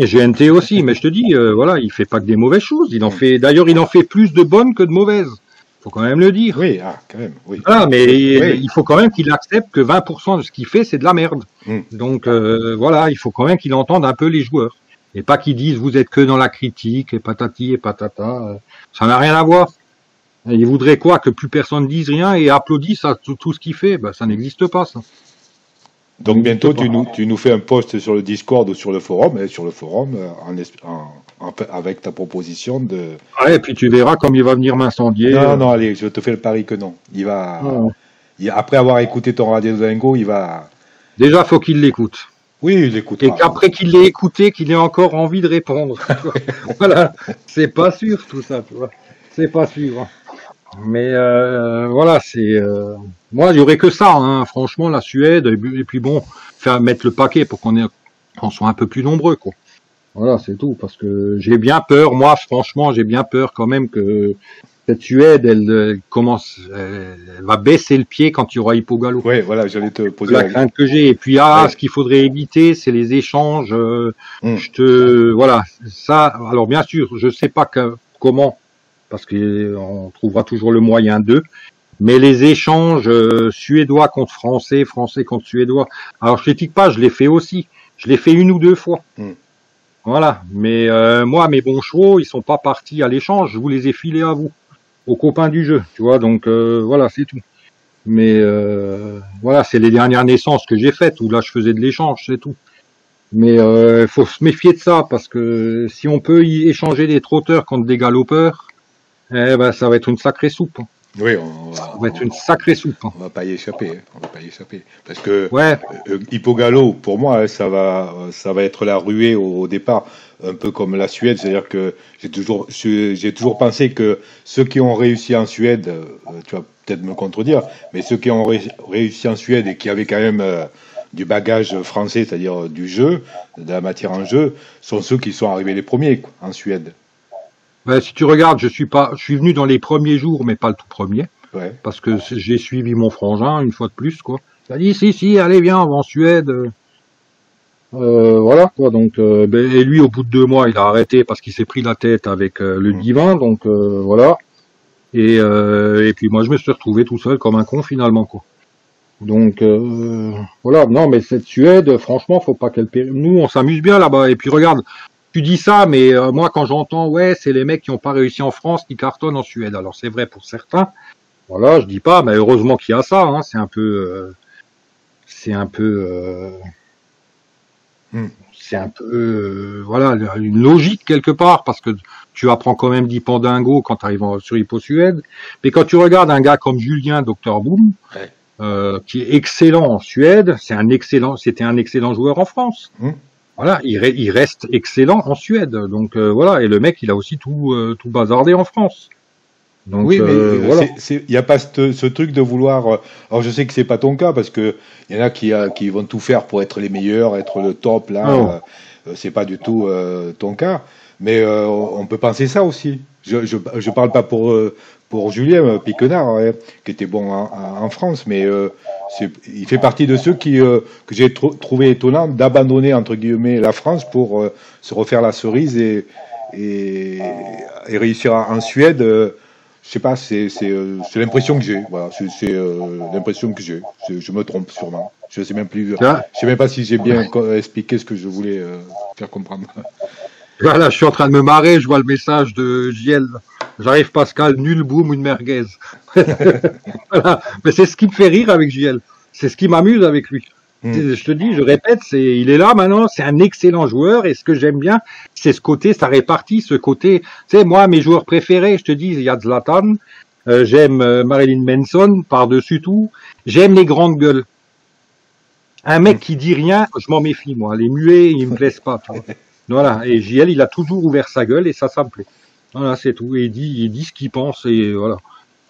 S2: Et GNT aussi, mais je te dis, voilà, il fait pas que des mauvaises choses. D'ailleurs, il en fait plus de bonnes que de mauvaises. Faut quand même le dire.
S1: Oui, quand même, oui.
S2: Ah, mais il faut quand même qu'il accepte que 20% de ce qu'il fait, c'est de la merde. Donc, voilà, il faut quand même qu'il entende un peu les joueurs. Et pas qu'ils disent, vous êtes que dans la critique, et patati et patata. Ça n'a rien à voir. Il voudrait quoi? Que plus personne dise rien et applaudisse à tout ce qu'il fait? Ben, ça n'existe pas, ça.
S1: Donc, bientôt, tu nous fais un post sur le Discord ou sur le forum, avec ta proposition de...
S2: Ouais, et puis tu verras comme il va venir m'incendier.
S1: Non, allez, je te fais le pari que non. Il va... après avoir écouté ton Radio Dingo, il va...
S2: Déjà, faut qu'il l'écoute.
S1: Oui, il écoutera.
S2: Et qu'après qu'il l'ait écouté, qu'il ait encore envie de répondre. Voilà, c'est pas sûr tout ça, tu vois. C'est pas sûr. Mais voilà, c'est moi, il y aurait que ça, hein. Franchement, la Suède et puis bon, faire mettre le paquet pour qu'on soit un peu plus nombreux, quoi. Voilà, c'est tout. Parce que j'ai bien peur, moi, franchement, j'ai bien peur quand même que cette Suède, elle va baisser le pied quand il y aura Hippo Gallo.
S1: Ouais, voilà, j'allais te poser
S2: La crainte que j'ai. Et puis ce qu'il faudrait éviter, c'est les échanges. Voilà, ça. Alors bien sûr, je sais pas comment, parce qu'on trouvera toujours le moyen d'eux. Mais les échanges suédois contre français, français contre suédois. Alors je critique pas, je l'ai fait aussi. Je l'ai fait 1 ou 2 fois. Voilà. Mais moi, mes bons chevaux, ils sont pas partis à l'échange. Je vous les ai filés à vous, aux copains du jeu. Tu vois, donc voilà, c'est tout. Mais voilà, c'est les dernières naissances que j'ai faites où là je faisais de l'échange, c'est tout. Mais faut se méfier de ça parce que si on peut y échanger des trotteurs contre des galopeurs, eh ben ça va être une sacrée soupe.
S1: Oui,
S2: ça va être une sacrée soupe.
S1: On va pas y échapper. On va pas y échapper parce que
S2: ouais.
S1: Hippo Gallo, pour moi, ça va être la ruée au départ, un peu comme la Suède. C'est-à-dire que j'ai toujours pensé que ceux qui ont réussi en Suède, tu vas peut-être me contredire, mais ceux qui ont réussi en Suède et qui avaient quand même du bagage français, c'est-à-dire du jeu, de la matière en jeu, sont ceux qui sont arrivés les premiers en Suède.
S2: Ouais, si tu regardes, je suis venu dans les premiers jours, mais pas le tout premier, parce que j'ai suivi mon frangin une fois de plus, quoi. Il a dit si, allez viens, on va en Suède. Voilà quoi, donc et lui au bout de 2 mois il a arrêté parce qu'il s'est pris la tête avec le divin, donc voilà. Et puis moi je me suis retrouvé tout seul comme un con finalement, quoi. Donc voilà, non mais cette Suède, franchement, faut pas qu'elle périsse. Nous on s'amuse bien là-bas, et puis regarde, tu dis ça, mais moi quand j'entends ouais c'est les mecs qui ont pas réussi en France qui cartonnent en Suède, alors c'est vrai pour certains. Voilà, je dis pas, mais heureusement qu'il y a ça, hein, c'est un peu voilà, une logique quelque part, parce que tu apprends quand même d'Hippodingo quand tu arrives sur Hippo Suède. Mais quand tu regardes un gars comme Julien Dr Boom, qui est excellent en Suède, c'était un excellent joueur en France. Voilà, il reste excellent en Suède. Donc voilà, et le mec, il a aussi tout bazardé en France. Donc,
S1: oui, mais
S2: voilà.
S1: Il n'y a pas ce truc de vouloir. Alors je sais que c'est pas ton cas parce que il y en a qui vont tout faire pour être les meilleurs, être le top là. C'est pas du tout ton cas. Mais on peut penser ça aussi. Je parle pas pour Julien Piquenard, qui était bon en France, mais il fait partie de ceux que j'ai trouvé étonnant d'abandonner entre guillemets la France pour se refaire la cerise et réussir en Suède. Je sais pas, c'est l'impression que j'ai. Voilà, c'est l'impression que j'ai. Je me trompe sûrement. Je sais même plus. Je sais même pas si j'ai bien expliqué ce que je voulais faire comprendre.
S2: Voilà, je suis en train de me marrer, je vois le message de JL. J'arrive Pascal, nul boum, une merguez. Voilà. Mais c'est ce qui me fait rire avec JL. C'est ce qui m'amuse avec lui. Je te dis, je répète, il est là maintenant, c'est un excellent joueur, et ce que j'aime bien, c'est ce côté, ça répartit, ce côté, tu sais, moi, mes joueurs préférés, je te dis, il y a Zlatan, j'aime Marilyn Manson, par-dessus tout, j'aime les grandes gueules. Un mec qui dit rien, je m'en méfie, moi, les muets, ils me plaisent pas, tu vois. Voilà, et JL, il a toujours ouvert sa gueule, et ça me plaît. Voilà, c'est tout, et il dit ce qu'il pense, et voilà.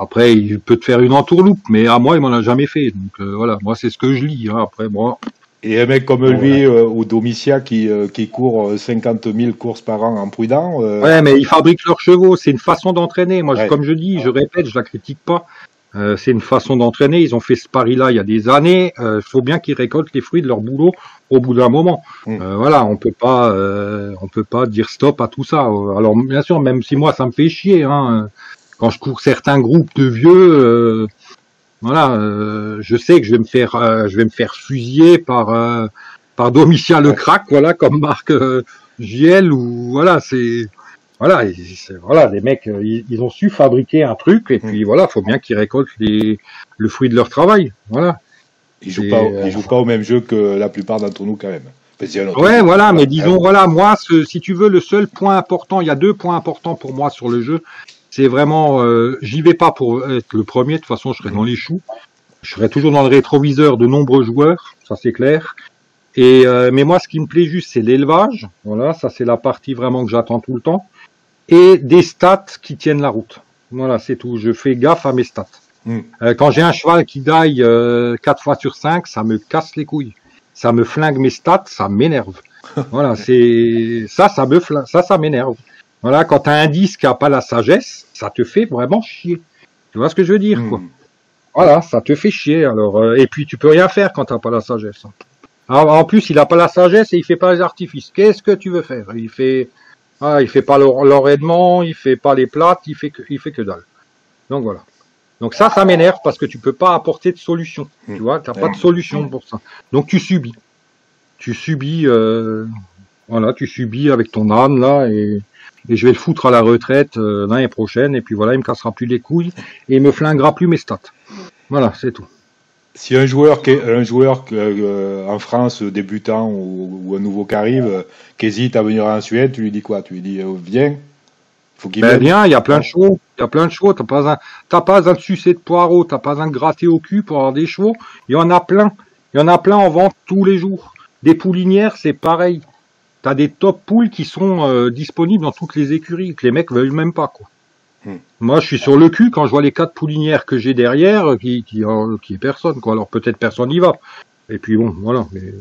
S2: Après, il peut te faire une entourloupe, mais à moi, il m'en a jamais fait. Donc voilà, moi, c'est ce que je lis. Hein. Après, moi.
S1: Et un mec comme lui, ou Domitia, qui court 50 000 courses par an en prudent.
S2: Ouais, mais ils fabriquent leurs chevaux. C'est une façon d'entraîner. Moi, comme je dis, je répète, je la critique pas. C'est une façon d'entraîner. Ils ont fait ce pari-là il y a des années. Il faut bien qu'ils récoltent les fruits de leur boulot au bout d'un moment. Voilà, on peut pas dire stop à tout ça. Alors, bien sûr, même si moi, ça me fait chier. Hein. Quand je cours certains groupes de vieux, voilà, je sais que je vais me faire fusiller par Domitia le crack, voilà, comme marque JL, ou voilà, voilà, les mecs, ils ont su fabriquer un truc, et puis voilà, faut bien qu'ils récoltent le fruit de leur travail, voilà.
S1: Ils jouent pas au même jeu que la plupart d'entre nous quand même.
S2: Ouais, voilà, mais disons, voilà, moi, si tu veux, le seul point important, il y a 2 points importants pour moi sur le jeu. C'est vraiment, j'y vais pas pour être le premier, de toute façon je serai dans les choux. Je serai toujours dans le rétroviseur de nombreux joueurs, ça c'est clair. Et mais moi, ce qui me plaît juste, c'est l'élevage. Voilà, ça c'est la partie vraiment que j'attends tout le temps. Et des stats qui tiennent la route. Voilà, c'est tout. Je fais gaffe à mes stats. Quand j'ai un cheval qui daille 4 fois sur 5, ça me casse les couilles. Ça me flingue mes stats, ça m'énerve. Voilà, c'est ça me flingue, ça m'énerve. Voilà, quand t'as un 10 qui a pas la sagesse, ça te fait vraiment chier. Tu vois ce que je veux dire, quoi. Voilà, ça te fait chier. Alors, et puis tu peux rien faire quand t'as pas la sagesse. Alors, en plus, il a pas la sagesse et il fait pas les artifices. Qu'est-ce que tu veux faire? Il fait pas l'enraînement, il fait pas les plates, il fait que dalle. Donc voilà. Donc ça m'énerve parce que tu peux pas apporter de solution. Tu vois, t'as pas de solution pour ça. Donc tu subis. Tu subis, voilà, tu subis avec ton âne là et je vais le foutre à la retraite l'année prochaine et puis voilà, il me cassera plus les couilles et il me flinguera plus mes stats. Voilà, c'est tout.
S1: Si un joueur en France débutant ou un nouveau qui arrive, qui hésite à venir en Suède, tu lui dis quoi? Tu lui dis viens, faut qu'il vienne.
S2: Viens, il y a plein de chevaux, t'as pas besoin de sucer de poireaux, t'as pas besoin de gratter au cul pour avoir des chevaux. Il y en a plein en vente tous les jours. Des poulinières, c'est pareil. T'as des top poules qui sont disponibles dans toutes les écuries, que les mecs veulent même pas, quoi. Moi, je suis sur le cul quand je vois les 4 poulinières que j'ai derrière, qui est personne, quoi. Alors peut-être personne n'y va. Et puis bon, voilà. Mais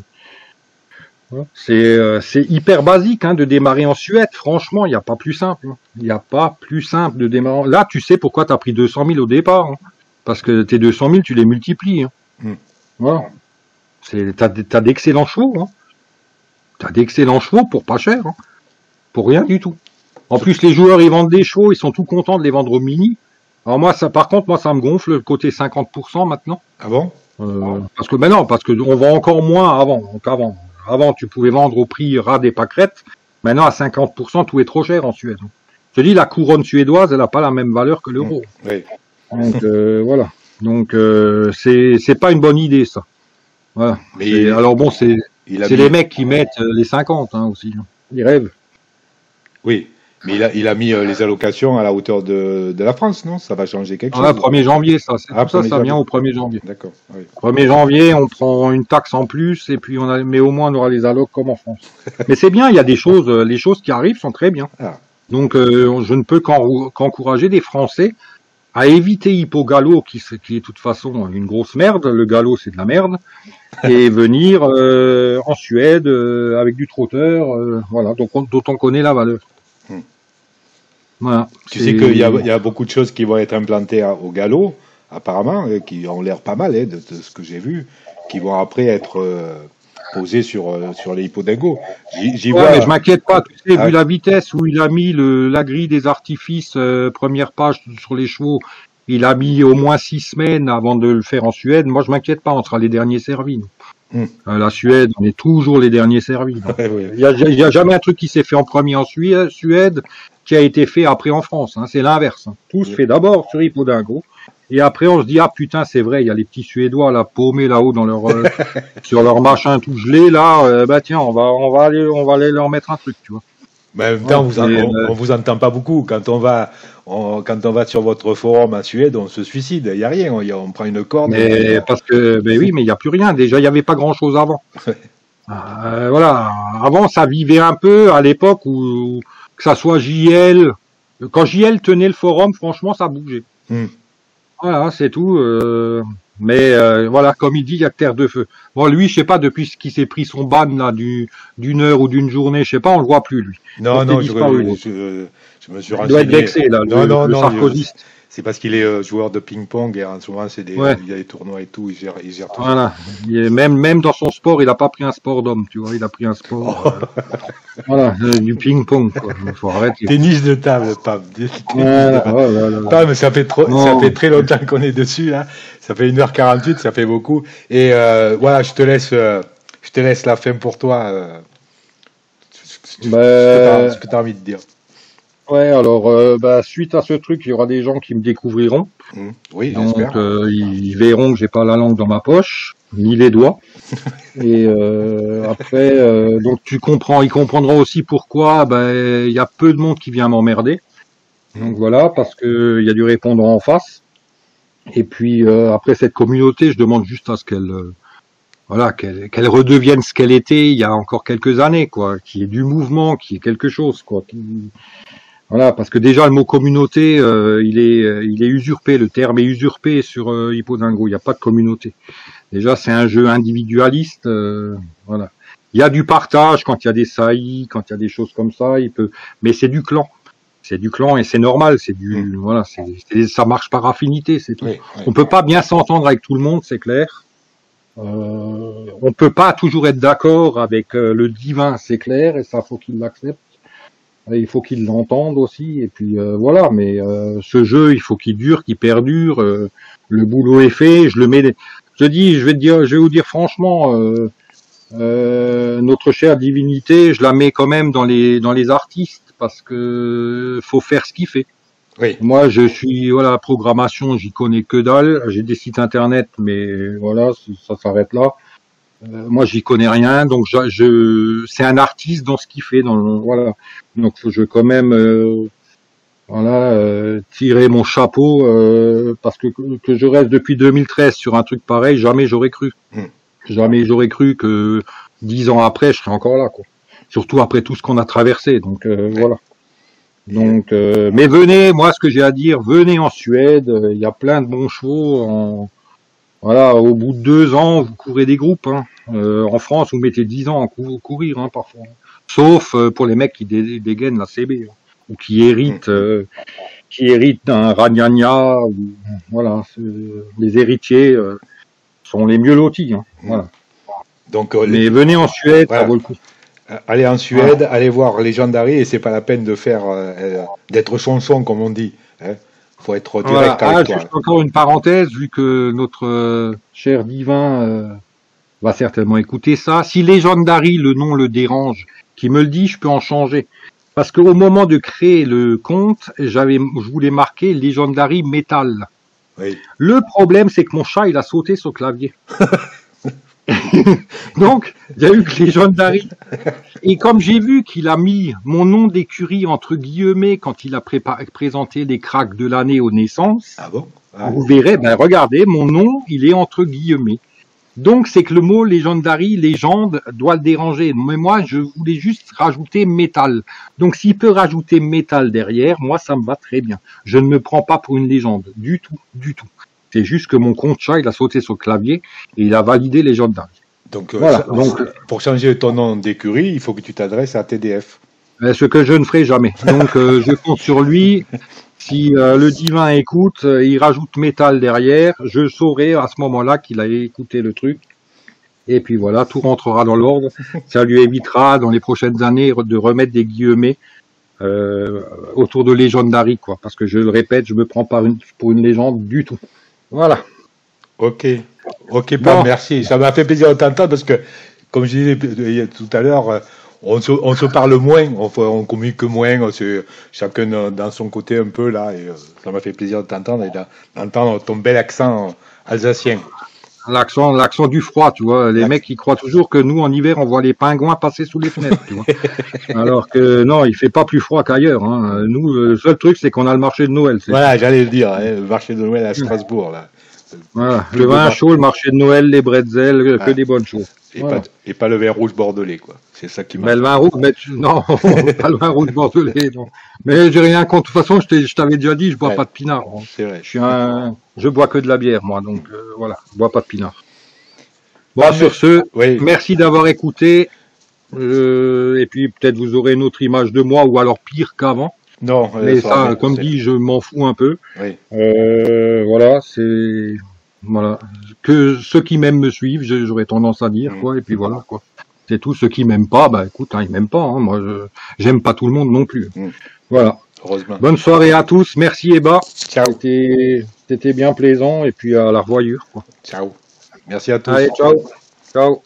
S2: voilà. C'est hyper basique, hein, de démarrer en Suède. Franchement, il n'y a pas plus simple. Il n'y a pas plus simple de démarrer. Là, tu sais pourquoi t'as pris 200 000 au départ, hein. Parce que tes 200 000, tu les multiplies. Hein. Voilà. T'as d'excellents chevaux. Hein. T'as d'excellents chevaux pour pas cher, hein. Pour rien du tout. En plus, les joueurs, ils vendent des chevaux, ils sont tout contents de les vendre au mini. Alors moi, ça me gonfle le côté 50% maintenant.
S1: Ah bon?
S2: Parce que on vend encore moins qu'avant. Avant, tu pouvais vendre au prix ras des pâquerettes. Maintenant, à 50%, tout est trop cher en Suède. Je te dis, la couronne suédoise, elle n'a pas la même valeur que l'euro.
S1: Oui.
S2: Donc voilà. Donc c'est pas une bonne idée, ça. Voilà. Mais alors bon, c'est les mecs qui mettent les 50 hein, aussi. Ils rêvent.
S1: Oui. Mais il a mis les allocations à la hauteur de la France, non? Ça va changer quelque chose?
S2: 1er janvier, ça. Ça vient au 1er janvier.
S1: D'accord. Oui.
S2: 1er janvier, on prend une taxe en plus, et puis mais au moins on aura les allocs comme en France. Mais c'est bien, il y a des choses, les choses qui arrivent sont très bien. Donc je ne peux qu'encourager des Français à éviter Hippo Gallo, qui est de toute façon une grosse merde. Le galop, c'est de la merde. Et venir en Suède avec du trotteur, voilà, dont on connaît la valeur. Voilà,
S1: tu sais qu'il y a beaucoup de choses qui vont être implantées au galop, apparemment, qui ont l'air pas mal, de ce que j'ai vu, qui vont après être posées sur les hippodingos. J'y vois.
S2: Mais je m'inquiète pas, tu sais, vu la vitesse où il a mis la grille des artifices, première page sur les chevaux, il a mis au moins 6 semaines avant de le faire en Suède. Moi, je m'inquiète pas, on sera les derniers servis. La Suède, on est toujours les derniers servis. Il y a jamais un truc qui s'est fait en premier en Suède qui a été fait après en France. Hein. C'est l'inverse. Hein. Tout se fait d'abord sur Hippodingo. Et après, on se dit, ah putain, c'est vrai, il y a les petits Suédois là, paumés là-haut dans leur sur leur machin tout gelé là. Bah tiens, on va aller leur mettre un truc, tu vois.
S1: Mais en même temps, on vous entend pas beaucoup. Quand on va sur votre forum en Suède, on se suicide. Il y a rien. On prend une corde.
S2: Mais oui, mais il y a plus rien. Déjà, il y avait pas grand-chose avant. Voilà. Avant, ça vivait un peu à l'époque où que ça soit JL. Quand JL tenait le forum, franchement, ça bougeait. Voilà, c'est tout. Mais voilà, comme il dit, il y a que terre de feu. Bon, lui, je sais pas, depuis qu'il s'est pris son ban là d'une heure ou d'une journée, je sais pas, on le voit plus lui.
S1: Non, je me suis renseigné.
S2: Il doit être vexé là, le sarkozyste.
S1: C'est parce qu'il est joueur de ping-pong et en souvent il y a des tournois et tout, il gère tout.
S2: Voilà. Même dans son sport, il a pas pris un sport d'homme, tu vois, il a pris un sport voilà, du ping-pong quoi. Faut arrêter.
S1: Tennis de table, Pam. Pam, ça fait très longtemps qu'on est dessus là. Ça fait 1h48, ça fait beaucoup. Et voilà, je te laisse la fin pour toi. Ce que tu as envie de dire.
S2: Ouais, alors suite à ce truc, il y aura des gens qui me découvriront.
S1: Oui,
S2: donc
S1: j'espère.
S2: ils verront que j'ai pas la langue dans ma poche, ni les doigts. Et après, donc ils comprendront aussi pourquoi il y a peu de monde qui vient m'emmerder. Donc voilà, parce que il y a du répondant en face. Et puis après cette communauté, je demande juste à ce qu'elle voilà, qu'elle redevienne ce qu'elle était il y a encore quelques années, quoi, qu'il y ait du mouvement, qu'il y ait quelque chose, quoi. Voilà, parce que déjà le mot communauté, il est usurpé, le terme est usurpé sur Hippodingo. Il n'y a pas de communauté. Déjà, c'est un jeu individualiste, voilà. Il y a du partage quand il y a des saillies, quand il y a des choses comme ça, mais c'est du clan. C'est du clan et c'est normal, voilà, ça marche par affinité, c'est tout. On peut pas bien s'entendre avec tout le monde, c'est clair. On peut pas toujours être d'accord avec le divin, c'est clair, et ça faut qu'il l'accepte. Il faut qu'il l'entende aussi, et puis voilà. Mais ce jeu, il faut qu'il dure, qu'il perdure. Le boulot est fait. Je vais vous dire franchement, notre chère divinité, je la mets quand même dans les artistes parce que faut faire ce qu'il fait.
S1: Oui.
S2: Moi, voilà, programmation, j'y connais que dalle. J'ai des sites internet, mais voilà, ça s'arrête là. Moi, j'y connais rien, donc c'est un artiste dans ce qu'il fait, voilà. Donc, je quand même, tirer mon chapeau parce que je reste depuis 2013 sur un truc pareil, jamais j'aurais cru. Jamais j'aurais cru que 10 ans après, je serais encore là, quoi. Surtout après tout ce qu'on a traversé, donc voilà. Donc, mais venez, moi, ce que j'ai à dire, venez en Suède. Il y a plein de bons chevaux. Voilà, au bout de 2 ans, vous courez des groupes. Hein. En France, vous mettez 10 ans à courir, hein, parfois. Sauf pour les mecs qui dégainent la CB, hein, ou qui héritent d'un Ragnagna. Voilà, les héritiers sont les mieux lotis. Hein, voilà.
S1: Donc,
S2: mais venez en Suède, voilà. Ça vaut le coup.
S1: Allez en Suède, allez voir Legendary, et c'est pas la peine de faire d'être chanson, comme on dit. Hein. Faut être direct avec toi.
S2: Juste encore une parenthèse, vu que notre cher divin va certainement écouter ça. Si Legendary, le nom le dérange, qui me le dit, je peux en changer. Parce qu'au moment de créer le compte, je voulais marquer Legendary Metal.
S1: Oui.
S2: Le problème, c'est que mon chat, il a sauté sur le clavier. Donc, il y a eu que Legendary. Et comme j'ai vu qu'il a mis mon nom d'écurie entre guillemets quand il a présenté les cracks de l'année aux naissances, vous verrez, regardez, mon nom, il est entre guillemets. Donc, c'est que le mot Legendary, légende, doit le déranger. Mais moi, je voulais juste rajouter métal. Donc, s'il peut rajouter métal derrière, moi, ça me va très bien. Je ne me prends pas pour une légende. Du tout, du tout. C'est juste que mon compte chat, il a sauté sur le clavier et il a validé Legendary.
S1: Donc, voilà. Donc, pour changer ton nom d'écurie, il faut que tu t'adresses à TDF.
S2: Ce que je ne ferai jamais. Donc, je compte sur lui. Si le divin écoute, il rajoute métal derrière, je saurai à ce moment-là qu'il a écouté le truc. Et puis voilà, tout rentrera dans l'ordre. Ça lui évitera dans les prochaines années de remettre des guillemets autour de Legendary, quoi. Parce que je le répète, je me prends pas pour une légende du tout. Voilà.
S1: Ok, bon. Merci. Ça m'a fait plaisir de t'entendre parce que, comme je disais tout à l'heure, on se parle moins, on communique moins, chacun dans son côté un peu là, et ça m'a fait plaisir de t'entendre et d'entendre ton bel accent alsacien.
S2: L'accent du froid, tu vois. Les mecs, ils croient toujours que nous, en hiver, on voit les pingouins passer sous les fenêtres, tu vois. Alors que non, il fait pas plus froid qu'ailleurs. Hein. Nous, le seul truc, c'est qu'on a le marché de Noël.
S1: Voilà, j'allais le dire, hein, le marché de Noël à Strasbourg, là.
S2: Voilà, le vin chaud, le marché de Noël, les bretzels, que des bonnes choses.
S1: Et pas le vin rouge bordelais, quoi. C'est ça qui m'a.
S2: Mais le vin rouge, non, pas le vin rouge bordelais, non. Mais j'ai rien contre. De toute façon, je t'avais déjà dit, je bois pas de pinard.
S1: C'est vrai.
S2: Je bois que de la bière, moi, donc voilà, je bois pas de pinard. Bon, sur ce, merci d'avoir écouté. Et puis peut-être vous aurez une autre image de moi, ou alors pire qu'avant.
S1: Non,
S2: mais ça, comme dit, je m'en fous un peu.
S1: Oui.
S2: Voilà, que ceux qui m'aiment me suivent, j'aurais tendance à dire, quoi. Et puis voilà, quoi. C'est tout. Ceux qui m'aiment pas, écoute, ils m'aiment pas. Hein. Moi, j'aime pas tout le monde non plus. Voilà.
S1: Heureusement.
S2: Bonne soirée à tous. Merci Eba.
S1: Ciao.
S2: C'était bien plaisant. Et puis à la revoyure, quoi.
S1: Ciao. Merci à tous.
S2: Allez, ciao. Ciao.